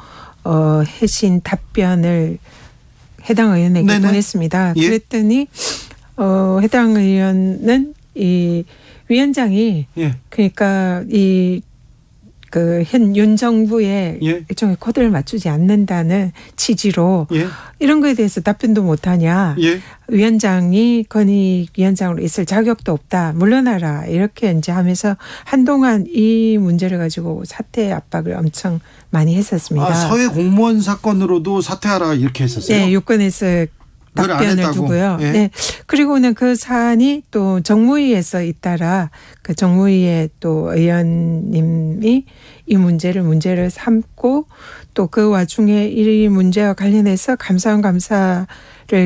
해신 답변을 해당 의원에게 네네. 보냈습니다. 예. 그랬더니 해당 의원은 이 위원장이 그러니까 이 그 현 윤 정부의 일종의 코드를 맞추지 않는다는 취지로 이런 거에 대해서 답변도 못하냐. 위원장이 권익위원장으로 있을 자격도 없다. 물러나라. 이렇게 이제 하면서 한동안 이 문제를 가지고 사퇴 압박을 엄청 많이 했었습니다. 서해 공무원 사건으로도 사퇴하라 이렇게 했었어요? 네. 유권에서 답변을 두고요. 예. 네. 그리고는 그 사안이 또 정무위에서 잇따라 그 정무위의 또 의원님이 이 문제를 삼고 또 그 와중에 이 문제와 관련해서 감사원 감사를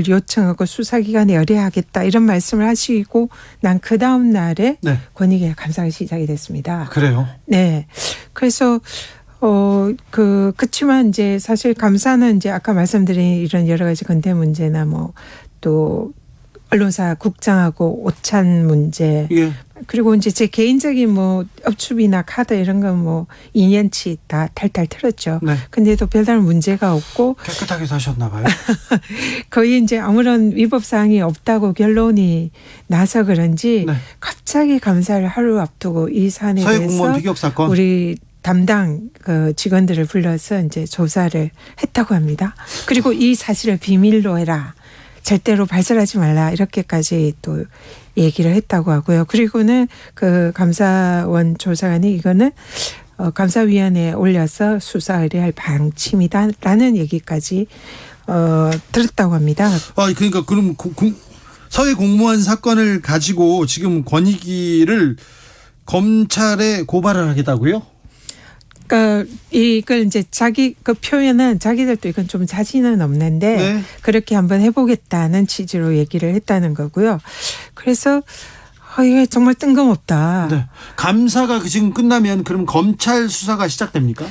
요청하고 수사기관에 의뢰하겠다 이런 말씀을 하시고 난 그 다음 날에 권익위의 감사가 시작이 됐습니다. 그래요? 네. 그래서 그치만 이제 사실 감사는 이제 아까 말씀드린 이런 여러 가지 건대 문제나 뭐 또 언론사 국장하고 오찬 문제 그리고 이제 제 개인적인 뭐 업추비나 카드 이런 건 뭐 2년치 다 탈탈 털었죠. 근데도 별다른 문제가 없고 깨끗하게 사셨나 봐요. 거의 이제 아무런 위법 사항이 없다고 결론이 나서 그런지 갑자기 감사를 하루 앞두고 이 사안에 서해 대해서 공무원 피격 사건 우리 담당 그 직원들을 불러서 이제 조사를 했다고 합니다. 그리고 이 사실을 비밀로 해라. 절대로 발설하지 말라. 이렇게까지 또 얘기를 했다고 하고요. 그리고는 그 감사원 조사관이 이거는 감사위원회에 올려서 수사 의뢰할 방침이다라는 얘기까지 들었다고 합니다. 그러니까 그럼 서해 공무원 사건을 가지고 지금 권익위를 검찰에 고발을 하겠다고요? 그러니까 이걸 이제 자기 그 표현은 자기들도 이건 좀 자신은 없는데 그렇게 한번 해보겠다는 취지로 얘기를 했다는 거고요. 그래서 이게 정말 뜬금없다. 감사가 지금 끝나면 그럼 검찰 수사가 시작됩니까?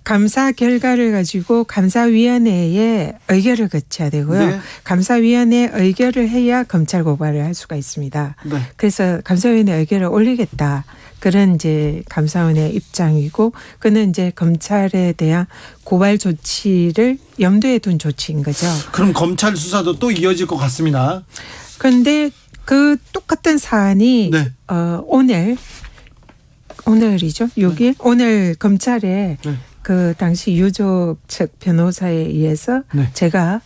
감사 결과를 가지고 감사위원회에 의결을 거쳐야 되고요. 네. 감사위원회 의결을 해야 검찰 고발을 할 수가 있습니다. 네. 그래서 감사위원회 의결을 올리겠다. 그런 이제 감사원의 입장이고, 그는 이제 검찰에 대한 고발 조치를 염두에 둔 조치인 거죠. 그럼 검찰 수사도 또 이어질 것 같습니다. 그런데 그 똑같은 사안이 네. 오늘이죠. 6일 오늘 검찰에 네. 그 당시 유족 측 변호사에 의해서 네. 제가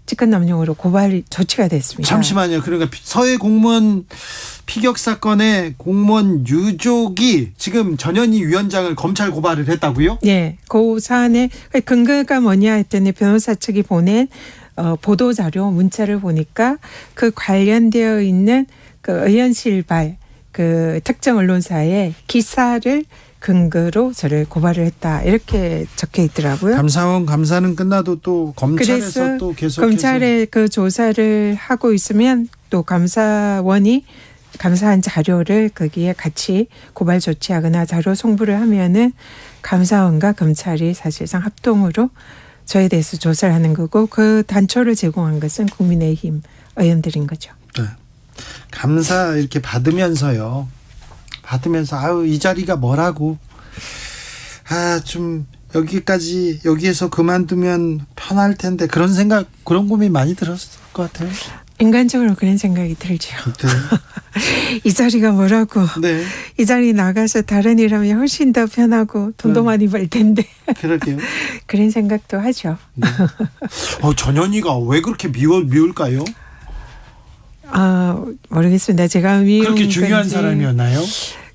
직권남용으로 고발 조치가 됐습니다. 잠시만요. 그러니까 서해 공무원 피격 사건의 공무원 유족이 지금 전현희 위원장을 검찰 고발을 했다고요? 네, 그 사안의 근거가 뭐냐 했더니 변호사 측이 보낸 보도 자료 문자를 보니까 그 관련되어 있는 그 의원실발 그 특정 언론사의 기사를 근거로 저를 고발을 했다, 이렇게 적혀 있더라고요. 감사원 감사는 끝나도 또 검찰에서 그래서 또 계속해서 검찰에 그 조사를 하고 있으면 또 감사원이 감사한 자료를 거기에 같이 고발 조치하거나 자료 송부를 하면은 감사원과 검찰이 사실상 합동으로 저에 대해서 조사를 하는 거고, 그 단초를 제공한 것은 국민의힘 의원들인 거죠. 네. 감사 이렇게 받으면서 아유 이 자리가 뭐라고, 좀 여기에서 그만두면 편할 텐데, 그런 생각, 그런 고민 많이 들었을 것 같아요. 인간적으로 그런 생각이 들죠. 네. 이 자리가 뭐라고. 네. 이 자리 나가서 다른 일 하면 훨씬 더 편하고 돈도 많이 벌 텐데. 그러게요. 그런 생각도 하죠. 네. 전현희가 왜 그렇게 미울까요? 모르겠습니다. 제가 미운 그렇게 중요한 건지. 사람이었나요?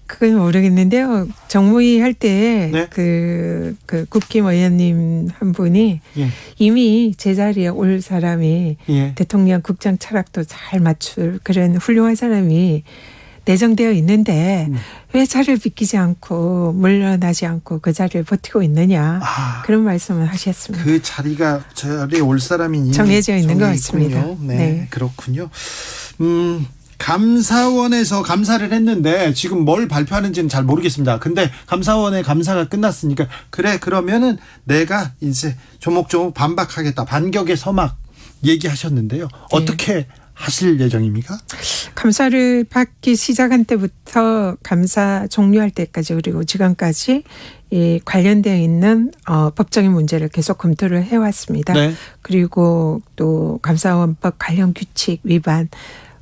그건 모르겠는데요. 정무위 할 때 네? 그 국힘 의원님 한 분이 예. 이미 제자리에 올 사람이 예. 대통령 국정 철학도 잘 맞출 그런 훌륭한 사람이 내정되어 있는데 왜 자리를 비키지 않고 물러나지 않고 그 자리를 버티고 있느냐, 그런 말씀을 하셨습니다. 그 자리에 올 사람이 이미 정해져 있는 것 같습니다. 네, 네. 그렇군요. 감사원에서 감사를 했는데 지금 뭘 발표하는지는 잘 모르겠습니다. 근데 감사원의 감사가 끝났으니까 그러면은 내가 이제 조목조목 반박하겠다, 반격의 서막 얘기하셨는데요. 어떻게 하실 예정입니까? 감사를 받기 시작한 때부터 감사 종료할 때까지, 그리고 지금까지 이 관련되어 있는 법적인 문제를 계속 검토를 해왔습니다. 네. 그리고 또 감사원법 관련 규칙 위반,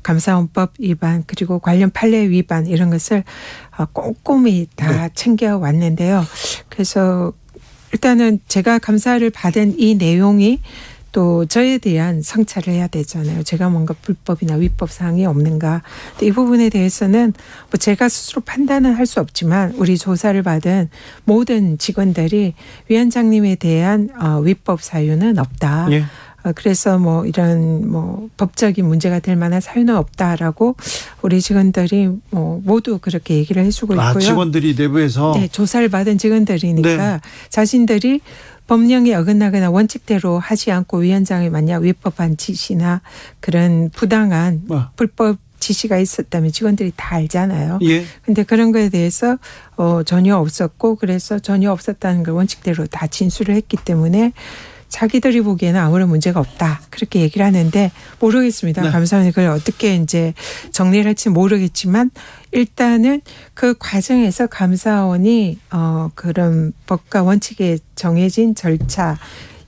감사원법 위반, 그리고 관련 판례 위반, 이런 것을 꼼꼼히 다 챙겨왔는데요. 그래서 일단은 제가 감사를 받은 이 내용이 또 저에 대한 성찰을 해야 되잖아요. 제가 뭔가 불법이나 위법 사항이 없는가. 근데 이 부분에 대해서는 뭐 제가 스스로 판단은 할 수 없지만 우리 조사를 받은 모든 직원들이 위원장님에 대한 위법 사유는 없다. 예. 그래서 뭐 이런 뭐 법적인 문제가 될 만한 사유는 없다라고 우리 직원들이 뭐 모두 그렇게 얘기를 해주고 있고요. 직원들이 내부에서 네, 조사를 받은 직원들이니까 자신들이 법령에 어긋나거나 원칙대로 하지 않고 위원장이 만약 위법한 지시나 그런 부당한 불법 지시가 있었다면 직원들이 다 알잖아요. 예. 근데 그런 거에 대해서 전혀 없었고, 그래서 전혀 없었다는 걸 원칙대로 다 진술을 했기 때문에 자기들이 보기에는 아무런 문제가 없다, 그렇게 얘기를 하는데 모르겠습니다. 네. 감사원이 그걸 어떻게 이제 정리를 할지 모르겠지만 일단은 그 과정에서 감사원이 그런 법과 원칙에 정해진 절차,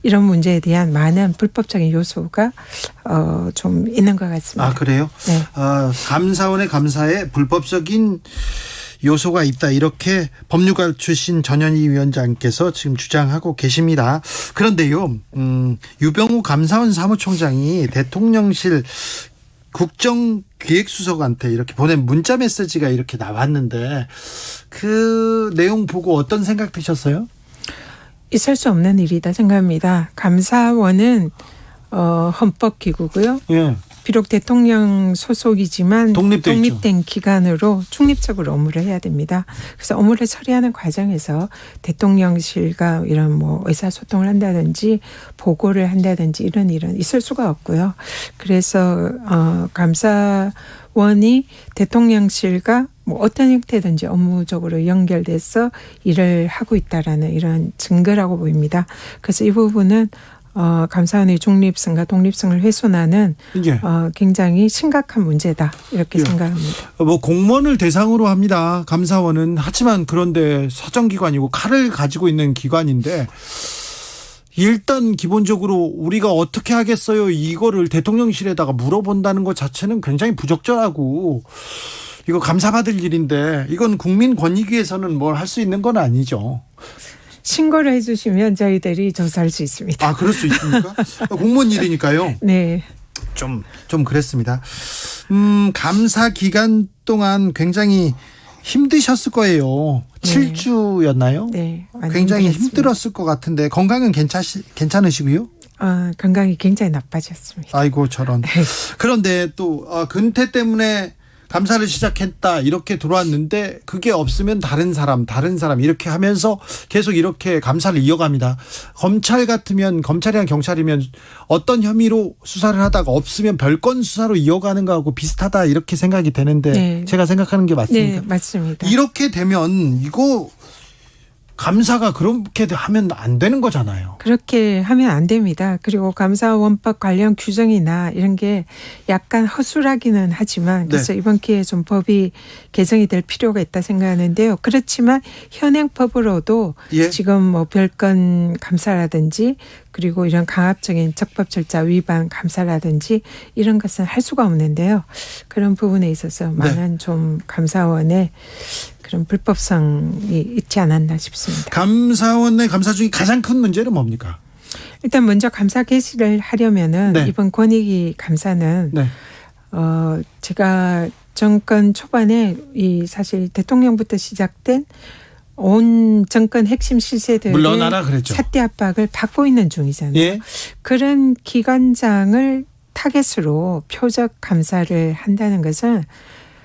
이런 문제에 대한 많은 불법적인 요소가 좀 있는 것 같습니다. 그래요? 네. 감사원의 감사에 불법적인 요소가 있다, 이렇게 법률가 출신 전현희 위원장께서 지금 주장하고 계십니다. 그런데요, 유병우 감사원 사무총장이 대통령실 국정기획수석한테 이렇게 보낸 문자 메시지가 이렇게 나왔는데 그 내용 보고 어떤 생각 드셨어요? 있을 수 없는 일이다 생각합니다. 감사원은 헌법기구고요. 예. 비록 대통령 소속이지만 독립된 기관으로 중립적으로 업무를 해야 됩니다. 그래서 업무를 처리하는 과정에서 대통령실과 이런 뭐 의사소통을 한다든지 보고를 한다든지 이런 일은 있을 수가 없고요. 그래서 감사원이 대통령실과 뭐 어떤 형태든지 업무적으로 연결돼서 일을 하고 있다라는 이런 증거라고 보입니다. 그래서 이 부분은 감사원의 중립성과 독립성을 훼손하는 예. 굉장히 심각한 문제다 이렇게 예. 생각합니다. 뭐 공무원을 대상으로 합니다. 감사원은. 하지만 그런데 사정기관이고 칼을 가지고 있는 기관인데 일단 기본적으로 우리가 어떻게 하겠어요? 이거를 대통령실에다가 물어본다는 것 자체는 굉장히 부적절하고 이거 감사받을 일인데 이건 국민권익위에서는 뭘 할 수 있는 건 아니죠. 신고를 해주시면 저희들이 조사할 수 있습니다. 아, 그럴 수 있습니까? 공무원 일이니까요. 네. 좀 그랬습니다. 감사 기간 동안 굉장히 힘드셨을 거예요. 네. 7주였나요? 네. 굉장히 힘들었습니다. 힘들었을 것 같은데 건강은 괜찮으시고요? 건강이 굉장히 나빠졌습니다. 아이고 저런. 그런데 또 근태 때문에 감사를 시작했다 이렇게 들어왔는데 그게 없으면 다른 사람 이렇게 하면서 계속 이렇게 감사를 이어갑니다. 검찰이랑 경찰이면 어떤 혐의로 수사를 하다가 없으면 별건 수사로 이어가는 거하고 비슷하다 이렇게 생각이 되는데 네. 제가 생각하는 게 맞습니까? 네, 맞습니다. 이렇게 되면 이거 감사가 그렇게 하면 안 되는 거잖아요. 그렇게 하면 안 됩니다. 그리고 감사원법 관련 규정이나 이런 게 약간 허술하기는 하지만 그래서 네. 이번 기회에 좀 법이 개정이 될 필요가 있다 생각하는데요. 그렇지만 현행법으로도 예. 지금 뭐 별건 감사라든지 그리고 이런 강압적인 적법 절차 위반 감사라든지 이런 것은 할 수가 없는데요. 그런 부분에 있어서 많은 좀 감사원의 그런 불법성이 있지 않았나 싶습니다. 감사원의 감사 중에 가장 큰 문제는 뭡니까? 일단 먼저 감사 개시를 하려면은 네. 이번 권익위 감사는 네. 제가 정권 초반에 이 사실 대통령부터 시작된 온 정권 핵심 실세들의 물러나라 그랬죠. 사퇴 압박을 받고 있는 중이잖아요. 예. 그런 기관장을 타겟으로 표적 감사를 한다는 것은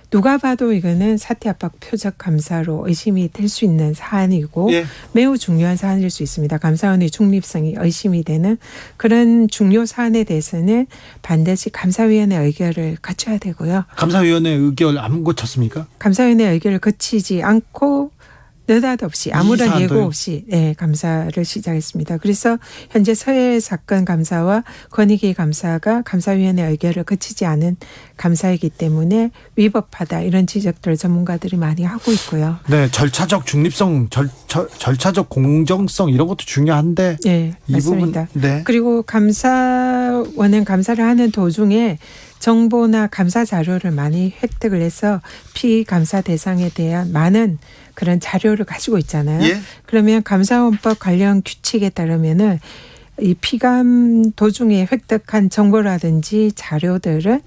누가 봐도 이거는 사퇴 압박 표적 감사로 의심이 될 수 있는 사안이고 예. 매우 중요한 사안일 수 있습니다. 감사원의 중립성이 의심이 되는 그런 중요 사안에 대해서는 반드시 감사위원회 의결을 거쳐야 되고요. 감사위원회 의결 안 고쳤습니까? 감사위원회 의결을 거치지 않고 느닷없이 아무런 사안도요? 예고 없이 감사를 시작했습니다. 그래서 현재 서해 사건 감사와 권익위 감사가 감사위원회 의결을 거치지 않은 감사이기 때문에 위법하다 이런 지적들을 전문가들이 많이 하고 있고요. 네, 절차적 중립성, 절차적 공정성 이런 것도 중요한데 네, 이 맞습니다. 부분, 네. 그리고 감사원은 감사를 하는 도중에 정보나 감사 자료를 많이 획득을 해서 피감사 대상에 대한 많은 그런 자료를 가지고 있잖아요. 예. 그러면 감사원법 관련 규칙에 따르면은 이 피감 도중에 획득한 정보라든지 자료들은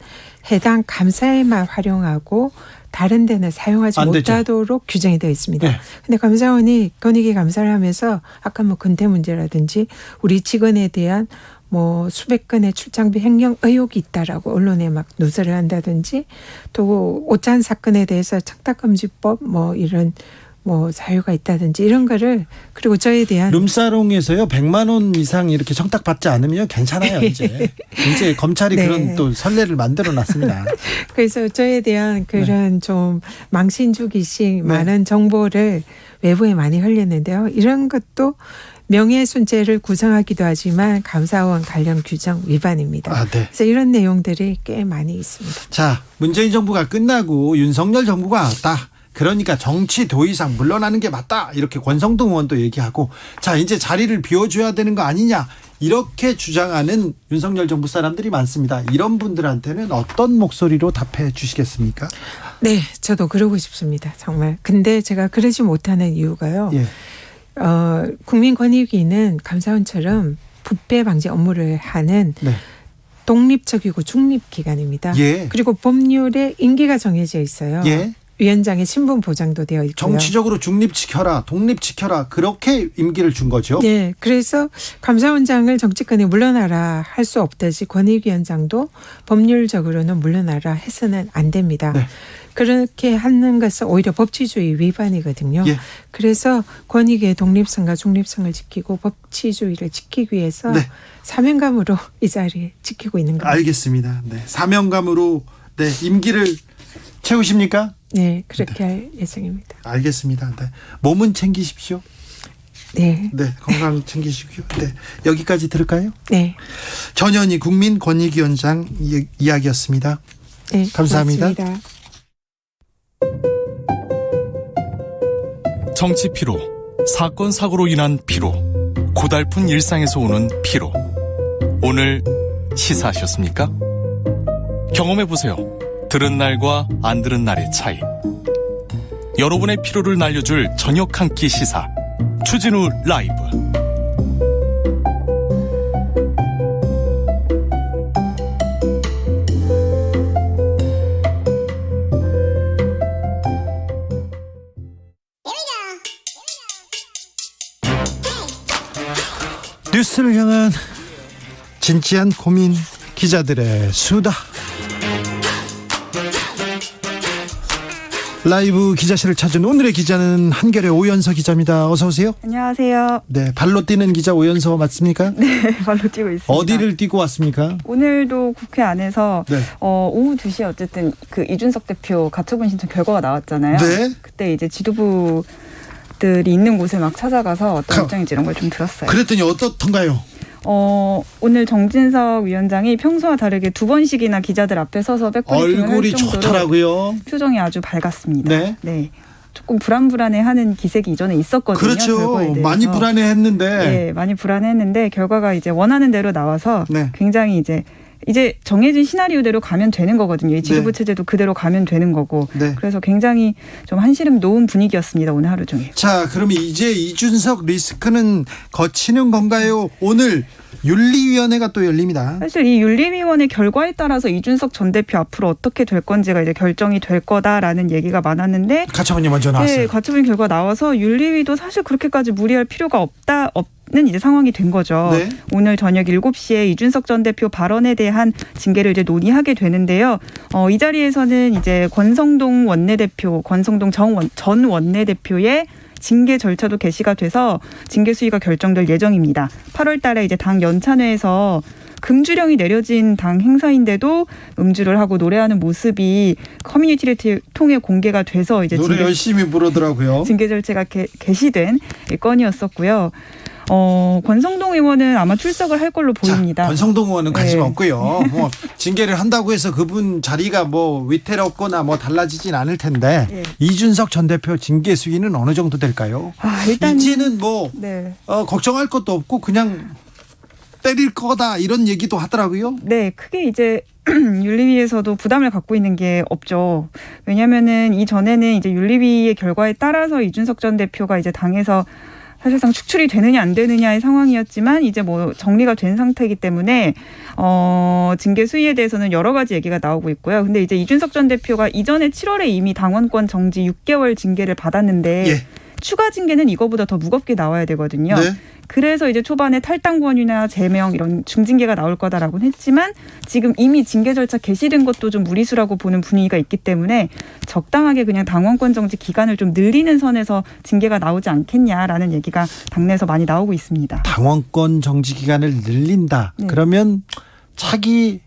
해당 감사에만 활용하고 다른 데는 사용하지 안 되죠. 못하도록 규정이 되어 있습니다. 네. 근데 감사원이 권익위 감사를 하면서 아까 뭐 근태 문제라든지 우리 직원에 대한 뭐 수백 건의 출장비 횡령 의혹이 있다라고 언론에 막 누설을 한다든지 또 오찬 사건에 대해서 청탁금지법 뭐 이런 뭐 사유가 있다든지 이런 거를 그리고 저에 대한 룸사롱에서요 100만 원 이상 이렇게 청탁받지 않으면 괜찮아요. 이제 검찰이 네. 그런 또 선례를 만들어놨습니다. 그래서 저에 대한 그런 좀 망신 주기식 네. 많은 정보를 외부에 많이 흘렸는데요. 이런 것도 명예훼손죄를 구성하기도 하지만 감사원 관련 규정 위반입니다. 아, 네. 그래서 이런 내용들이 꽤 많이 있습니다. 자, 문재인 정부가 끝나고 윤석열 정부가 왔다. 그러니까 정치 도의상 물러나는 게 맞다. 이렇게 권성동 의원도 얘기하고 자 이제 자리를 비워줘야 되는 거 아니냐. 이렇게 주장하는 윤석열 정부 사람들이 많습니다. 이런 분들한테는 어떤 목소리로 답해 주시겠습니까? 네, 저도 그러고 싶습니다. 정말. 근데 제가 그러지 못하는 이유가요. 예. 국민권익위는 감사원처럼 부패 방지 업무를 하는 네. 독립적이고 중립기관입니다. 예. 그리고 법률에 임기가 정해져 있어요. 예. 위원장의 신분 보장도 되어 있고요. 정치적으로 중립 지켜라, 독립 지켜라 그렇게 임기를 준 거죠. 네, 그래서 감사원장을 정치권에 물러나라 할 수 없듯이 권익위원장도 법률적으로는 물러나라 해서는 안 됩니다. 네. 그렇게 하는 것은 오히려 법치주의 위반이거든요. 예. 그래서 권익위의 독립성과 중립성을 지키고 법치주의를 지키기 위해서 네. 사명감으로 이 자리에 지키고 있는 겁니다. 알겠습니다. 네. 사명감으로 네, 임기를 채우십니까? 네, 그렇게 할 예정입니다. 알겠습니다. 네. 몸은 챙기십시오. 네. 네, 건강 챙기시고요. 네, 여기까지 들을까요? 네. 전현희 국민권익위원장 이야기였습니다. 네, 감사합니다. 고맙습니다. 정치 피로, 사건 사고로 인한 피로, 고달픈 일상에서 오는 피로. 오늘 시사하셨습니까? 경험해보세요. 들은 날과 안 들은 날의 차이. 여러분의 피로를 날려줄 저녁 한 끼 시사. 추진우 라이브. 뉴스를 향한 진지한 고민, 기자들의 수다. 라이브 기자실을 찾은 오늘의 기자는 한결의 오연서 기자입니다. 어서 오세요. 안녕하세요. 네, 발로 뛰는 기자 오연서 맞습니까? 네, 발로 뛰고 있습니다. 어디를 뛰고 왔습니까? 오늘도 국회 안에서 네. 오후 2시에 어쨌든 그 이준석 대표 가처분 신청 결과가 나왔잖아요. 네. 그때 이제 지도부들이 있는 곳에 막 찾아가서 어떤 입장인지 이런 걸 좀 들었어요. 그랬더니 어떻던가요? 오늘 정진석 위원장이 평소와 다르게 2번씩이나 기자들 앞에 서서 백브리핑을 할 얼굴이 정도로 좋더라고요. 표정이 아주 밝았습니다. 네. 조금 불안불안해하는 기색이 이전에 있었거든요. 그렇죠. 결과에 대해서. 많이 불안해했는데. 네, 많이 불안했는데 결과가 이제 원하는 대로 나와서 굉장히 이제 정해진 시나리오대로 가면 되는 거거든요. 이 지도부 체제도 그대로 가면 되는 거고. 그래서 굉장히 좀 한시름 놓은 분위기였습니다. 오늘 하루 종일. 자, 그러면 이제 이준석 리스크는 거치는 건가요? 오늘 윤리위원회가 또 열립니다. 사실 이 윤리위원회 결과에 따라서 이준석 전 대표 앞으로 어떻게 될 건지가 이제 결정이 될 거다라는 얘기가 많았는데. 가처분이 먼저 나왔어요. 네, 가처분 결과 나와서 윤리위도 사실 그렇게까지 무리할 필요가 없는 이제 상황이 된 거죠. 네. 오늘 저녁 7시에 이준석 전 대표 발언에 대한 징계를 이제 논의하게 되는데요. 이 자리에서는 이제 권성동 전 원내대표의 징계 절차도 개시가 돼서 징계 수위가 결정될 예정입니다. 8월 달에 이제 당 연찬회에서 금주령이 내려진 당 행사인데도 음주를 하고 노래하는 모습이 커뮤니티를 통해 공개가 돼서 이제 노래 열심히 부르더라고요. 징계 절차가 개시된 건이었었고요. 권성동 의원은 아마 출석을 할 걸로 보입니다. 권성동 의원은 관심 네. 없고요. 뭐 징계를 한다고 해서 그분 자리가 뭐 위태롭거나 뭐 달라지진 않을 텐데 이준석 전 대표 징계 수위는 어느 정도 될까요? 일단 이제는 뭐 걱정할 것도 없고 그냥 때릴 거다 이런 얘기도 하더라고요. 네, 크게 이제 윤리위에서도 부담을 갖고 있는 게 없죠. 왜냐하면은 이전에는 이제 윤리위의 결과에 따라서 이준석 전 대표가 이제 당에서 사실상 축출이 되느냐 안 되느냐의 상황이었지만 이제 뭐 정리가 된 상태이기 때문에 징계 수위에 대해서는 여러 가지 얘기가 나오고 있고요. 근데 이제 이준석 전 대표가 이전에 7월에 이미 당원권 정지 6개월 징계를 받았는데 추가 징계는 이거보다 더 무겁게 나와야 되거든요. 그래서 이제 초반에 탈당권이나 제명 이런 중징계가 나올 거다라고는 했지만 지금 이미 징계 절차 개시된 것도 좀 무리수라고 보는 분위기가 있기 때문에 적당하게 그냥 당원권 정지 기간을 좀 늘리는 선에서 징계가 나오지 않겠냐라는 얘기가 당내에서 많이 나오고 있습니다. 당원권 정지 기간을 늘린다. 그러면 차기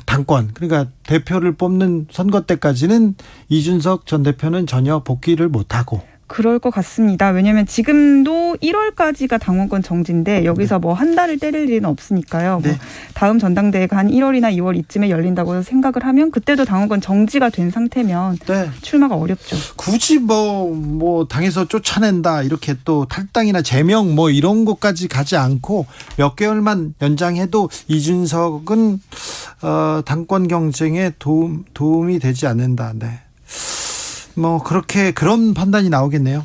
당권 그러니까 대표를 뽑는 선거 때까지는 이준석 전 대표는 전혀 복귀를 못하고. 그럴 것 같습니다. 왜냐하면 지금도 1월까지가 당원권 정지인데 여기서 뭐 한 달을 때릴 일은 없으니까요. 뭐 다음 전당대회가 한 1월이나 2월 이쯤에 열린다고 생각을 하면 그때도 당원권 정지가 된 상태면 출마가 어렵죠. 굳이 뭐 당에서 쫓아낸다 이렇게 또 탈당이나 제명 뭐 이런 것까지 가지 않고 몇 개월만 연장해도 이준석은 당권 경쟁에 도움이 되지 않는다. 뭐 그런 판단이 나오겠네요.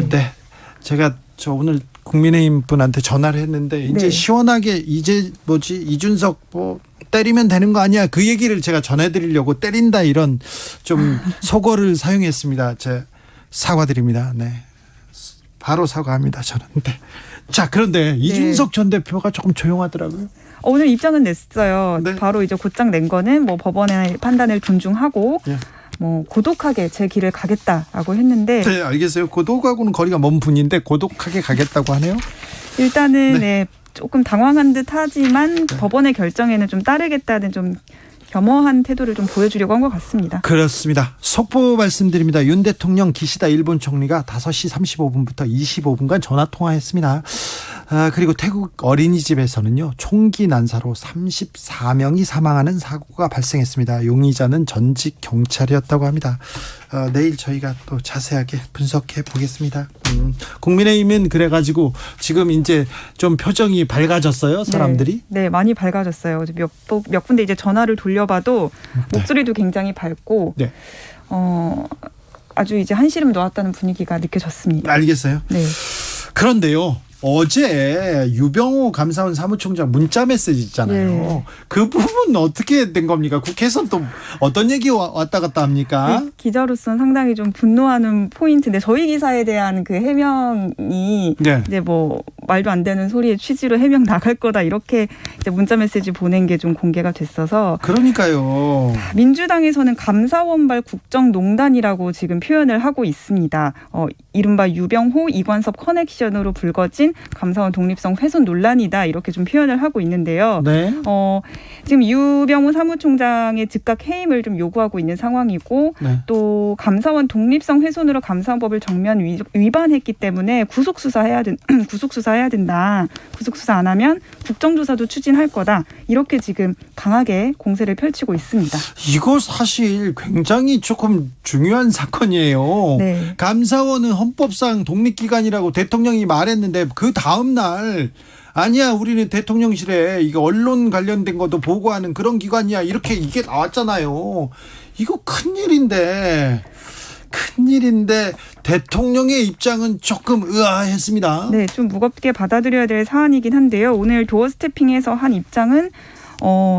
네. 제가 오늘 국민의힘 분한테 전화를 했는데 이제 시원하게 이제 이준석 뭐 때리면 되는 거 아니야 그 얘기를 제가 전해드리려고 때린다 이런 좀 속어를 사용했습니다. 제 사과드립니다. 네. 바로 사과합니다. 저는. 자, 그런데 이준석 전 대표가 조금 조용하더라고요. 오늘 입장은 냈어요. 바로 이제 곧장 낸 거는 뭐 법원의 판단을 존중하고 뭐 고독하게 제 길을 가겠다라고 했는데. 네, 알겠어요. 고독하고는 거리가 먼 분인데 고독하게 가겠다고 하네요. 일단은 조금 당황한 듯 하지만 법원의 결정에는 좀 따르겠다는 좀 겸허한 태도를 좀 보여주려고 한 것 같습니다. 그렇습니다. 속보 말씀드립니다. 윤 대통령 기시다 일본 총리가 5시 35분부터 25분간 전화 통화했습니다. 그리고 태국 어린이집에서는요, 총기 난사로 34명이 사망하는 사고가 발생했습니다. 용의자는 전직 경찰이었다고 합니다. 내일 저희가 또 자세하게 분석해 보겠습니다. 국민의힘은 그래가지고 지금 이제 좀 표정이 밝아졌어요, 사람들이? 네, 많이 밝아졌어요. 몇 군데 이제 전화를 돌려봐도 목소리도 굉장히 밝고, 네. 아주 이제 한시름 놓았다는 분위기가 느껴졌습니다. 알겠어요. 네. 그런데요, 어제 유병호 감사원 사무총장 문자 메시지 있잖아요. 네. 그 부분 어떻게 된 겁니까? 국회에서는 또 어떤 얘기 왔다 갔다 합니까? 네, 기자로서는 상당히 좀 분노하는 포인트인데, 저희 기사에 대한 그 해명이 네. 이제 뭐 말도 안 되는 소리의 취지로 해명 나갈 거다, 이렇게 이제 문자 메시지 보낸 게 좀 공개가 됐어서. 그러니까요. 민주당에서는 감사원발 국정농단이라고 지금 표현을 하고 있습니다. 이른바 유병호 이관섭 커넥션으로 불거진 감사원 독립성 훼손 논란이다, 이렇게 좀 표현을 하고 있는데요. 네. 지금 유병호 사무총장의 즉각 해임을 좀 요구하고 있는 상황이고, 네. 또 감사원 독립성 훼손으로 감사원법을 정면 위반했기 때문에 구속 수사해야 된다. 구속 수사 안 하면 국정조사도 추진할 거다, 이렇게 지금 강하게 공세를 펼치고 있습니다. 이거 사실 굉장히 조금 중요한 사건이에요. 네. 감사원은 헌법상 독립기관이라고 대통령이 말했는데 그 다음 날 아니야, 우리는 대통령실에 이거 언론 관련된 것도 보고하는 그런 기관이야, 이렇게 이게 나왔잖아요. 이거 큰일인데 대통령의 입장은 조금 의아했습니다. 네, 좀 무겁게 받아들여야 될 사안이긴 한데요. 오늘 도어 스태핑에서 한 입장은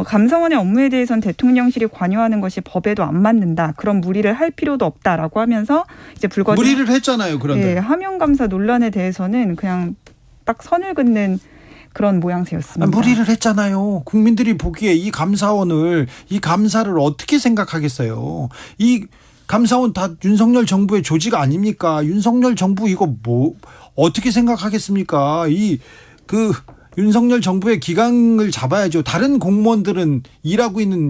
감사원의 업무에 대해서는 대통령실이 관여하는 것이 법에도 안 맞는다, 그런 무리를 할 필요도 없다라고 하면서 이제 불거진 무리를 했잖아요. 그런데 네, 하명감사 논란에 대해서는 그냥 딱 선을 긋는 그런 모양새였습니다. 무리를 했잖아요. 국민들이 보기에 이 감사원을, 이 감사를 어떻게 생각하겠어요? 이 감사원 다 윤석열 정부의 조직 아닙니까? 윤석열 정부 이거 뭐 어떻게 생각하겠습니까? 윤석열 정부의 기강을 잡아야죠. 다른 공무원들은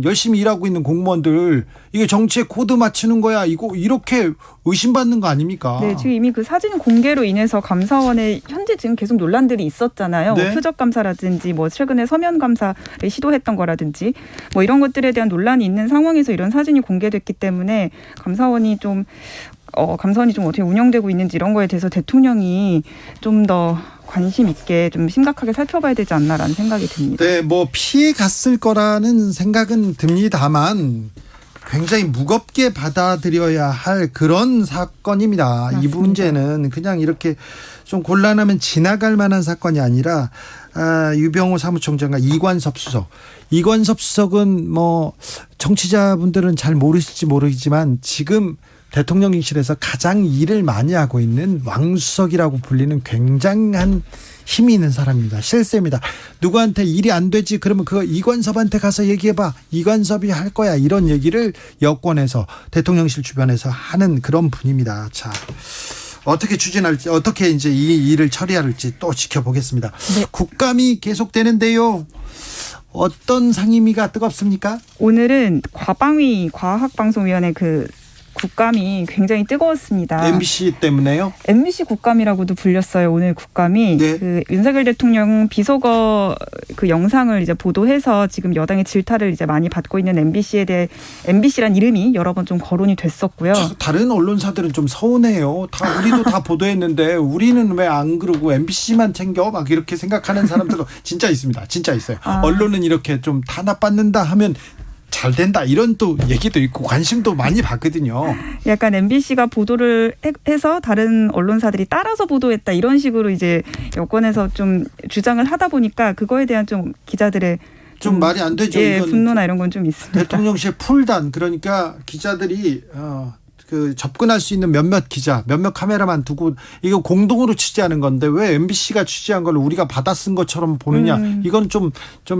열심히 일하고 있는 공무원들, 이게 정치에 코드 맞추는 거야, 이거 이렇게 의심받는 거 아닙니까? 네, 지금 이미 그 사진 공개로 인해서 감사원에 현재 지금 계속 논란들이 있었잖아요. 네. 뭐 표적 감사라든지, 뭐 최근에 서면 감사를 시도했던 거라든지, 뭐 이런 것들에 대한 논란이 있는 상황에서 이런 사진이 공개됐기 때문에 감사원이 좀 어떻게 운영되고 있는지 이런 거에 대해서 대통령이 좀 더 관심 있게 좀 심각하게 살펴봐야 되지 않나라는 생각이 듭니다. 네, 뭐 피해 갔을 거라는 생각은 듭니다만 굉장히 무겁게 받아들여야 할 그런 사건입니다. 맞습니다. 이 문제는 그냥 이렇게 좀 곤란하면 지나갈 만한 사건이 아니라, 유병호 사무총장과 이관섭 수석은 뭐 정치자분들은 잘 모르실지 모르지만 지금 대통령실에서 가장 일을 많이 하고 있는 왕수석이라고 불리는 굉장한 힘이 있는 사람입니다. 실세입니다. 누구한테 일이 안 되지 그러면 그거 이관섭한테 가서 얘기해봐. 이관섭이 할 거야. 이런 얘기를 여권에서, 대통령실 주변에서 하는 그런 분입니다. 자, 어떻게 추진할지, 어떻게 이제 이 일을 처리할지 또 지켜보겠습니다. 네. 국감이 계속되는데요. 어떤 상임위가 뜨겁습니까? 오늘은 과방위 과학방송위원회 국감이 굉장히 뜨거웠습니다. MBC 때문에요? MBC 국감이라고도 불렸어요. 오늘 국감이. 네. 윤석열 대통령 비속어 영상을 이제 보도해서 지금 여당의 질타를 이제 많이 받고 있는 MBC에 대해 MBC란 이름이 여러 번 좀 거론이 됐었고요. 다른 언론사들은 좀 서운해요. 우리도 다 보도했는데 우리는 왜 안 그러고 MBC만 챙겨? 막 이렇게 생각하는 사람들도 진짜 있습니다. 진짜 있어요. 언론은 이렇게 좀 탄압받는다 하면 잘 된다, 이런 또 얘기도 있고 관심도 많이 받거든요. 약간 MBC가 보도를 해서 다른 언론사들이 따라서 보도했다, 이런 식으로 이제 여권에서 좀 주장을 하다 보니까 그거에 대한 좀 기자들의 좀 말이 안 되죠. 예, 분노나 이런 건 좀 있습니다. 대통령실 풀단, 그러니까 기자들이 접근할 수 있는 몇몇 기자, 몇몇 카메라만 두고 이거 공동으로 취재하는 건데 왜 MBC가 취재한 걸 우리가 받아 쓴 것처럼 보느냐. 이건 좀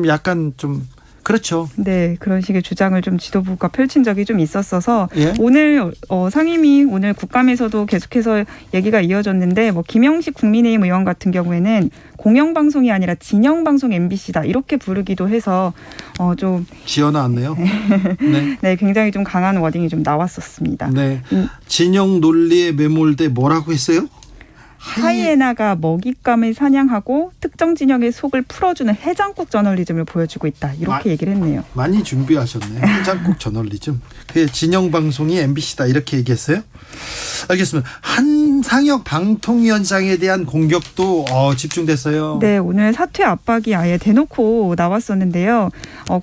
약간 좀 그렇죠. 네, 그런 식의 주장을 좀 지도부가 펼친 적이 좀 있었어서 예? 오늘 상임위 오늘 국감에서도 계속해서 얘기가 이어졌는데, 뭐 김영식 국민의힘 의원 같은 경우에는 공영방송이 아니라 진영방송 MBC다 이렇게 부르기도 해서 좀 지어 나왔네요. 네. 네, 굉장히 좀 강한 워딩이 좀 나왔었습니다. 네. 진영 논리에 매몰돼 뭐라고 했어요? 하이에나가 먹잇감을 사냥하고 특정 진영의 속을 풀어주는 해장국 저널리즘을 보여주고 있다. 이렇게 얘기를 했네요. 많이 준비하셨네요. 해장국 저널리즘. 진영 방송이 MBC다 이렇게 얘기했어요? 알겠습니다. 한상혁 방통위원장에 대한 공격도 집중됐어요. 네, 오늘 사퇴 압박이 아예 대놓고 나왔었는데요.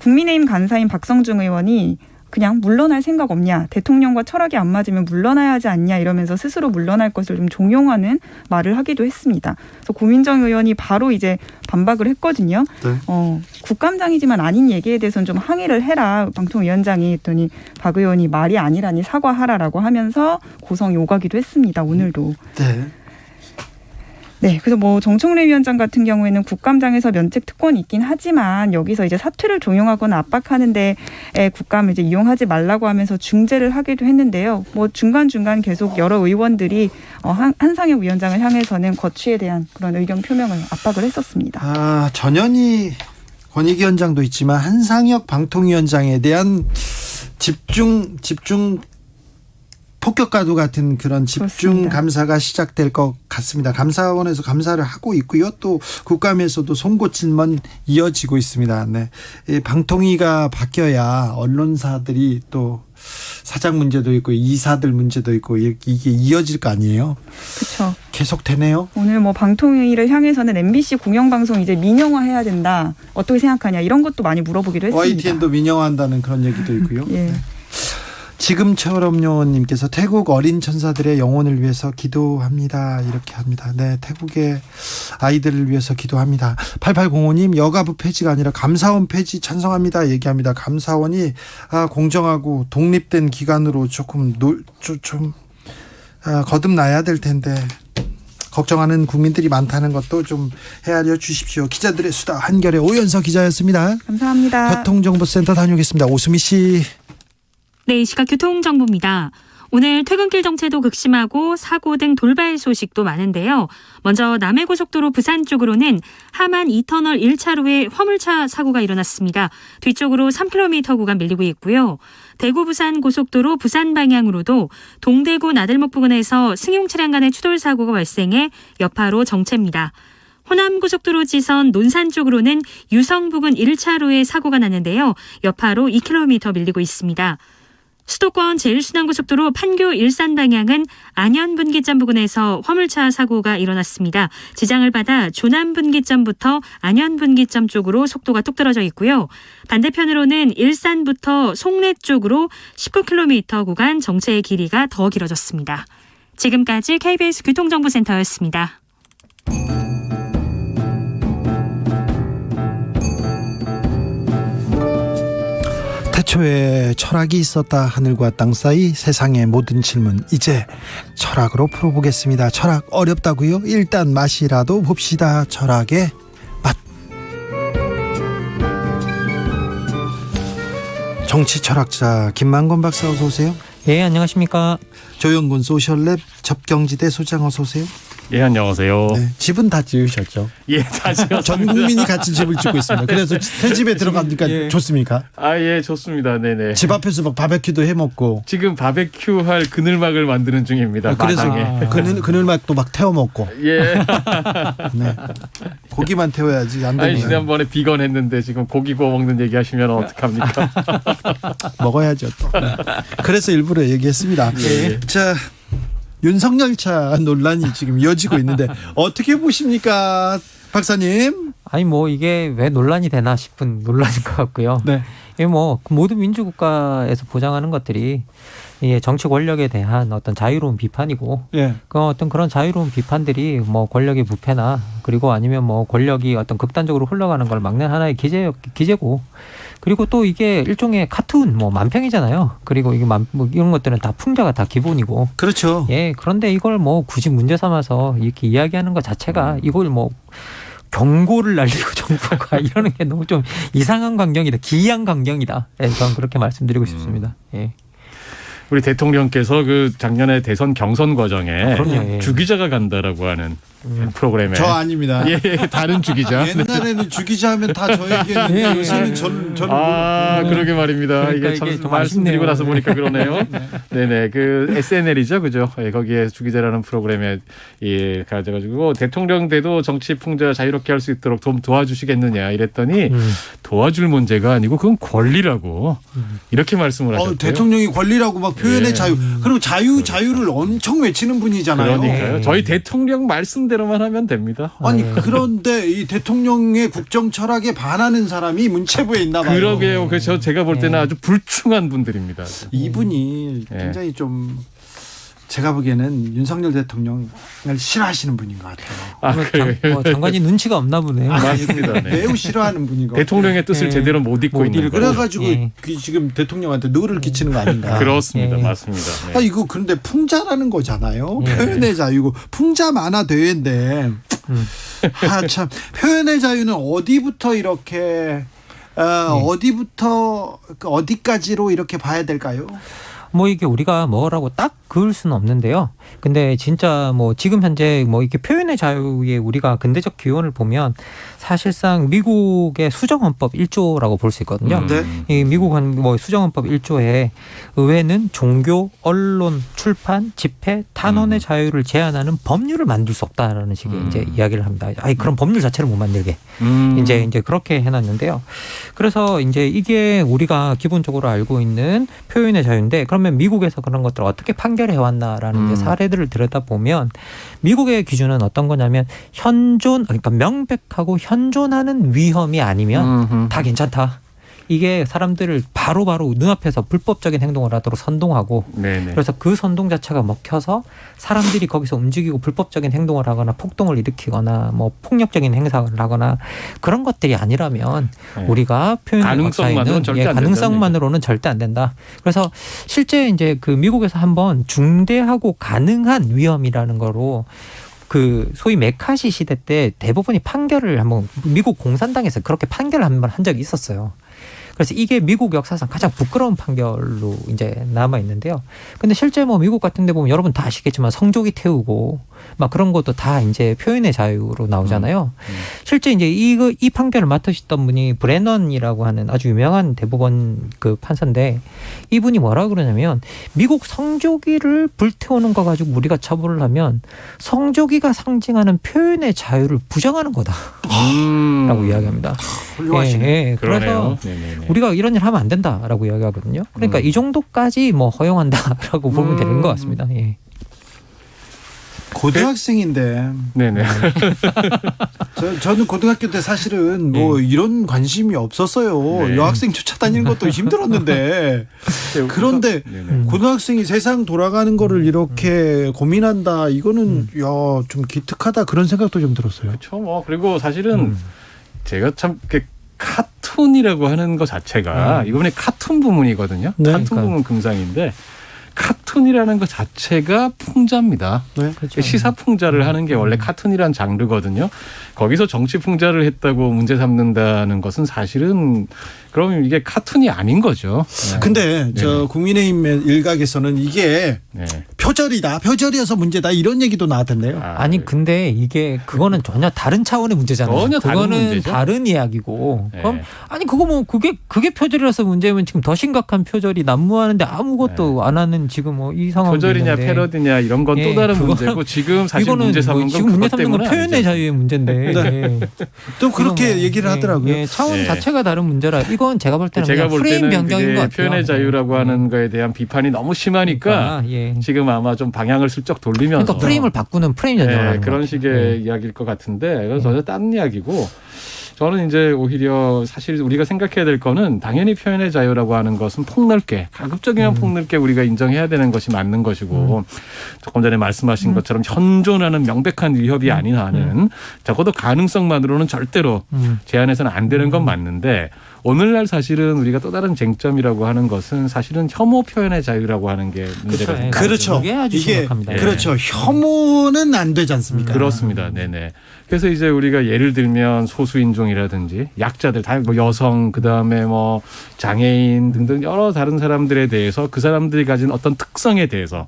국민의힘 간사인 박성중 의원이 그냥 물러날 생각 없냐, 대통령과 철학이 안 맞으면 물러나야 하지 않냐 이러면서 스스로 물러날 것을 좀 종용하는 말을 하기도 했습니다. 그래서 고민정 의원이 바로 이제 반박을 했거든요. 네. 국감장이지만 아닌 얘기에 대해서는 좀 항의를 해라 방통위원장이 했더니 박 의원이 말이 아니라니 사과하라라고 하면서 고성이 오가기도 했습니다. 오늘도. 네. 네, 그래서 뭐 정청래 위원장 같은 경우에는 국감장에서 면책 특권이 있긴 하지만 여기서 이제 사퇴를 종용하거나 압박하는데 국감을 이제 이용하지 말라고 하면서 중재를 하기도 했는데요. 뭐 중간중간 계속 여러 의원들이 한상혁 위원장을 향해서는 거취에 대한 그런 의견 표명을 압박을 했었습니다. 전현희 권익위원장도 있지만 한상혁 방통위원장에 대한 집중 폭격과도 같은 그런 집중 그렇습니다. 감사가 시작될 것 같습니다. 감사원에서 감사를 하고 있고요. 또 국감에서도 송곳질만 이어지고 있습니다. 네. 방통위가 바뀌어야 언론사들이 또 사장 문제도 있고 이사들 문제도 있고 이게 이어질 거 아니에요? 그렇죠. 계속 되네요. 오늘 뭐 방통위를 향해서는 MBC 공영방송 이제 민영화해야 된다. 어떻게 생각하냐 이런 것도 많이 물어보기도 했습니다. YTN도 민영화한다는 그런 얘기도 있고요. 예. 네. 지금처럼요님께서 태국 어린 천사들의 영혼을 위해서 기도합니다. 이렇게 합니다. 네, 태국의 아이들을 위해서 기도합니다. 8805님 여가부 폐지가 아니라 감사원 폐지 찬성합니다. 얘기합니다. 감사원이 공정하고 독립된 기관으로 조금 거듭나야 될 텐데 걱정하는 국민들이 많다는 것도 좀 헤아려 주십시오. 기자들의 수다 한결의 오연서 기자였습니다. 감사합니다. 교통정보센터 다녀오겠습니다. 오수미 씨. 네, 이 시각 교통정보입니다. 오늘 퇴근길 정체도 극심하고 사고 등 돌발 소식도 많은데요. 먼저 남해고속도로 부산 쪽으로는 하만 2터널 1차로에 화물차 사고가 일어났습니다. 뒤쪽으로 3km 구간 밀리고 있고요. 대구 부산 고속도로 부산 방향으로도 동대구 나들목 부근에서 승용 차량 간의 추돌 사고가 발생해 여파로 정체입니다. 호남고속도로 지선 논산 쪽으로는 유성 부근 1차로에 사고가 났는데요. 여파로 2km 밀리고 있습니다. 수도권 제1순환고속도로 판교 일산 방향은 안현분기점 부근에서 화물차 사고가 일어났습니다. 지장을 받아 조남분기점부터 안현분기점 쪽으로 속도가 뚝 떨어져 있고요. 반대편으로는 일산부터 송내 쪽으로 19km 구간 정체의 길이가 더 길어졌습니다. 지금까지 KBS 교통정보센터였습니다. 태초에 철학이 있었다. 하늘과 땅 사이 세상의 모든 질문 이제 철학으로 풀어보겠습니다. 철학 어렵다고요? 일단 맛이라도 봅시다. 철학의 맛. 정치 철학자 김만권 박사 어서 오세요. 예, 안녕하십니까. 조영군 소셜랩 접경지대 소장 어서 오세요. 예, 안녕하세요. 네, 집은 다 지으셨죠? 예, 다 지었습니다. 전 국민이 같이 집을 짓고 있습니다. 그래서 새 집에 들어가니까 예. 좋습니까? 예, 좋습니다. 네네. 집 앞에서 막 바베큐도 해 먹고. 지금 바베큐 할 그늘막을 만드는 중입니다. 그래서 그늘막도 막 태워 먹고. 예. 네. 고기만 태워야지 안 되네요. 지난번에 비건 했는데 지금 고기 구워 먹는 얘기 하시면 어떡합니까? 먹어야죠 또. 그래서 일부러 얘기했습니다. 예. 자. 윤석열 차 논란이 지금 이어지고 있는데 어떻게 보십니까, 박사님? 아니 뭐 이게 왜 논란이 되나 싶은 논란인 것 같고요. 네. 이게 뭐 모든 민주국가에서 보장하는 것들이 이 정치 권력에 대한 어떤 자유로운 비판이고, 예. 그 어떤 그런 자유로운 비판들이 뭐 권력의 부패나 그리고 아니면 뭐 권력이 어떤 극단적으로 흘러가는 걸 막는 하나의 기제고. 그리고 또 이게 일종의 카툰, 뭐 만평이잖아요. 그리고 이게 뭐 이런 것들은 다 풍자가 다 기본이고. 그렇죠. 예, 그런데 이걸 뭐 굳이 문제 삼아서 이렇게 이야기하는 것 자체가 이걸 뭐 경고를 날리고 정부가 이러는 게 너무 좀 이상한 광경이다, 기이한 광경이다. 예, 저는 그렇게 말씀드리고 싶습니다. 예. 우리 대통령께서 그 작년에 대선 경선 과정에 그럼요, 예. 주기자가 간다라고 하는 프로그램에. 저 아닙니다. 예, 다른 주기자. 옛날에는 주기자 하면 다 저 얘기했는데 예, 요새는 예. 저는 그러게 말입니다. 그러니까 이게 참 이게 좀 말씀드리고 아쉽네요. 나서 보니까 그러네요. 네네. 그 SNL이죠. 그죠? 예, 거기에 주기자라는 프로그램에 예, 가져가지고 대통령 돼도 정치 풍자 자유롭게 할 수 있도록 좀 도와주시겠느냐 이랬더니 도와줄 문제가 아니고 그건 권리라고 이렇게 말씀을 하셨대요. 대통령이 권리라고 막 표현의 예. 자유. 그리고 자유를 엄청 외치는 분이잖아요. 그러니까요. 저희 대통령 말씀대로만 하면 됩니다. 아니 그런데 이 대통령의 국정 철학에 반하는 사람이 문체부에 있나 봐요. 그러게요. 그래서 제가 볼 때는 아주 불충한 분들입니다. 이분이 굉장히 좀 제가 보기에는 윤석열 대통령을 싫어하시는 분인 것 같아요. 장관이 눈치가 없나 보네요. 맞습니다. 네. 매우 싫어하는 분인 것 같아요. 대통령의 뜻을 제대로 못 읽고 있는 거예요. 그래가지고 지금 대통령한테 누를 끼치는 거 아닌가. 그렇습니다. 맞습니다. 네. 이거 그런데 풍자라는 거잖아요. 표현의 자유고 풍자 만화 대회인데 참 표현의 자유는 어디부터 이렇게 어디까지로 이렇게 봐야 될까요? 뭐 이게 우리가 뭐라고 딱 그을 수는 없는데요. 근데 진짜 뭐 지금 현재 뭐 이렇게 표현의 자유에 우리가 근대적 기원을 보면 사실상 미국의 수정헌법 1조라고 볼 수 있거든요. 이 미국은 뭐 수정헌법 1조에 의회는 종교, 언론, 출판, 집회, 탄원의 자유를 제한하는 법률을 만들 수 없다라는 식의 이제 이야기를 합니다. 그런 법률 자체를 못 만들게 이제 그렇게 해놨는데요. 그래서 이제 이게 우리가 기본적으로 알고 있는 표현의 자유인데 그러면 미국에서 그런 것들을 어떻게 판결해 왔나라는 이제 사례들을 들여다보면 미국의 기준은 어떤 거냐면 그러니까 명백하고 현존하는 위험이 아니면 다 괜찮다. 이게 사람들을 바로바로 눈앞에서 불법적인 행동을 하도록 선동하고 그래서 그 선동 자체가 먹혀서 사람들이 거기서 움직이고 불법적인 행동을 하거나 폭동을 일으키거나 뭐 폭력적인 행사를 하거나 그런 것들이 아니라면 우리가 표현의 가능성만으로는 절대 안 된다. 그래서 실제 이제 그 미국에서 한번 중대하고 가능한 위험이라는 거로 그 소위 메카시 시대 때 대법원이 판결을 한번 미국 공산당에서 그렇게 판결을 한번 한 적이 있었어요. 그래서 이게 미국 역사상 가장 부끄러운 판결로 이제 남아 있는데요. 근데 실제 뭐 미국 같은 데 보면 여러분 다 아시겠지만 성조기 태우고 막 그런 것도 다 이제 표현의 자유로 나오잖아요. 실제 이제 이 판결을 맡으셨던 분이 브레넌이라고 하는 아주 유명한 대법원 그 판사인데 이분이 뭐라 그러냐면 미국 성조기를 불태우는 거 가지고 우리가 처벌을 하면 성조기가 상징하는 표현의 자유를 부정하는 거다라고 이야기합니다. 그래서 우리가 이런 일 하면 안 된다라고 이야기하거든요. 그러니까 이 정도까지 뭐 허용한다라고 보면 되는 것 같습니다. 고등학생인데. 네네. 저는 고등학교 때 사실은 뭐 이런 관심이 없었어요. 여학생 쫓아다니는 것도 힘들었는데. 그런데 고등학생이 세상 돌아가는 거를 이렇게 고민한다. 이거는 좀 기특하다 그런 생각도 좀 들었어요. 그렇죠. 뭐 그리고 사실은 제가 참 카툰이라고 하는 것 자체가 이번에 카툰 부문이거든요. 카툰 부문 금상인데 카툰이라는 것 자체가 풍자입니다. 그렇죠. 시사 풍자를 하는 게 원래 카툰이란 장르거든요. 거기서 정치 풍자를 했다고 문제 삼는다는 것은 사실은 그럼 이게 카툰이 아닌 거죠. 근데 저 국민의힘 일각에서는 이게 표절이다. 표절이어서 문제다. 이런 얘기도 나왔던데요. 아니 근데 이게 그거는 전혀 다른 차원의 문제잖아요. 전혀 다른 그거는 문제죠. 다른 이야기고. 그럼 아니 그거 뭐 그게 표절이라서 문제면 지금 더 심각한 표절이 난무하는데 아무것도 안 하는 지금 뭐 이 상황. 표절이냐 패러디냐 이런 건 또 다른 문제고 지금 사실 문제 삼는 건 지금 문제 그것 삼는 건 때문은 표현의 자유의 문제인데. 또 그렇게 얘기를 하더라고요. 차원 자체가 다른 문제라 이건 제가 볼 때는 제가 볼 프레임 때는 변경인 것 같아요. 표현의 자유라고 하는 거에 대한 비판이 너무 심하니까 지금 아마 좀 방향을 슬쩍 돌리면서 그러니까 프레임을 바꾸는 프레임 전쟁을 하는 그런 식의 이야기일 것 같은데 이건 전혀 딴 이야기고 저는 이제 오히려 사실 우리가 생각해야 될 거는 당연히 표현의 자유라고 하는 것은 폭넓게 가급적이면 폭넓게 우리가 인정해야 되는 것이 맞는 것이고 조금 전에 말씀하신 것처럼 현존하는 명백한 위협이 아닌 한은 적어도 가능성만으로는 절대로 제한해서는 안 되는 건 맞는데 오늘날 사실은 우리가 또 다른 쟁점이라고 하는 것은 사실은 혐오 표현의 자유라고 하는 게 문제가 됩니다. 그렇죠. 이게 그렇죠. 혐오는 안 되지 않습니까? 그렇습니다. 네네. 그래서 이제 우리가 예를 들면 소수인종이라든지 약자들, 뭐 여성, 그 다음에 뭐 장애인 등등 여러 다른 사람들에 대해서 그 사람들이 가진 어떤 특성에 대해서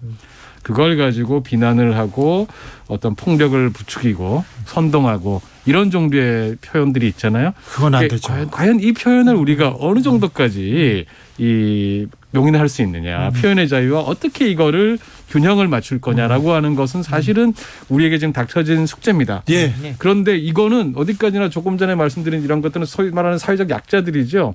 그걸 가지고 비난을 하고 어떤 폭력을 부추기고 선동하고 이런 정도의 표현들이 있잖아요. 그건 안 되죠. 과연 이 표현을 우리가 어느 정도까지 이 용인할 수 있느냐. 표현의 자유와 어떻게 이거를 균형을 맞출 거냐라고 하는 것은 사실은 우리에게 지금 닥쳐진 숙제입니다. 예. 그런데 이거는 어디까지나 조금 전에 말씀드린 이런 것들은 소위 말하는 사회적 약자들이죠.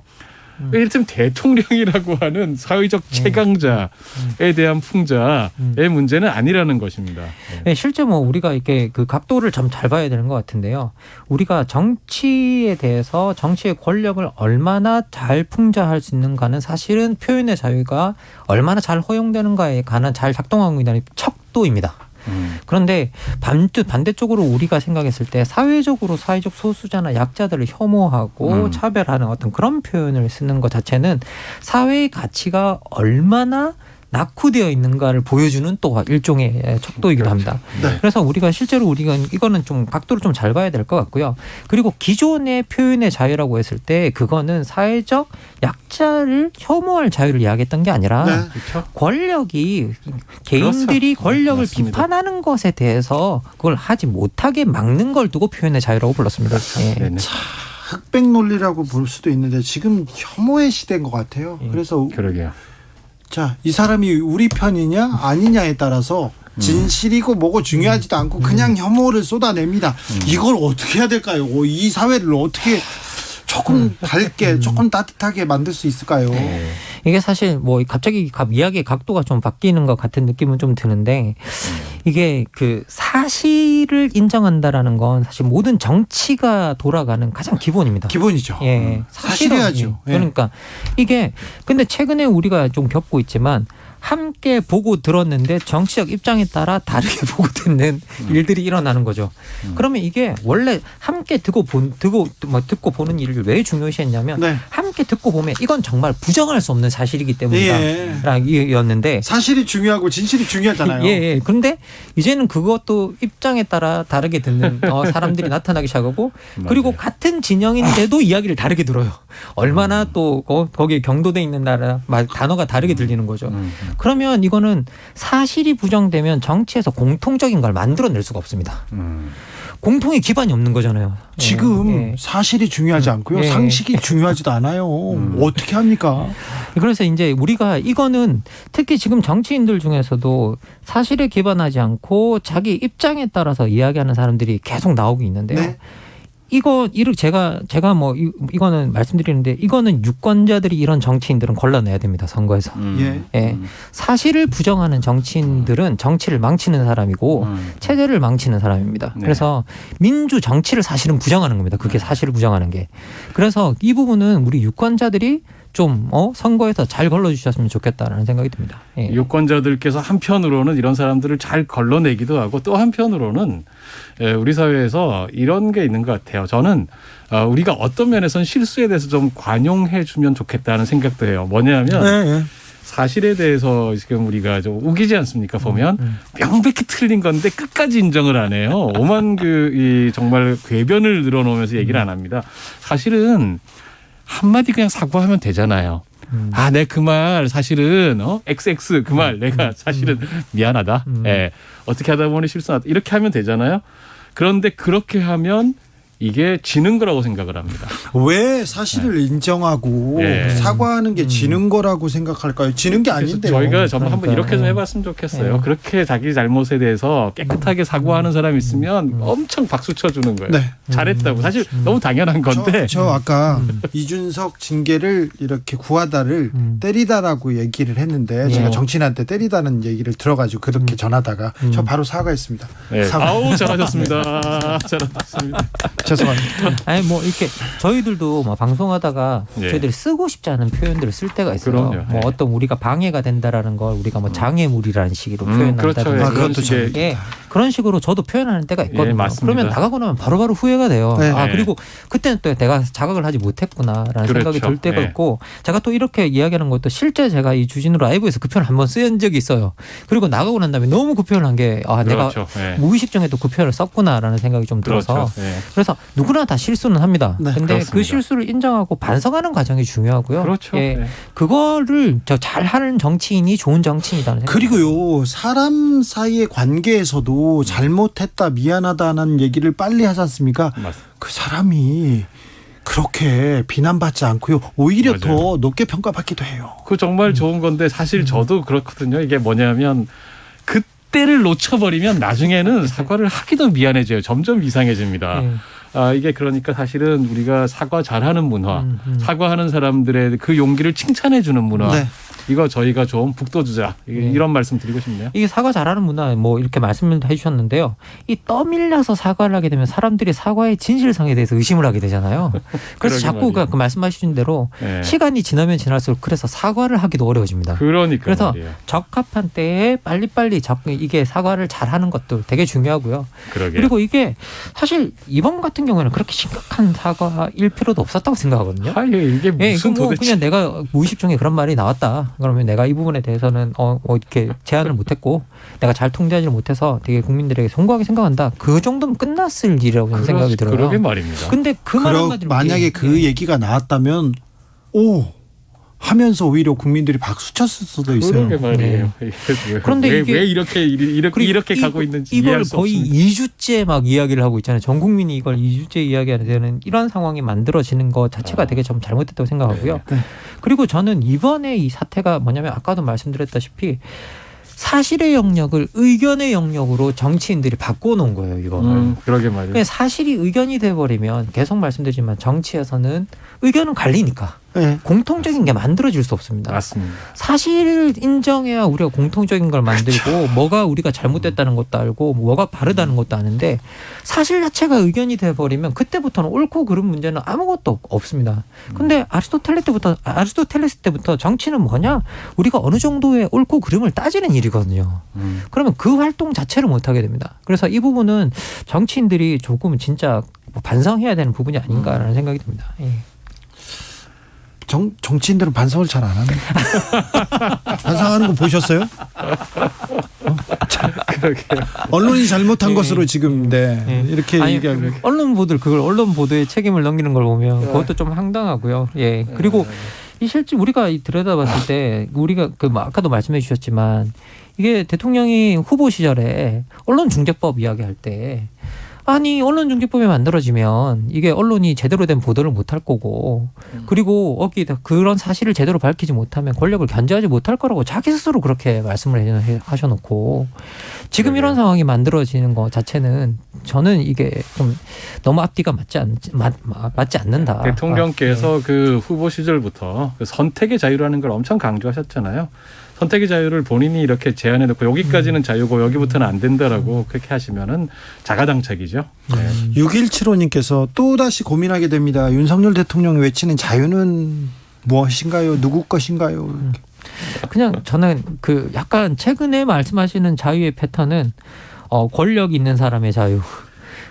이를테면 대통령이라고 하는 사회적 최강자에 대한 풍자의 문제는 아니라는 것입니다. 네, 실제 뭐 우리가 이렇게 그 각도를 좀 잘 봐야 되는 것 같은데요. 우리가 정치에 대해서 정치의 권력을 얼마나 잘 풍자할 수 있는가는 사실은 표현의 자유가 얼마나 잘 허용되는가에 관한 잘 작동하고 있는 척도입니다. 그런데 반대쪽으로 우리가 생각했을 때 사회적으로 사회적 소수자나 약자들을 혐오하고 차별하는 어떤 그런 표현을 쓰는 것 자체는 사회의 가치가 얼마나 낙후되어 있는가를 보여주는 또 일종의 척도이기도 합니다. 네. 그래서 우리가 실제로 이거는 좀 각도를 좀 잘 봐야 될 것 같고요. 그리고 기존의 표현의 자유라고 했을 때 그거는 사회적 약자를 혐오할 자유를 이야기했던 게 아니라 권력이 개인들이 권력을 맞습니다. 비판하는 것에 대해서 그걸 하지 못하게 막는 걸 두고 표현의 자유라고 불렀습니다. 예. 흑백 논리라고 볼 수도 있는데 지금 혐오의 시대인 것 같아요. 그래서 그러게요. 자, 이 사람이 우리 편이냐 아니냐에 따라서 진실이고 뭐고 중요하지도 않고 그냥 혐오를 쏟아냅니다. 이걸 어떻게 해야 될까요? 이 사회를 어떻게 조금 밝게 조금 따뜻하게 만들 수 있을까요? 이게 사실 뭐 갑자기 이야기의 각도가 좀 바뀌는 것 같은 느낌은 좀 드는데 이게 그 사실을 인정한다라는 건 사실 모든 정치가 돌아가는 가장 기본입니다. 기본이죠. 예, 사실해야죠. 예. 그러니까 이게 근데 최근에 우리가 좀 겪고 있지만 함께 보고 들었는데 정치적 입장에 따라 다르게 보고 듣는 일들이 일어나는 거죠. 그러면 이게 원래 함께 듣고 보는 일을 왜 중요시했냐면 함께 듣고 보면 이건 정말 부정할 수 없는 사실이기 때문이었는데 사실이 중요하고 진실이 중요하잖아요. 예. 그런데 이제는 그것도 입장에 따라 다르게 듣는 사람들이 나타나기 시작하고 그리고 같은 진영인데도 이야기를 다르게 들어요. 얼마나 또 거기에 경도돼 있는 나라 단어가 다르게 들리는 거죠. 그러면 이거는 사실이 부정되면 정치에서 공통적인 걸 만들어낼 수가 없습니다. 공통의 기반이 없는 거잖아요. 지금 사실이 중요하지 않고요. 상식이 중요하지도 않아요. 어떻게 합니까? 그래서 이제 우리가 이거는 특히 지금 정치인들 중에서도 사실에 기반하지 않고 자기 입장에 따라서 이야기하는 사람들이 계속 나오고 있는데요. 제가 뭐 이거는 말씀드리는데 이거는 유권자들이 이런 정치인들은 걸러내야 됩니다. 선거에서. 사실을 부정하는 정치인들은 정치를 망치는 사람이고 체제를 망치는 사람입니다. 그래서 민주 정치를 사실은 부정하는 겁니다. 그게 사실을 부정하는 게. 그래서 이 부분은 우리 유권자들이 좀 선거에서 잘 걸러주셨으면 좋겠다라는 생각이 듭니다. 유권자들께서 한편으로는 이런 사람들을 잘 걸러내기도 하고 또 한편으로는 우리 사회에서 이런 게 있는 것 같아요. 저는 우리가 어떤 면에서는 실수에 대해서 좀 관용해 주면 좋겠다는 생각도 해요. 뭐냐면 사실에 대해서 지금 우리가 좀 우기지 않습니까? 보면 명백히 틀린 건데 끝까지 인정을 안 해요. 오만 정말 궤변을 늘어놓으면서 얘기를 안 합니다. 사실은 한마디 그냥 사과하면 되잖아요. 내 그 말 사실은 XX 그 말 내가 사실은 미안하다. 어떻게 하다 보니 실수하다. 이렇게 하면 되잖아요. 그런데 그렇게 하면 이게 지는 거라고 생각을 합니다. 왜 사실을 인정하고 사과하는 게 지는 거라고 생각할까요? 지는 게 아닌데요. 저희가 정말 한번 이렇게 좀 해봤으면 좋겠어요. 그렇게 자기 잘못에 대해서 깨끗하게 사과하는 사람이 있으면 엄청 박수 쳐주는 거예요. 잘했다고. 사실 너무 당연한 건데. 저 아까 이준석 징계를 이렇게 구하다를 때리다라고 얘기를 했는데 제가 정치인한테 때리다는 얘기를 들어가지고 그렇게 전하다가 저 바로 사과했습니다. 아우 잘하셨습니다. 잘하셨습니다. 죄송합니다. 아니 뭐 이렇게 저희들도 뭐 방송하다가 저희들이 쓰고 싶지 않은 표현들을 쓸 때가 있어요. 그럼요. 뭐 어떤 우리가 방해가 된다라는 걸 우리가 뭐 장애물이라는 식으로 표현한다든지 그것도 그런 식으로 저도 표현하는 때가 있거든요. 그러면 나가고 나면 바로바로 후회가 돼요. 그리고 그때는 또 내가 자각을 하지 못했구나라는 생각이 들 때가 있고 제가 또 이렇게 이야기하는 것도 실제 제가 이 주진우 라이브에서 그 표현을 한번 쓴 적이 있어요. 그리고 나가고 난 다음에 너무 그 표현을 한 게 내가 무의식 중에도 그 표현을 썼구나라는 생각이 좀 들어서 그래서 누구나 다 실수는 합니다. 네, 근데 그렇습니다. 그 실수를 인정하고 반성하는 과정이 중요하고요. 그렇죠. 예, 네. 그거를 잘하는 정치인이 좋은 정치인이라는 생각. 그리고요, 사람 사이의 관계에서도 잘못했다, 미안하다는 얘기를 빨리 하지 않습니까? 그 사람이 그렇게 비난받지 않고요, 오히려 맞아요. 더 높게 평가받기도 해요. 그 정말 좋은 건데 사실 저도 그렇거든요. 이게 뭐냐면 그때를 놓쳐버리면 나중에는 사과를 하기도 미안해져요. 점점 이상해집니다. 이게 그러니까 사실은 우리가 사과 잘하는 문화, 사과하는 사람들의 그 용기를 칭찬해주는 문화. 네. 이거 저희가 좀 북돋우자. 이런 말씀 드리고 싶네요. 이게 사과 잘하는 문화 뭐 이렇게 말씀을 해주셨는데요. 이 떠밀려서 사과를 하게 되면 사람들이 사과의 진실성에 대해서 의심을 하게 되잖아요. 그래서 그러게 자꾸 말이에요. 그 말씀하신 대로 네. 시간이 지나면 지날수록 그래서 사과를 하기도 어려워집니다. 그러니까 그래서 말이에요. 적합한 때에 빨리빨리 이게 사과를 잘하는 것도 되게 중요하고요. 그러게요. 그리고 이게 사실 이번 같은 경우에는 그렇게 심각한 사과일 필요도 없었다고 생각하거든요. 이게 무슨 뭐 도대체. 그냥 내가 무의식 중에 그런 말이 나왔다. 그러면 내가 이 부분에 대해서는 이렇게 제안을 못했고 내가 잘 통제하지 못해서 되게 국민들에게 송구하게 생각한다. 그 정도면 끝났을 일이라고 저는 생각이 들어요. 그러게 말입니다. 근데 그 말 한마디로 만약에 그 얘기가 나왔다면 하면서 오히려 국민들이 박수 쳤을 수도 있어요. 그러게 말이에요. 그런데 왜, 이게- 왜 이렇게 가고 있는지 이걸 이해할 수 거의 없습니다. 2주째 막 이야기를 하고 있잖아요. 전 국민이 이걸 2주째 이야기하는 데는 이런 상황이 만들어지는 것 자체가 되게 좀 잘못됐다고 생각하고요. 그리고 저는 이번에 이 사태가 뭐냐면 아까도 말씀드렸다시피 사실의 영역을 의견의 영역으로 정치인들이 바꿔놓은 거예요. 이거는. 그러게 말이에요. 그냥 사실이 의견이 돼버리면 계속 말씀드리지만 정치에서는 의견은 갈리니까 공통적인 게 만들어질 수 없습니다. 맞습니다. 사실을 인정해야 우리가 공통적인 걸 만들고 뭐가 우리가 잘못됐다는 것도 알고 뭐가 바르다는 것도 아는데 사실 자체가 의견이 돼버리면 그때부터는 옳고 그른 문제는 아무것도 없습니다. 근데 아리스토텔레스 때부터 정치는 뭐냐? 우리가 어느 정도의 옳고 그름을 따지는 일이거든요. 그러면 그 활동 자체를 못하게 됩니다. 그래서 이 부분은 정치인들이 조금 진짜 반성해야 되는 부분이 아닌가라는 생각이 듭니다. 예. 정치인들은 반성을 잘 안 합니다. 반성하는 거 보셨어요? 언론이 잘못한 것으로 지금 이렇게 아니, 얘기하고 언론 보도에 책임을 넘기는 걸 보면 그것도 좀 황당하고요. 예. 그리고 이 실제 우리가 들여다봤을 때 우리가 아까도 말씀해 주셨지만 이게 대통령이 후보 시절에 언론중재법 이야기할 때 아니 언론중재법이 만들어지면 이게 언론이 제대로 된 보도를 못할 거고 그리고 거기다 그런 사실을 제대로 밝히지 못하면 권력을 견제하지 못할 거라고 자기 스스로 그렇게 말씀을 하셔놓고 지금 이런 상황이 만들어지는 것 자체는 저는 이게 좀 너무 앞뒤가 맞지 않는다. 대통령께서 그 후보 시절부터 그 선택의 자유라는 걸 엄청 강조하셨잖아요. 선택의 자유를 본인이 이렇게 제안해놓고 여기까지는 자유고 여기부터는 안 된다라고 그렇게 하시면은 자가당착이죠. 6175님께서 또다시 고민하게 됩니다. 윤석열 대통령이 외치는 자유는 무엇인가요? 누구 것인가요? 그냥 저는 약간 최근에 말씀하시는 자유의 패턴은 권력 있는 사람의 자유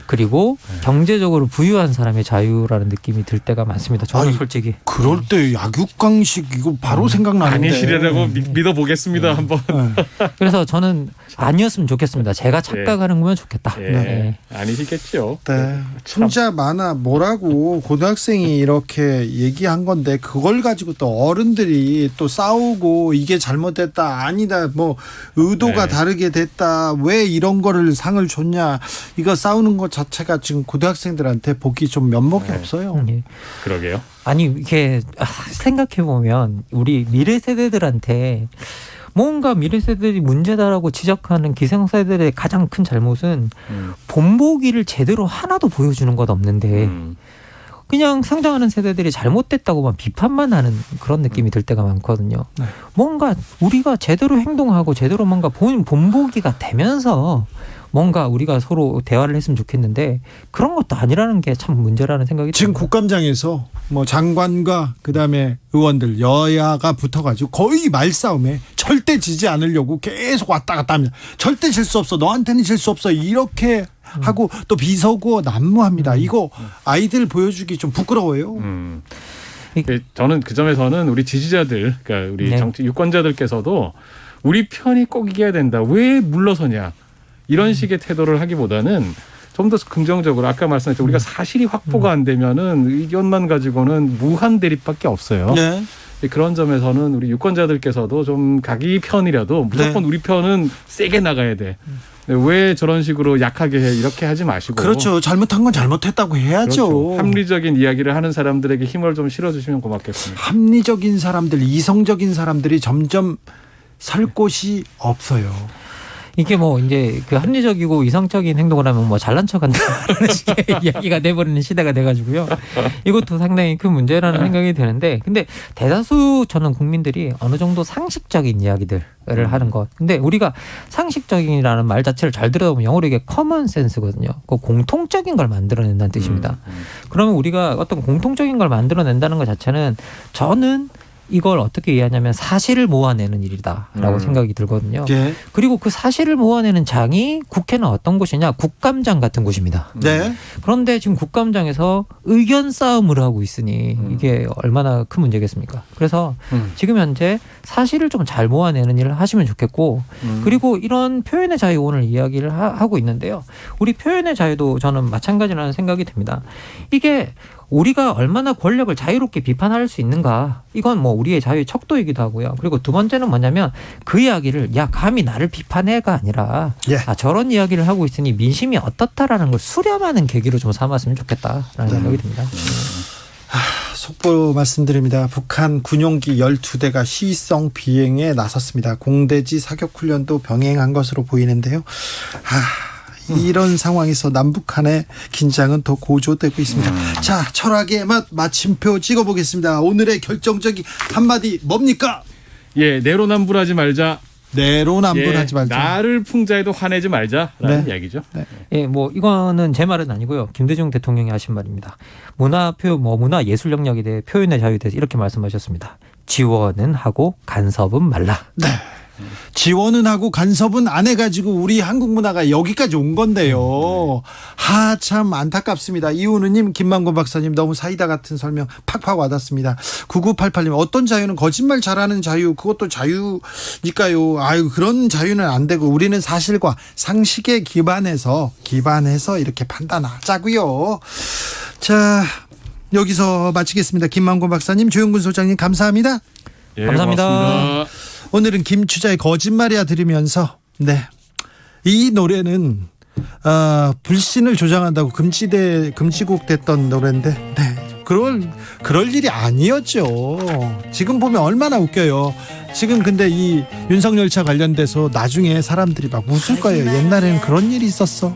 그리고 경제적으로 부유한 사람의 자유라는 느낌이 들 때가 많습니다. 저는 솔직히. 그럴 때 약육강식 이거 바로 생각나는데. 아니시라고 믿어보겠습니다 한번. 그래서 저는 아니었으면 좋겠습니다. 제가 착각하는 거면 좋겠다. 네. 아니시겠죠. 네. 풍자 만화 뭐라고 고등학생이 이렇게 얘기한 건데 그걸 가지고 또 어른들이 또 싸우고 이게 잘못됐다 아니다 뭐 의도가 다르게 됐다 왜 이런 거를 상을 줬냐 이거 싸우는 것 자체가 지금 고등학생들한테 보기 좀 면목이 없어요. 그러게요. 아니 이게 생각해 보면 우리 미래 세대들한테 뭔가 미래 세대들이 문제다라고 지적하는 기성세대들의 가장 큰 잘못은 본보기를 제대로 하나도 보여주는 것 없는데 그냥 성장하는 세대들이 잘못됐다고만 비판만 하는 그런 느낌이 들 때가 많거든요. 뭔가 우리가 제대로 행동하고 제대로 뭔가 본보기가 되면서 뭔가 우리가 서로 대화를 했으면 좋겠는데 그런 것도 아니라는 게 참 문제라는 생각이 지금 듭니다. 국감장에서 뭐 장관과 그다음에 의원들 여야가 붙어가지고 거의 말싸움에 절대 지지 않으려고 계속 왔다 갔다 합니다. 절대 질 수 없어. 너한테는 질 수 없어. 이렇게 하고 또 비서고 난무합니다. 이거 아이들 보여주기 좀 부끄러워요. 저는 그 점에서는 우리 지지자들, 그러니까 우리 정치 유권자들께서도 우리 편이 꼭 이겨야 된다. 왜 물러서냐. 이런 식의 태도를 하기보다는 좀 더 긍정적으로 아까 말씀하셨죠. 우리가 사실이 확보가 안 되면은 의견만 가지고는 무한 대립밖에 없어요. 네. 그런 점에서는 우리 유권자들께서도 좀 자기 편이라도 무조건 네. 우리 편은 세게 나가야 돼. 왜 저런 식으로 약하게 해 이렇게 하지 마시고. 그렇죠. 잘못한 건 잘못했다고 해야죠. 그렇죠. 합리적인 이야기를 하는 사람들에게 힘을 좀 실어주시면 고맙겠습니다. 합리적인 사람들, 이성적인 사람들이 점점 설 곳이 없어요. 이게 뭐 이제 그 합리적이고 이성적인 행동을 하면 뭐 잘난 척한다 그런 식의 이야기가 돼버리는 시대가 돼가지고요. 이것도 상당히 큰 문제라는 생각이 드는데, 근데 대다수 저는 국민들이 어느 정도 상식적인 이야기들을 하는 것. 근데 우리가 상식적인이라는 말 자체를 잘 들어보면 영어로 이게 커먼 센스거든요. 그 공통적인 걸 만들어낸다는 뜻입니다. 그러면 우리가 어떤 공통적인 걸 만들어낸다는 것 자체는 저는 이걸 어떻게 이해하냐면 사실을 모아내는 일이다라고 생각이 들거든요. 네. 그리고 그 사실을 모아내는 장이 국회는 어떤 곳이냐? 국감장 같은 곳입니다. 네. 그런데 지금 국감장에서 의견 싸움을 하고 있으니 이게 얼마나 큰 문제겠습니까? 그래서 지금 현재 사실을 좀 잘 모아내는 일을 하시면 좋겠고, 그리고 이런 표현의 자유 오늘 이야기를 하고 있는데요. 우리 표현의 자유도 저는 마찬가지라는 생각이 듭니다. 이게 우리가 얼마나 권력을 자유롭게 비판할 수 있는가, 이건 뭐 우리의 자유의 척도이기도 하고요. 그리고 두 번째는 뭐냐면 그 이야기를 야 감히 나를 비판해가 아니라 저런 이야기를 하고 있으니 민심이 어떻다라는 걸 수렴하는 계기로 좀 삼았으면 좋겠다라는 생각이 듭니다. 속보 말씀드립니다. 북한 군용기 12대가 시성 비행에 나섰습니다. 공대지 사격훈련도 병행한 것으로 보이는데요. 이런 상황에서 남북 간의 긴장은 더 고조되고 있습니다. 자, 철학의 맛 마침표 찍어보겠습니다. 오늘의 결정적인 한마디 뭡니까? 예, 내로남불하지 말자. 내로남불하지 말자. 나를 풍자해도 화내지 말자라는 이야기죠. 예, 뭐 이거는 제 말은 아니고요. 김대중 대통령이 하신 말입니다. 문화 예술 영역에 대해 표현의 자유에 대해서 이렇게 말씀하셨습니다. 지원은 하고 간섭은 말라. 네. 지원은 하고 간섭은 안 해가지고 우리 한국 문화가 여기까지 온 건데요. 참 안타깝습니다. 이훈우님, 김만곤 박사님 너무 사이다 같은 설명 팍팍 와닿습니다. 9988님, 어떤 자유는 거짓말 잘하는 자유, 그것도 자유니까요. 아유, 그런 자유는 안 되고 우리는 사실과 상식에 기반해서 이렇게 판단하자고요. 자, 여기서 마치겠습니다. 김만곤 박사님, 조영근 소장님 감사합니다. 예, 감사합니다. 고맙습니다. 오늘은 김추자의 거짓말이야 들으면서 이 노래는 불신을 조장한다고 금지곡 됐던 노래인데 그럴 일이 아니었죠. 지금 보면 얼마나 웃겨요. 지금 근데 이 윤석열차 관련돼서 나중에 사람들이 막 웃을 거예요. 옛날에는 그런 일이 있었어.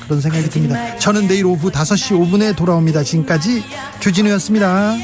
그런 생각이 듭니다. 저는 내일 오후 5시 5분에 돌아옵니다. 지금까지 주진우였습니다.